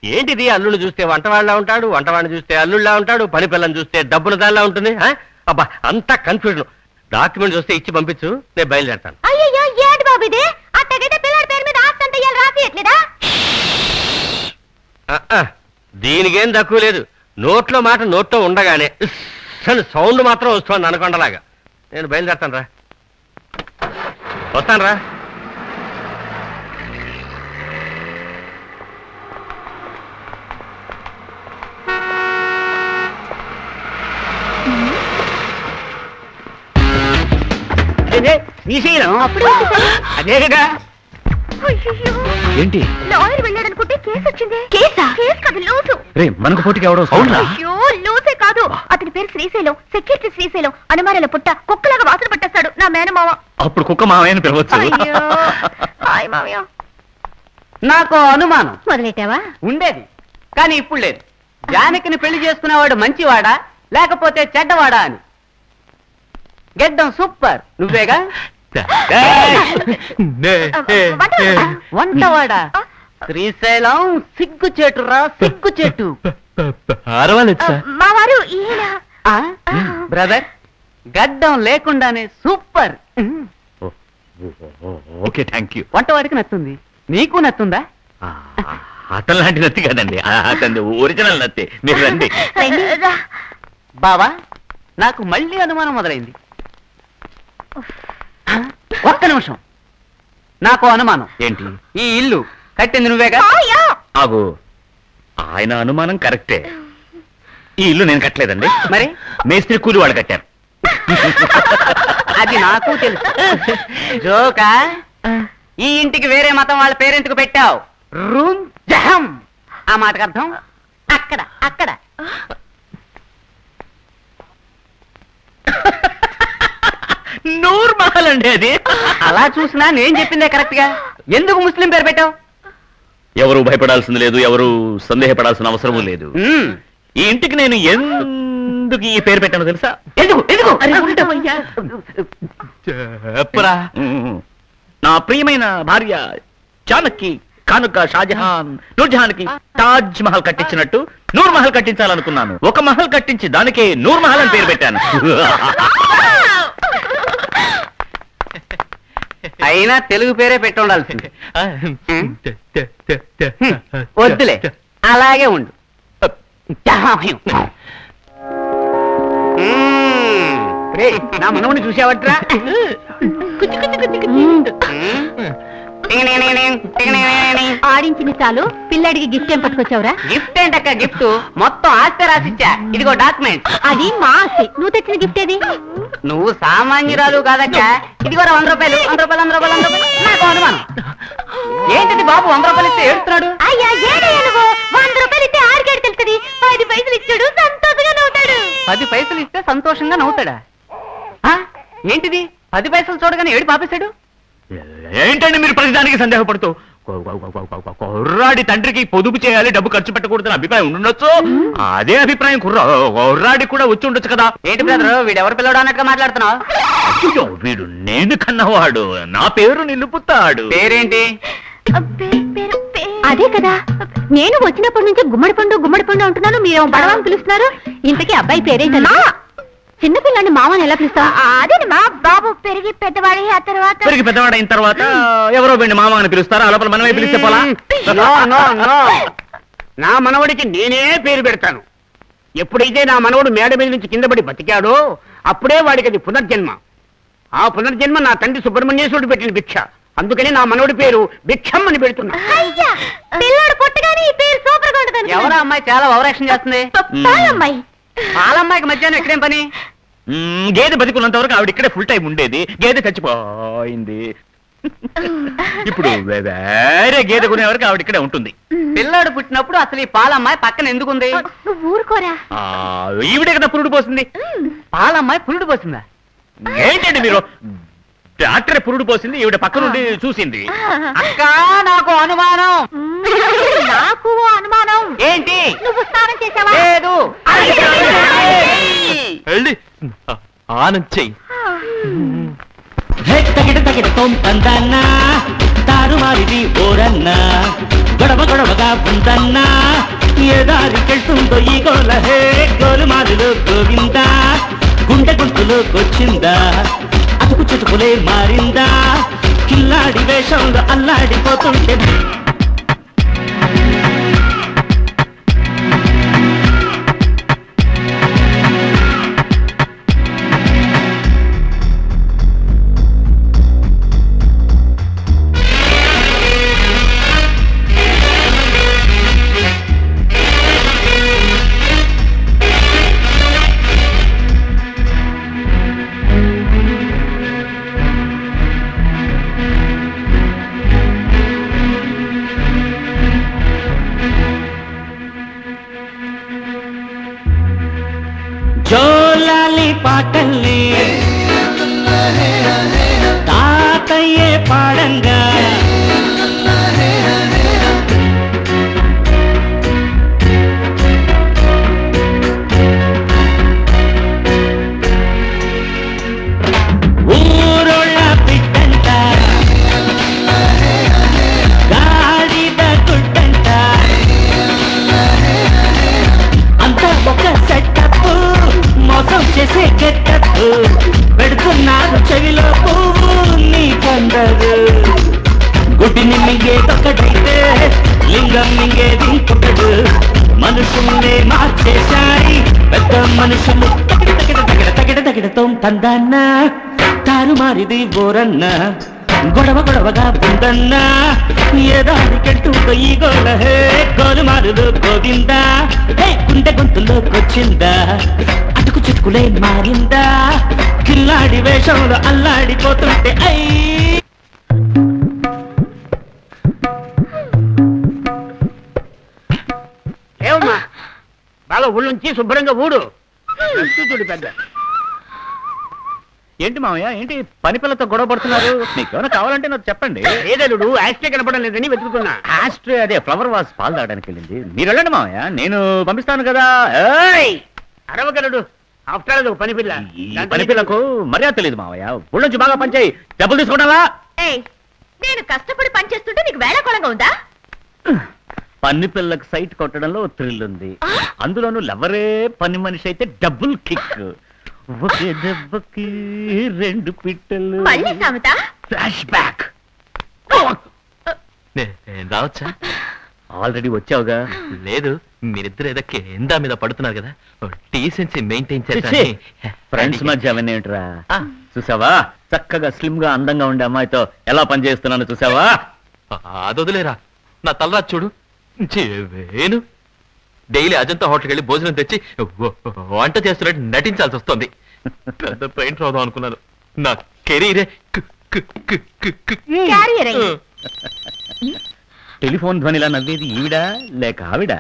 ఏంటిది? అల్లుడు చూస్తే వంటవాళ్ళలా ఉంటాడు, వంటవాడిని చూస్తే అల్లుళ్ళలా ఉంటాడు, పని పిల్లని చూస్తే డబ్బుల దానిలా ఉంటుంది. అబ్బా అంతా కన్ఫ్యూజన్. డాక్యుమెంట్ చూస్తే ఇచ్చి పంపించు, నేను బయలుదేరతాను. అయ్యో ఏంటి బాబు ఇది? అట్టగైతే పిల్లడి పేరు మీద ఆస్తి అంతా రాసియట్లేదా? దీనికేం తక్కువ లేదు. నోట్లో మాట నోట్లో ఉండగానే సౌండ్ మాత్రం వస్తుంది అనకొండలాగా. నేను బయలుదేరతాను రా. వస్తాను రా. శ్రీశైలం అదే కదా. ఏంటి? లాయర్ వెళ్ళాడనుకుంటే కేసు వచ్చింది. కేసా? కేసు కాదు, లూసు. రే మనకు పోటీకి ఎవడో? అయ్యో లూసే కాదు, అతని పేరు శ్రీశైలం. సెక్యూరిటీ శ్రీశైలం. అనుమానాల పుట్ట కుక్కలాగా వాసన పట్టేస్తాడు నా మేనమావ. అప్పుడు కుక్క మావయ్యని పిలవచ్చు. హాయ్ మావయ్య. నాకు అనుమానం మొదలెట్టావా? ఉండేది, కానీ ఇప్పుడు లేదు. జానకిని పెళ్లి చేసుకునేవాడు మంచివాడా లేకపోతే చెడ్డవాడా అని. గెడ్డం సూపర్, నువ్వేగా? వంటవాడా? శ్రీశైలం సిగ్గుచేటురా, సిగ్గుచేటు. మా వారు ఈయన. బ్రదర్, గడ్డం లేకుండానే సూపర్. Okay thank you. వంటవాడికి నచ్చుంది, నీకు నచ్చుందా? అతను లాంటి నత్తి కాదండి, అతని ఒరిజినల్ నత్తి. మీరు రండి. బావా, నాకు మళ్ళీ అనుమానం మొదలైంది. ఒక్క నిమిషం, నాకు అనుమానం. ఏంటి? ఈ ఇల్లు కట్టింది నువ్వేగా? ఆగు, ఆయన అనుమానం కరెక్టే. ఈ ఇల్లు నేను కట్టలేదండి. మరి మేస్త్రి కూలి వాళ్ళు కట్టారు. అది నాకు తెలుసు. జోకా? ఈ ఇంటికి వేరే మతం వాళ్ళ పేరెంట్కు పెట్టావు. రూమ్ జహం. ఆ మాటకు అర్థం అక్కడ అక్కడ. నూర్ మహల్ అండి అది. అలా చూసినా నేను చెప్పిందే కరెక్ట్ గా. ఎందుకు ముస్లిం పేరు పెట్టావు? ఎవరు భయపడాల్సింది లేదు, ఎవరు సందేహపడాల్సిన అవసరం లేదు. ఈ ఇంటికి నేను ఎందుకు ఈ పేరు పెట్టానో తెలుసా? ఎందుకు ఎందుకు? చెప్పరా. నా ప్రియమైన భార్య జానకి కానుక షాజహాన్ నూర్జహాన్ కి తాజ్ మహల్ కట్టించినట్టు నూర్ మహల్ కట్టించాలనుకున్నాను. ఒక మహల్ కట్టించి దానికే నూర్ మహల్ అని పేరు పెట్టాను. అయినా తెలుగు పేరే పెట్టి ఉండాల్సింది. వద్దులే, అలాగే ఉండు. నా మనవుని చూసావట్రా? ఆడించిన చాలు, పిల్లడికి గిఫ్ట్ ఏం పట్టుకొచ్చావురా? గిఫ్ట్ ఏంటక్క? గిఫ్ట్ మొత్తం ఆస్తి రాసిచ్చా. ఇదిగో డాక్యుమెంట్. అది మా ఆస్తి. నువ్వు తెచ్చిన గిఫ్ట్ ఏది? నువ్వు సామాన్యురాలు కాదక్క. ఇదిగో 100 రూపాయలు. 100 రూపాయలు, 100 రూపాయలు, 100 రూపాయలు. నాకు అనుమానం. ఏంటిది బాబు 100 రూపాయలు ఇస్తే ఏడుస్తున్నాడు? అయ్యా ఏడయ్యా నువ్వు. 100 రూపాయలు ఇస్తే ఆరికేడు తెలుస్తుంది. 10 పైసలు ఇచ్చాడు, సంతోషంగా నవ్వుతాడు. 10 పైసలు ఇస్తే సంతోషంగా నవ్వుతాడా? ఏంటిది 10 పైసలు చూడగానే ఏడు పాపేశాడు? ఏంటండి మీరు ప్రతిదానికి సందేహపడుతూ? కుర్రాడి తండ్రికి పొదుపు చేయాలి, డబ్బు ఖర్చు పెట్టకూడదని అభిప్రాయం ఉండొచ్చు. అదే అభిప్రాయం కుర్రాడి కూడా వచ్చి ఉండొచ్చు కదా. ఏంటి బ్రదర్ వీడెవరు పిల్లడు అన్నట్టుగా మాట్లాడుతున్నావు? అయ్యో, వీడు నేను కన్నవాడు, నా పేరు నిలుపుతాడు. పేరేంటి? అదే కదా, నేను వచ్చినప్పటి నుంచి గుమ్మడి పండు అంటున్నాను, మీరు బడవాన్ని పిలుస్తున్నారు. ఇంతకీ అబ్బాయి పేరేంటన్నా? చిన్నపిల్లని మామని ఎలా పిలుస్తా? అదే మా బాబు పెరిగి పెద్దవాడి ఆ తర్వాత పెరిగి పెద్దవాడైన తర్వాత ఎవరో వీడిని మామ అని పిలుస్తారా? లోపల మనమే పిలిస్తే పోలా? నా మనవడికి నేనే పేరు పెడతాను. ఎప్పుడైతే నా మనవడు మేడ మీద నుంచి కింద పడి బతికాడో అప్పుడే వాడికి అది పునర్జన్మ. ఆ పునర్జన్మ నా తండ్రి సుబ్రహ్మణ్యేశ్వరుడు పెట్టిన భిక్ష. అందుకని నా మనవడి పేరు భిక్షం అని పెడుతున్నా. పిల్లడు పుట్టగానే ఈ పేరు సూపర్ గా ఉంటుంది. ఎవరా అమ్మాయి చాలా ఓవరాక్షన్ చేస్తుంది? పాలమ్మాయి. పాలమ్మాయికి మధ్యాహ్నం ఎక్కడేం పని? గేదె బతికున్నంత వరకు ఆవిడ ఇక్కడే ఫుల్ టైం ఉండేది. గేదె చచ్చిపోయింది, ఇప్పుడు వేరే గేదె కొనే వరకు ఆవిడ ఇక్కడే ఉంటుంది. పిల్లాడు పుట్టినప్పుడు అసలు ఈ పాలమ్మాయి పక్కన ఎందుకుంది? నువ్వు ఊరుకోరా. ఈవిడే కదా పురుడు పోసింది. పాలమ్మాయి పురుడు పోసిందా? ఏంటండి మీరు? డాక్టర్ పురుడు పోసింది, ఈవిడ పక్క నుండి చూసింది. అక్క నాకు అనుమానం. నాకు అనుమానం. ఏంటి? నువ్వు స్నానం చేసావా? లేదు. వెళ్ళి ఆనంద్ చెయ్యి. తగిడ తొంపందన్నా తారుమారిది ఓరన్నా గొడవగా ఉందన్నా ఏ దారికెళ్తుందో ఈ గోల హే గోలుమారులు గోవిందా గుండె గుంటులోకొచ్చిందా అతుకు చుటుకులే మారిందా కిల్లాడి వేషంలో అల్లాడిపోతుంటే జోలాలి పాటల్ని తాతయ్యే పాడంగా ఊరోళ్ళ పిట్టంట గాడిద గుడ్డంట అంతా ఒక సెటప్ మోసం చేసే గెట్టప్పు పెడుతున్నారు చెవిలో పువ్వు నీ కొందరు గుడ్డిని మింగేదొక్కటైతే లింగం మింగేది ఇంకొకడు మనుషుల్నే మార్చేశాయి పెద్ద మనుషులు తగిడతో తందన్న తారుమారిది బోరన్న గొడవగా ఉందన్నా ఏ దారికెళ్తుందో ఈ గోల హే గోలుమారులు గోవిందా హే గుండె గొంతులోకొచ్చిందా అటుకు చుట్టుకులే మారిందా కిల్లాడి వేషంలో అల్లాడిపోతుంటే అయ్యి ఏమమ్మా బాగా ఊళ్ళుంచి శుభ్రంగా ఊడు. చూడు పెద్ద. ఏంటి మామయ్య, ఏంటి పని పిల్లతో గొడవ పడుతున్నారు? నీకేమైనా కావాలంటే నాకు చెప్పండి. ఏదలుడు యాస్ట్రే కనపడం లేదని వెతుకుతున్నా. ఆస్ట్రే అదే ఫ్లవర్ వాస్ పాలు తాగడానికి వెళ్ళింది. మీరు వెళ్ళండి మామయ్య, నేను పంపిస్తాను కదా. అరవగలడు ఆఫ్టర్ ఆల్ పని పిల్ల. ఈ పని పిల్లకు మర్యాద తెలియదు మామయ్య. ఊళ్ళొంచి బాగా పనిచేయి, డబ్బులు తీసుకుంటావా? నేను కష్టపడి పనిచేస్తుంటే నీకు వేళాకోళంగా ఉందా? పని పిల్లకు సైట్ కొట్టడంలో థ్రిల్ ఉంది. అందులోనూ లవరే పని మనిషి అయితే డబుల్ కిక్. ఒకే దెబ్బకి రెండు పిట్టలు. మళ్ళీ సామెత? Flash back. నేను రావచ్చా? ఆల్రెడీ వచ్చావుగా. లేదు, మీరిద్దరు ఏదో కేందా మీద పడుతున్నారు కదా, డీసెన్సీ మెయింటైన్ చేసి. ఫ్రెండ్స్ మధ్య అవన్నీ ఏంట్రా? చూసావా, చక్కగా స్లిమ్ గా అందంగా ఉండే అమ్మాయితో ఎలా పనిచేస్తున్నాను చూసావా? అదొదిలేరా, నా తలరా చూడు. వేను డైలీ అజంతా హోటల్కి వెళ్ళి భోజనం తెచ్చి వంట చేస్తున్నట్టు నటించాల్సి వస్తుంది. పెద్ద పెయింటర్ అవుదాం అనుకున్నాను, నా కెరీరే టెలిఫోన్ ధ్వనిలా నవ్వేది ఈవిడా లేక ఆవిడ?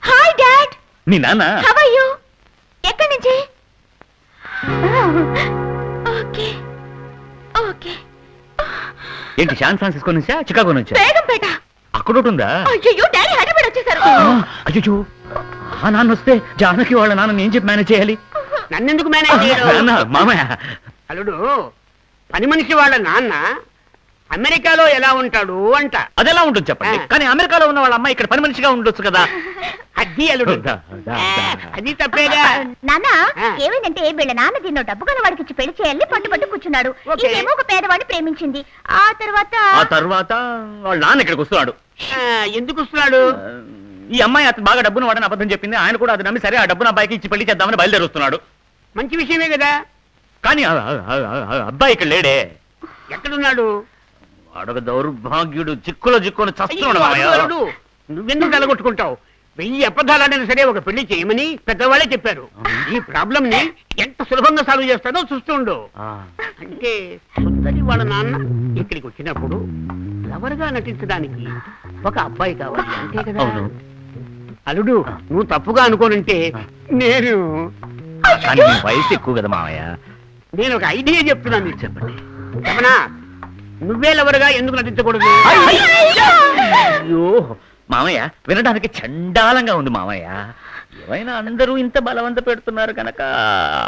Hi dad. మీ నాన్న? How are you? ఎక్కడి నుంచి? Okay okay. ఏంటి శాన్ ఫ్రాన్సిస్కో నుంచా చికాగో నుంచా? బేగంపేట. అక్కడ ఉంటుందా? అయ్యో డాడీ హైదరాబాద్ వచ్చేసారు. అయ్యో ఆ నాన్న వస్తే జానకి వాళ్ళ నాన్న ఏం చెప్పి మేనేజ్ చేయాలి? నన్నెందుకు మేనేజ్ చేయడం? మామయ్య అల్లుడు, పని మనిషి వాళ్ళ నాన్న అమెరికాలో ఎలా ఉంటాడు అంట. అదెలా ఉంటుంది చెప్పండి. కానీ అమెరికాలో ఉన్న వాళ్ళ అమ్మాయి ఇక్కడ పని మనిషిగా ఉండొచ్చు కదా. అది అల్లుడు, అది తప్పేగా. నాన్న ఏమైందంటే వీళ్ళ నాన్న దీన్నో డబ్బు గల వాడికి ఇచ్చి పెళ్లి చేయాలని పట్టు కూర్చున్నాడు. ఇదేమో ఒక పేదవాడిని ప్రేమించింది. ఆ తర్వాత వాళ్ళ నాన్న ఇక్కడికి వస్తున్నాడు. ఎందుకు వస్తున్నాడు? ఈ అమ్మాయి అతను బాగా డబ్బును వాడని అబద్ధం చెప్పింది. ఆయన కూడా అది నమ్మి సరే ఆ డబ్బును అబ్బాయికి ఇచ్చి పెళ్లి చేద్దామని బయలుదేరుస్తున్నాడు. మంచి విషయమే కదా. కానీ అబ్బాయి ఇక్కడ లేడే. ఎక్కడున్నాడు? అడగ దౌర్భాగ్యుడు చిక్కులో చిక్కుని చస్తున్నాడు. నువ్వెందుకు తలగొట్టుకుంటావు? 1000 అబద్ధాలైనా సరే ఒక పెళ్లి చేయమని పెద్దవాళ్ళే చెప్పారు. ఈ ప్రాబ్లం ని ఎంత సులభంగా సాల్వ్ చేస్తాడో చూస్తుండు. అంటే సుందరి వాళ్ళ నాన్న ఇక్కడికి వచ్చినప్పుడు లవర్ గా నటించడానికి ఒక అబ్బాయి కావాలి అంతే కదా. అల్లుడు, నువ్వు తప్పుగా అనుకోనంటే నేను వయసు ఎక్కువ కదా మామయ్య. నేను ఒక ఐడియా చెప్తున్నాను, మీకు చెప్పండి. చెప్పనా? నువ్వే లవరుగా ఎందుకు నటించకూడదు? అయ్యో మామయ్య, వినడానికి చండాలంగా ఉంది మామయ్య. ఏమైనా అందరూ ఇంత బలవంత పెడుతున్నారు కనుక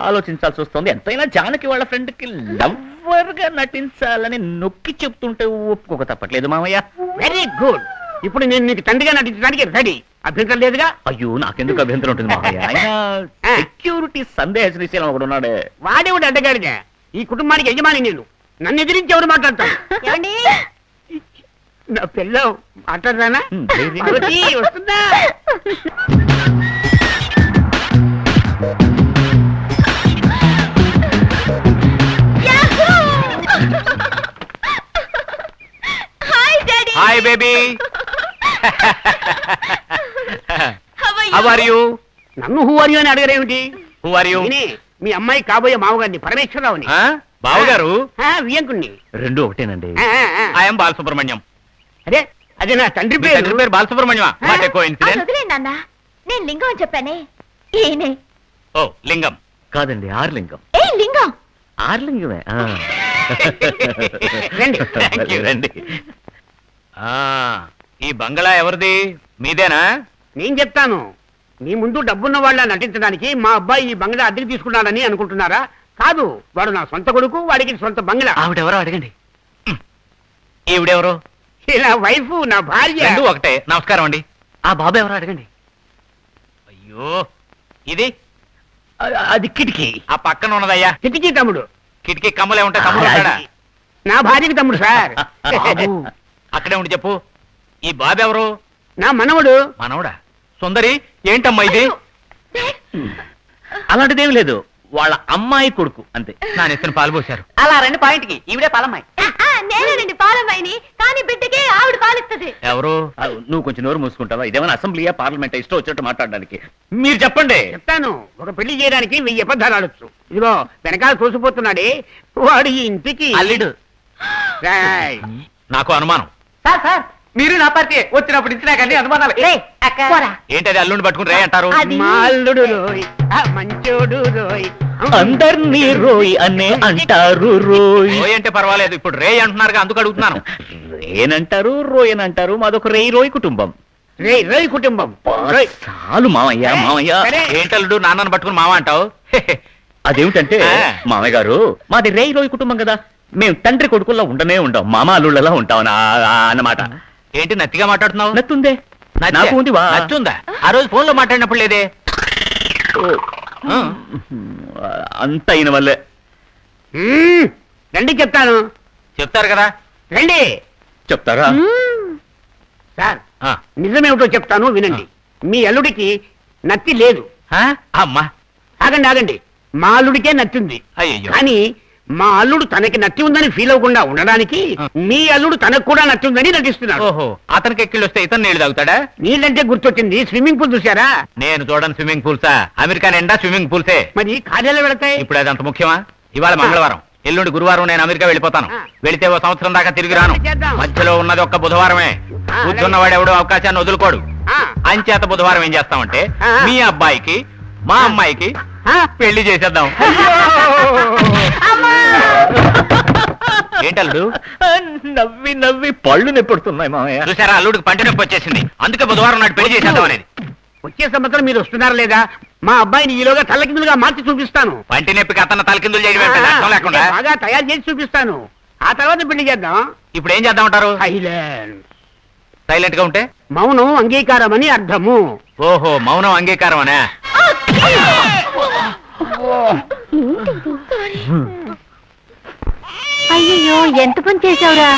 ఆలోచించాల్సి వస్తుంది. ఎంతైనా జానకి వాళ్ళ ఫ్రెండ్ కి లవ్వర్ గా నటించాలని నొక్కి చెప్తుంటే ఒప్పుకోక తప్పట్లేదు మామయ్య. Very good. ఇప్పుడు నేను నీకు తండ్రిగా నటించడానికి రెడీ. అభ్యంతరం లేదుగా? అయ్యో నాకెందుకు అభ్యంతరం ఉంటుంది మామయ్య. ఆయన సెక్యూరిటీ సందేహ శ్రీశైలం ఒకడు ఉన్నాడే. వాడేవాడు అడ్డగాడిగా. ఈ కుటుంబానికి యజమాని నేను. నన్ను ఎదిరించి ఎవరు మాట్లాడతాను? నా పిల్ల మాట్లాడరానా? వస్తుందా? Hi baby. How are you? నన్ను హూ ఆర్ యు అని అడగరేమిటి? Who are you? మీ అమ్మాయి కాబోయే మామగారిని, పరమేశ్వరరావుని. బావగారు? వియంకుణ్ణి. రెండు ఒకటేనండి. ఐఎమ్ బాలసుబ్రహ్మణ్యం. అదే అదే నా తండ్రి పేరు బాలసుబ్రహ్మణ్యం. నాన్న నేను లింగం అని చెప్పానే. ఈయనే. ఓ లింగం కాదండి, ఆర్లింగం. ఏ లింగం? ఆర్లింగమే. రండి. ఈ బంగళా ఎవరిది? మీదేనా? నేను చెప్తాను. మీ ముందు డబ్బున్న వాళ్ళ నటించడానికి మా అబ్బాయి ఈ బంగ్లా అద్దెకి తీసుకున్నాడని అనుకుంటున్నారా? కాదు, వాడు నా సొంత కొడుకు, వాడికి సొంత బంగ్లా. ఆవిడెవరో అడగండి. ఈవిడెవరో? ఇలా వైఫ్, నా భార్య. రెండు ఒకటే. నమస్కారం అండి. ఆ బాబు ఎవరో అడగండి. అయ్యో ఇది అది కిటికీ. ఆ పక్కన ఉన్నదయ్యా కిటికీ తమ్ముడు. కిటికీ కమ్మలే ఉంటాయి. తమ్ముడు నా భార్యకి తమ్ముడు సార్. అక్కడే ఉండి చెప్పు. ఈ బాబు ఎవరు? నా మనవడు. మనవడా? సుందరి ఏంటమ్మా ఇది? అలాంటిదేం లేదు, వాళ్ళ అమ్మాయి కొడుకు అంతే. నా నెత్తిన పాలు పోశారు. అలా రండి పాయింట్కి. ఈవిడే పాలమ్మాయి. నేనండి పాలమ్మాయిని, కానీ బిడ్డకి ఆవిడ పాలిస్తుంది. ఎవరు? నువ్వు కొంచెం నోరు మూసుకుంటావా? ఇదేమైనా అసెంబ్లీయా పార్లమెంట్? ఇష్టం వచ్చినట్టు మాట్లాడడానికి. మీరు చెప్పండి. చెప్తాను. ఒక పెళ్లి చేయడానికి 1000 అబద్ధాలు ఆడొచ్చు. ఇదిగో వెనకాల చూసిపోతున్నాడే వాడు ఈ ఇంటికి అల్లుడు. నాకు అనుమానం. సార్ సార్ మీరు నా పార్టీ వచ్చినప్పుడు ఇచ్చినా కానీ అనుమానాలు. ఏంటది అల్లుడిని పట్టుకుని రే అంటారు? మా అల్లుడు రోయ్, మంచోడు రోయ్, అందరినీ రోయ్ అనే అంటారు. రోయ్ అంటే పర్వాలేదు, ఇప్పుడు రే అంటున్నారుగా, అందుకు అడుగుతున్నాను. రేనంటారు, రోయ్ అని అంటారు. మాదొక రోయ్ కుటుంబం. రోయ్ కుటుంబం. చాలు మామయ్య. ఏంటల్లుడు నాన్నను పట్టుకుని మామ అంటావు? అదేమిటంటే మామయ్య గారు, మాది రోయ్ కుటుంబం కదా. మేము తండ్రి కొడుకుల్లో ఉండనే ఉండం, మామ అల్లుళ్ళలా ఉంటాం అన్నమాట. ఏంటి నత్తిగా మాట్లాడుతున్నావు? నత్తుందే. నాకు ఉంది. నచ్చుందా? ఆ రోజు ఫోన్ లో మాట్లాడినప్పుడు లేదే. అంత అయిన వల్లే. రండి చెప్తాను. చెప్తారు కదా? రండి. చెప్తారా? సార్ నిజమేమిటో చెప్తాను వినండి. మీ అల్లుడికి నత్తి లేదు. అమ్మా ఆగండి. మా అల్లుడికే నత్తుంది. కానీ మా అల్లుడు తనకి నచ్చి ఉందని ఫీల్ అవ్వకుండా ఉండడానికి మీ అల్లుడు తనకు కూడా నచ్చి ఉందని నటిస్తున్నాడు. ఓహో, అతనికి ఎక్కిళ్ళు వస్తే ఇతను నీళ్లు తాగుతాడా? నీళ్ళంటే గుర్తొచ్చింది, స్విమ్మింగ్ పూల్ చూసారా? నేను చూడను స్విమ్మింగ్ పూల్సా. అమెరికా నిండా స్విమ్మింగ్ పూల్సే. మరి కార్యాలు వెళతాయి. ఇప్పుడు అది అంత ముఖ్యమా? ఇవాళ మంగళవారం, ఎల్లుండి గురువారం నేను అమెరికా వెళ్ళిపోతాను. వెళితే ఓ సంవత్సరం దాకా తిరిగి రాను. మధ్యలో ఉన్నది ఒక్క బుధవారమే. కూర్చున్నవాడెవడో అవకాశాన్ని వదులుకోడు. అంచేత బుధవారం ఏం చేస్తామంటే మీ అబ్బాయికి మా అమ్మాయికి పెళ్లి చేసేద్దాం. ఏంటల్లుడు? నవ్వి నవ్వి పళ్ళు నొప్పుడుతున్నాయి మామయ్య. చూసారా, అల్లుడికి పంట నొప్పి వచ్చేసింది. అందుకే బుధవారం నాడు పెళ్లి చేసేద్దాం అనేది. వచ్చే సంవత్సరం మీరు వస్తున్నారా లేదా? మా అబ్బాయిని ఈలోగా తల్లకిందులుగా మార్చి చూపిస్తాను. పంటి నొప్పికి అతను తలకిందులు చేయడం అర్థం లేకుండా బాగా తయారు చేసి చూపిస్తాను. ఆ తర్వాత పెళ్లి చేద్దాం. ఇప్పుడు ఏం చేద్దామంటారు? సైలెంట్ గా ఉంటే మౌనం అంగీకారం అని అర్థము. ఓహో, మౌనం అంగీకారం అనే. అయ్యో, ఎంత పని చేసావురా?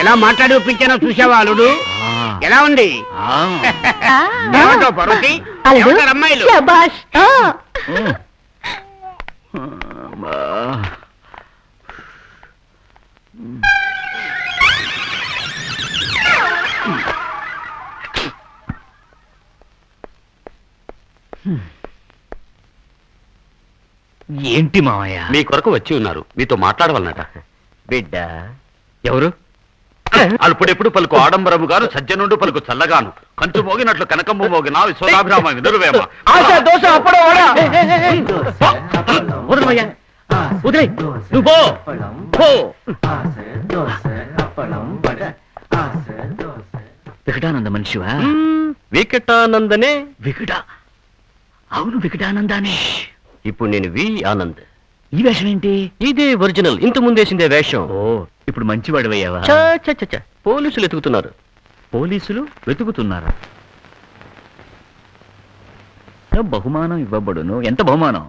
ఎలా మాట్లాడి ఒప్పించానో చూసావా అల్లుడు? ఎలా ఉంది? ఏమంటావు పార్వతి? ఏమంటారు అమ్మాయిలు? ఏంటి మామయ్య? మీ కొరకు వచ్చి ఉన్నారు, మీతో మాట్లాడవలనట. బిడ్డ ఎవరు? అల్పుడెప్పుడు పలుకు ఆడంబరము గాను, సజ్జనుండు పలుకు చల్లగాను, కంచు మోగినట్లు కనకమ్మ మోగిన విశ్వదాభిరామ వినురువేమ. వికటానంద మనిషివా? వికటానందనే. వికట? అవును, వికటానందానే. ఇప్పుడు నేను వి ఆనంద్. ఈ వేషం ఏంటి? ఇదే ఒరిజినల్, ఇంత ముందేసిందే వేషం. ఓ, ఇప్పుడు మంచివాడివయ్యావా? పోలీసులు ఎతుకుతున్నారు. పోలీసులు వెతుకుతున్నారా? బహుమానం ఇవ్వబడును. ఎంత బహుమానం?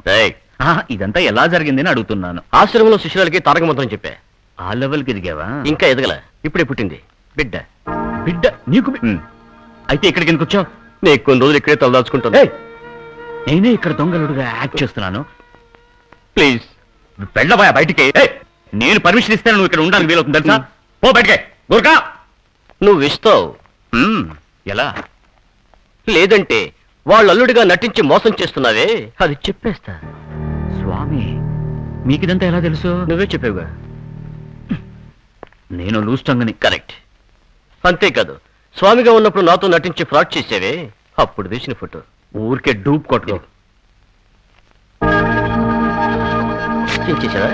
ఇదంతా ఎలా జరిగిందని అడుగుతున్నాను. ఆశ్రమంలో శిష్యులకి తారక మంత్రం చెప్పా. ఆ లెవెల్కి ఎదిగావా? ఇంకా ఎదగల, ఇప్పుడే పుట్టింది బిడ్డ. బిడ్డ నీకు? అయితే ఇక్కడికి ఎందుకు వచ్చావు? నీకు కొన్ని రోజులు ఇక్కడే తలదాచుకుంటాను. నేనే ఇక్కడ దొంగలుడుగా యాక్ట్ చేస్తున్నాను. ప్లీజ్ వెళ్ళబోయా బయటికి. నేను పర్మిషన్ ఇస్తాను, నువ్వు ఇక్కడ ఉండడానికి వీలవుతుంది తెలుసా? పో బయటికి. గుర్కా, నువ్వు ఇస్తావు. ఎలా? లేదంటే వాళ్ళ అల్లుడిగా నటించి మోసం చేస్తున్నావే, అది చెప్పేస్తా. స్వామి, మీకిదంతా ఎలా తెలుసు? నువ్వే చెప్పావుగా. నేను లూస్టంగని. కరెక్ట్. అంతేకాదు, స్వామిగా ఉన్నప్పుడు నాతో నటించి ఫ్రాడ్ చేసేవే, అప్పుడు తీసిన ఫోటో. ఊరికే డూప్ కొట్టుకో. చేసావా?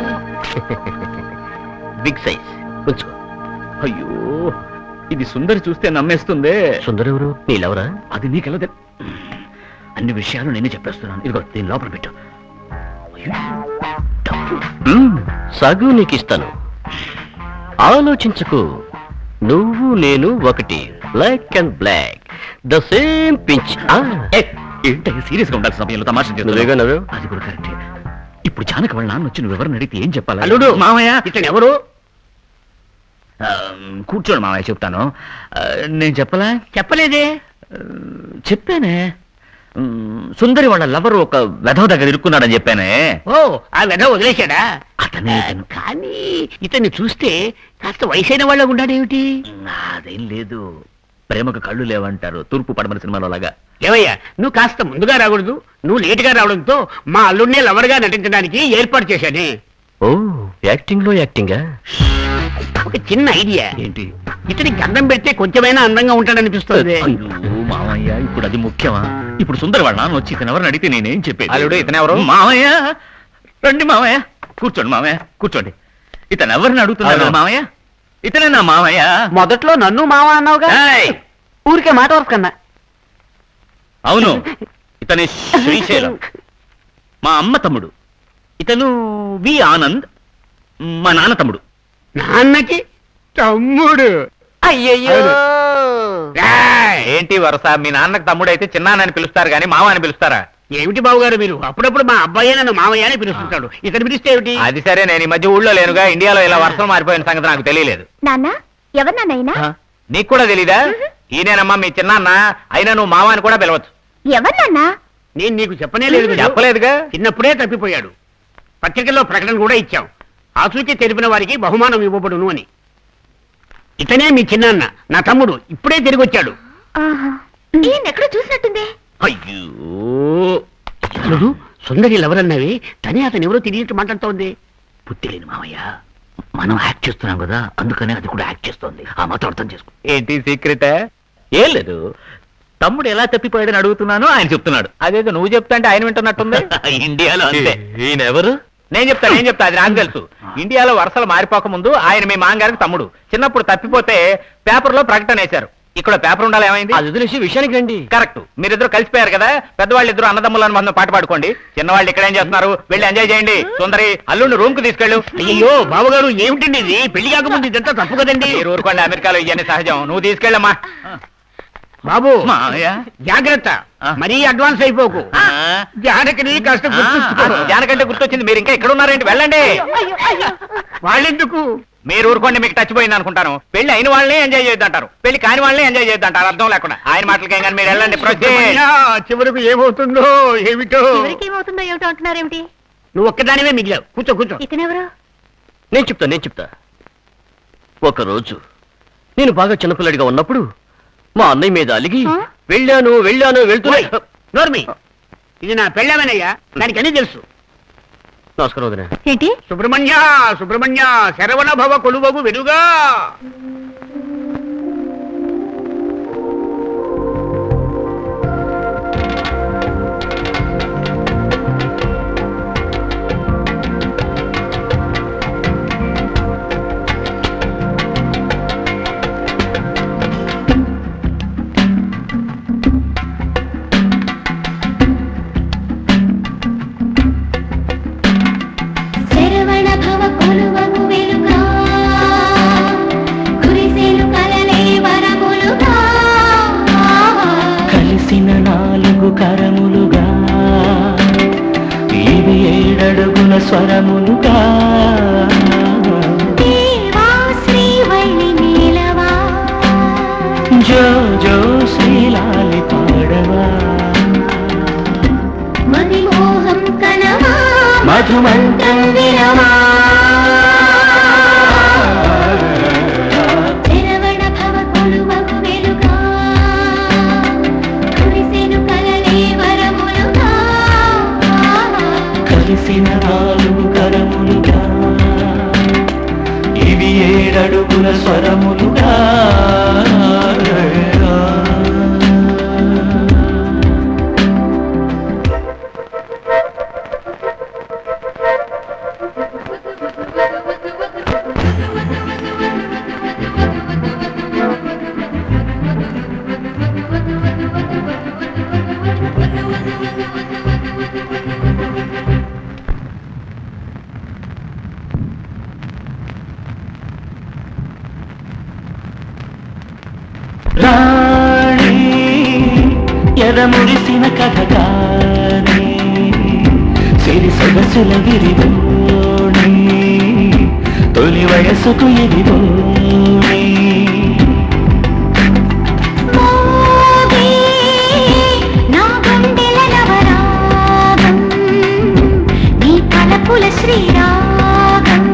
బిగ్ సైజ్ ఉంచుకో. అయ్యో, ఇది సుందరి చూస్తే నమ్మేస్తుందే. సుందరి ఎవరు? నీలెవరా? అది నీకెలా అన్ని విషయాలు నేనే చెప్పేస్తున్నాను. ఇదిగో దీని లోపల పెట్టు. సగు నీకు ఇస్తాను, ఆలోచించకు. నువ్వు నేను ఒకటి, black and black, the same pinch. ఏంటి సీరియస్ గా ఉండాల్సిన సమయంలో తమాషా చేస్తున్నావు? అది కూడా కరెక్టే. ఇప్పుడు జానకి వాళ్ళ నాన్న వచ్చి నువ్వు ఎవరిని అడిగితే ఏం చెప్పాలి? అల్లుడు మామయ్య, ఇతను ఎవరు? కూర్చోడు మామయ్య, చెప్తాను. నేను చెప్పలేదే. చెప్పానే, సుందరి వాళ్ళ లవరు ఒక వెధవ దగ్గర ఇరుక్కున్నాడని చెప్పానే. ఓ, ఆ వెధవ వదిలేశాడా? అతనే. కానీ ఇతన్ని చూస్తే కాస్త వయసైన వాళ్ళ ఉన్నాడేమిటి? అదేం లేదు, ప్రేమకు కళ్ళు లేవంటారు, తూర్పు పడమర సినిమాలో లాగా. ఏవయ్యా, నువ్వు కాస్త ముందుగా రాకూడదు. నువ్వు లేటుగా రావడంతో మా అల్లుడినే లవర్గా నటించడానికి ఏర్పాటు చేశానే. ఓ, యాక్టింగ్ లో యాక్టింగా? ఒక చిన్న ఐడియా. ఏంటి? ఇతనికి గంధం పెడితే కొంచెమైనా అందంగా ఉంటాడనిపిస్తుంది. మామయ్య, ఇప్పుడు అది ముఖ్యమా? ఇప్పుడు సుందరి వాళ్ళ నాన్న వచ్చి ఇతను ఎవరిని అడిగితే నేనేం చెప్పేది? అల్లుడు, ఇతను ఎవరు? మామయ్య, రండి మామయ్య, కూర్చోండి మామయ్య, కూర్చోండి. ఇతను ఎవరిని అడుగుతున్నాడు మామయ్య? ఇతనే నా మామయ్య. మొదట్లో నన్ను మామ అన్నావుగా? ఊరికే మాట వరకన్నా. అవును, ఇతని శ్రీశైలం, మా అమ్మ తమ్ముడు. ఇతను వి ఆనంద్, మా నాన్న తమ్ముడు. నాన్నకి తమ్ముడు? అయ్యయ్యో, ఏంటి వరుస? మీ నాన్నకు తమ్ముడు అయితే చిన్నాన్నని పిలుస్తారు గానీ మామ అని పిలుస్తారా? ఏమిటి బాబుగారు మీరు? అప్పుడప్పుడు మా అబ్బాయి నన్ను మామయ్య అని పిలుస్తుంటాడు, ఇతను పిలిస్తే ఏమిటి? అది సరే, నేను ఈ మధ్య ఊళ్ళో లేనుగా. ఇండియాలో ఇలా వర్షం మారిపోయిన సంగతి నాకు తెలియలేదు. నాన్న, ఎవరు నాన్నైనా? నీకు కూడా తెలీదా? ఈయనేనమ్మా మీ చిన్నాన్న. అయినా నువ్వు మామ అని కూడా పిలవచ్చు. ఎవరు నాన్న? నేను నీకు చెప్పనే లేదు. చెప్పలేదుగా. చిన్నప్పుడే తప్పిపోయాడు. పత్రికల్లో ప్రకటన కూడా ఇచ్చాం, ఆచూకీ తెలిపిన వారికి బహుమానం ఇవ్వబడును అని. ఇతనే మీ చిన్నాన్న, నా తమ్ముడు. ఇప్పుడే తిరిగి వచ్చాడు. ఈయన ఎక్కడో చూసినట్టుంది. అయ్యో, సుందరి ఎవరన్నావి? తనే అతను ఎవరో తిరిగి మాట్లాడుతోంది. బుద్ధి లేని మామయ్య, మనం యాక్ట్ చేస్తున్నాం కదా, అందుకనే అది కూడా యాక్ట్ చేస్తోంది. ఆ మాత్రం అర్థం చేసుకో. ఏంటి సీక్రెట్? ఏం లేదు, తమ్ముడు ఎలా తప్పిపోయాడని అడుగుతున్నాను, ఆయన చెప్తున్నాడు. అదేదో నువ్వు చెప్తా అంటే ఆయన వింటున్నట్టుంది. ఇండియాలో అంతే. ఈయన ఎవరు? నేను చెప్తా అది నాకు తెలుసు. ఇండియాలో వరుసలు మారిపోక ముందు ఆయన మీ మాంగారికి తమ్ముడు. చిన్నప్పుడు తప్పిపోతే పేపర్లో ప్రకటన వేశారు. ఇక్కడ పేపర్ ఉండాలి, ఏమైంది? అది వదిలేసి విషయానికి రండి. కరెక్ట్, మీరిద్దరు కలిసిపోయారు కదా, పెద్దవాళ్ళు ఇద్దరు అన్నదమ్ములను మనం పాట పాడుకోండి. చిన్నవాళ్ళు ఇక్కడ ఏం చేస్తున్నారు? వెళ్ళి ఎంజాయ్ చేయండి. సుందరి అల్లుడిని రూమ్ కు తీసుకెళ్ళు. అయ్యో బావగారు ఏమిటండి ఇది? పెళ్లి కాకముందు ఇదంతా తప్పు కదండి. మీరు ఊరుకోండి, అమెరికాలో ఇవన్నీ సహజం. నువ్వు తీసుకెళ్ళమ్మా. బాబు మావయ్య, జాగ్రత్త, మరీ అడ్వాన్స్ అయిపోకు. జానకిని కాస్త గుర్తుంచుకో. జానకంటే గుర్తొచ్చింది, మీరు ఇంకా ఇక్కడ ఉన్నారేంటి? వెళ్ళండి. వాళ్ళెందుకు? మీరు ఊరుకోండి, మీకు టచ్ పోయింది అనుకుంటాను. పెళ్లి అయిన వాళ్ళని ఎంజాయ్ చేయొద్దంటారు, పెళ్లి కాని వాళ్ళని ఎంజాయ్ చేయొద్దంటారు. అర్థం లేకుండా ఆయన మాటలకేం కానీ మీరు వెళ్ళండి. అయ్యా, చివరకు ఏమవుతుందో ఏమిటో. ఏమవుతుందో ఏమిటో అంటున్నారేమిటి? నువ్వు ఒక్కదానివే మిగిలావు. కూర్చో. ఇతనెవరు? నేను చెప్తా. ఒకరోజు నేను బాగా చిన్నపిల్లడిగా ఉన్నప్పుడు మా అన్నయ్య మీద అలిగి వెళ్ళాను వెళ్తున్నా. నోర్మి, ఇది నా పెళ్ళామేనయ్యా, దానికి అన్నీ తెలుసు. నమస్కారం వదినా. ఏంటి? సుబ్రహ్మణ్య శరవణ భవ కొలువగు వెలుగా. కరములుగా ఇవి 7 అడుగుల స్వరములుగా జో జో శ్రీలాలి పాడవా మదిమోహం కనవా మధుమంతం వినవా కలిసిన 4 కరములుగా ఇవి 7 అడుగుల స్వరములుగా రాణి ఎరమురిసిన కథ కాని సిరి సొగసుల విరివోణి తొలి వయసుకు ఎదివోణి నా గుండెల నవరాగం నీ తలపుల శ్రీరాగం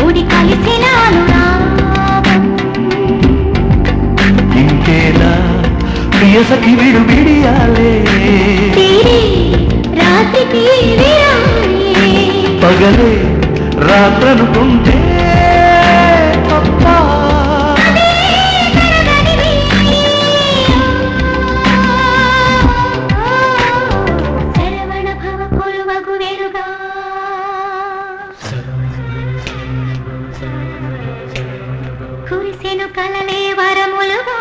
ఉడి కలిసిన అనురాగం ఇంకేలా ప్రియ సఖి విడు విడియాలే రాత్రికి పగలే రాత్రనుకుంటే శరవణ భవ కొలువగు వెలుగా కురిసెను కలలే వరములుగా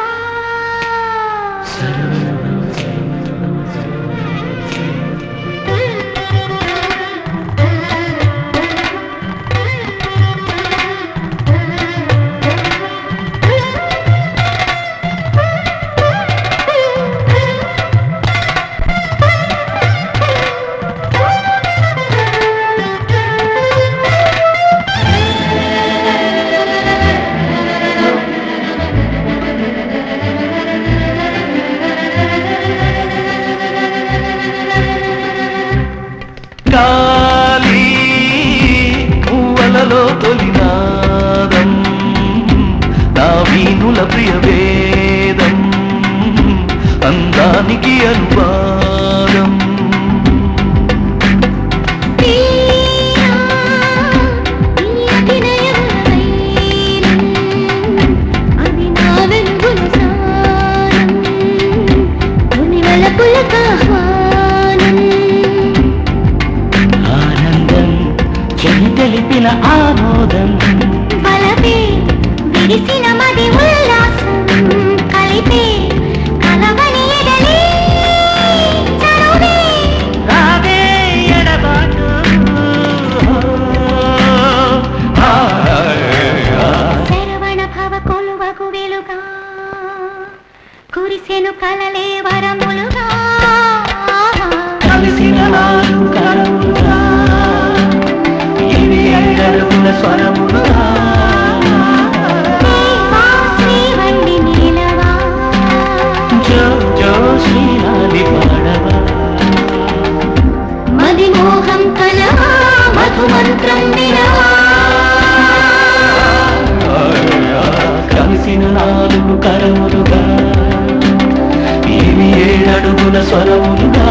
గాలి పువ్వలలో తొలినాదం నా వీణుల ప్రియ వేదం అందానికి అనువాదం అది నా వెలుగుల సారం ఆనందం చెలి తెలిపిన ఆమోదం బలపే విరిసిన మది ఉల్లాసం కలిపే కలవని ఎడలే చనువే రాదే ఎడబాటు శరవణ భవ కొలువకు వెలుగా కురిసెను కలలే వరములుగా కలిసిన నాలుగు కరములుగా ఇవి అడుగుల స్వరములుగా శ్రీవండి నీలవా జో జో శ్రీనాది పాడవా మది మోహం కలవా మధుమంత్రం వినవా కలిసిన నాలుగు కరములుగా ఇవి 7 అడుగుల స్వరములుగా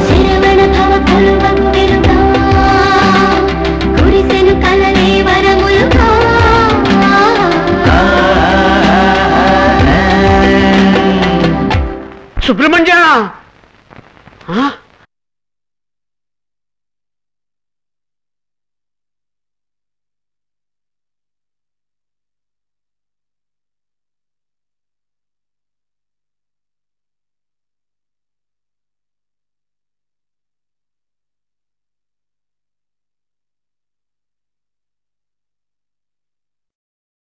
శరవణ భవ కొలువకు వెలుగా కురిసెను కలలే వరములుగా సుబ్రహ్మణ్య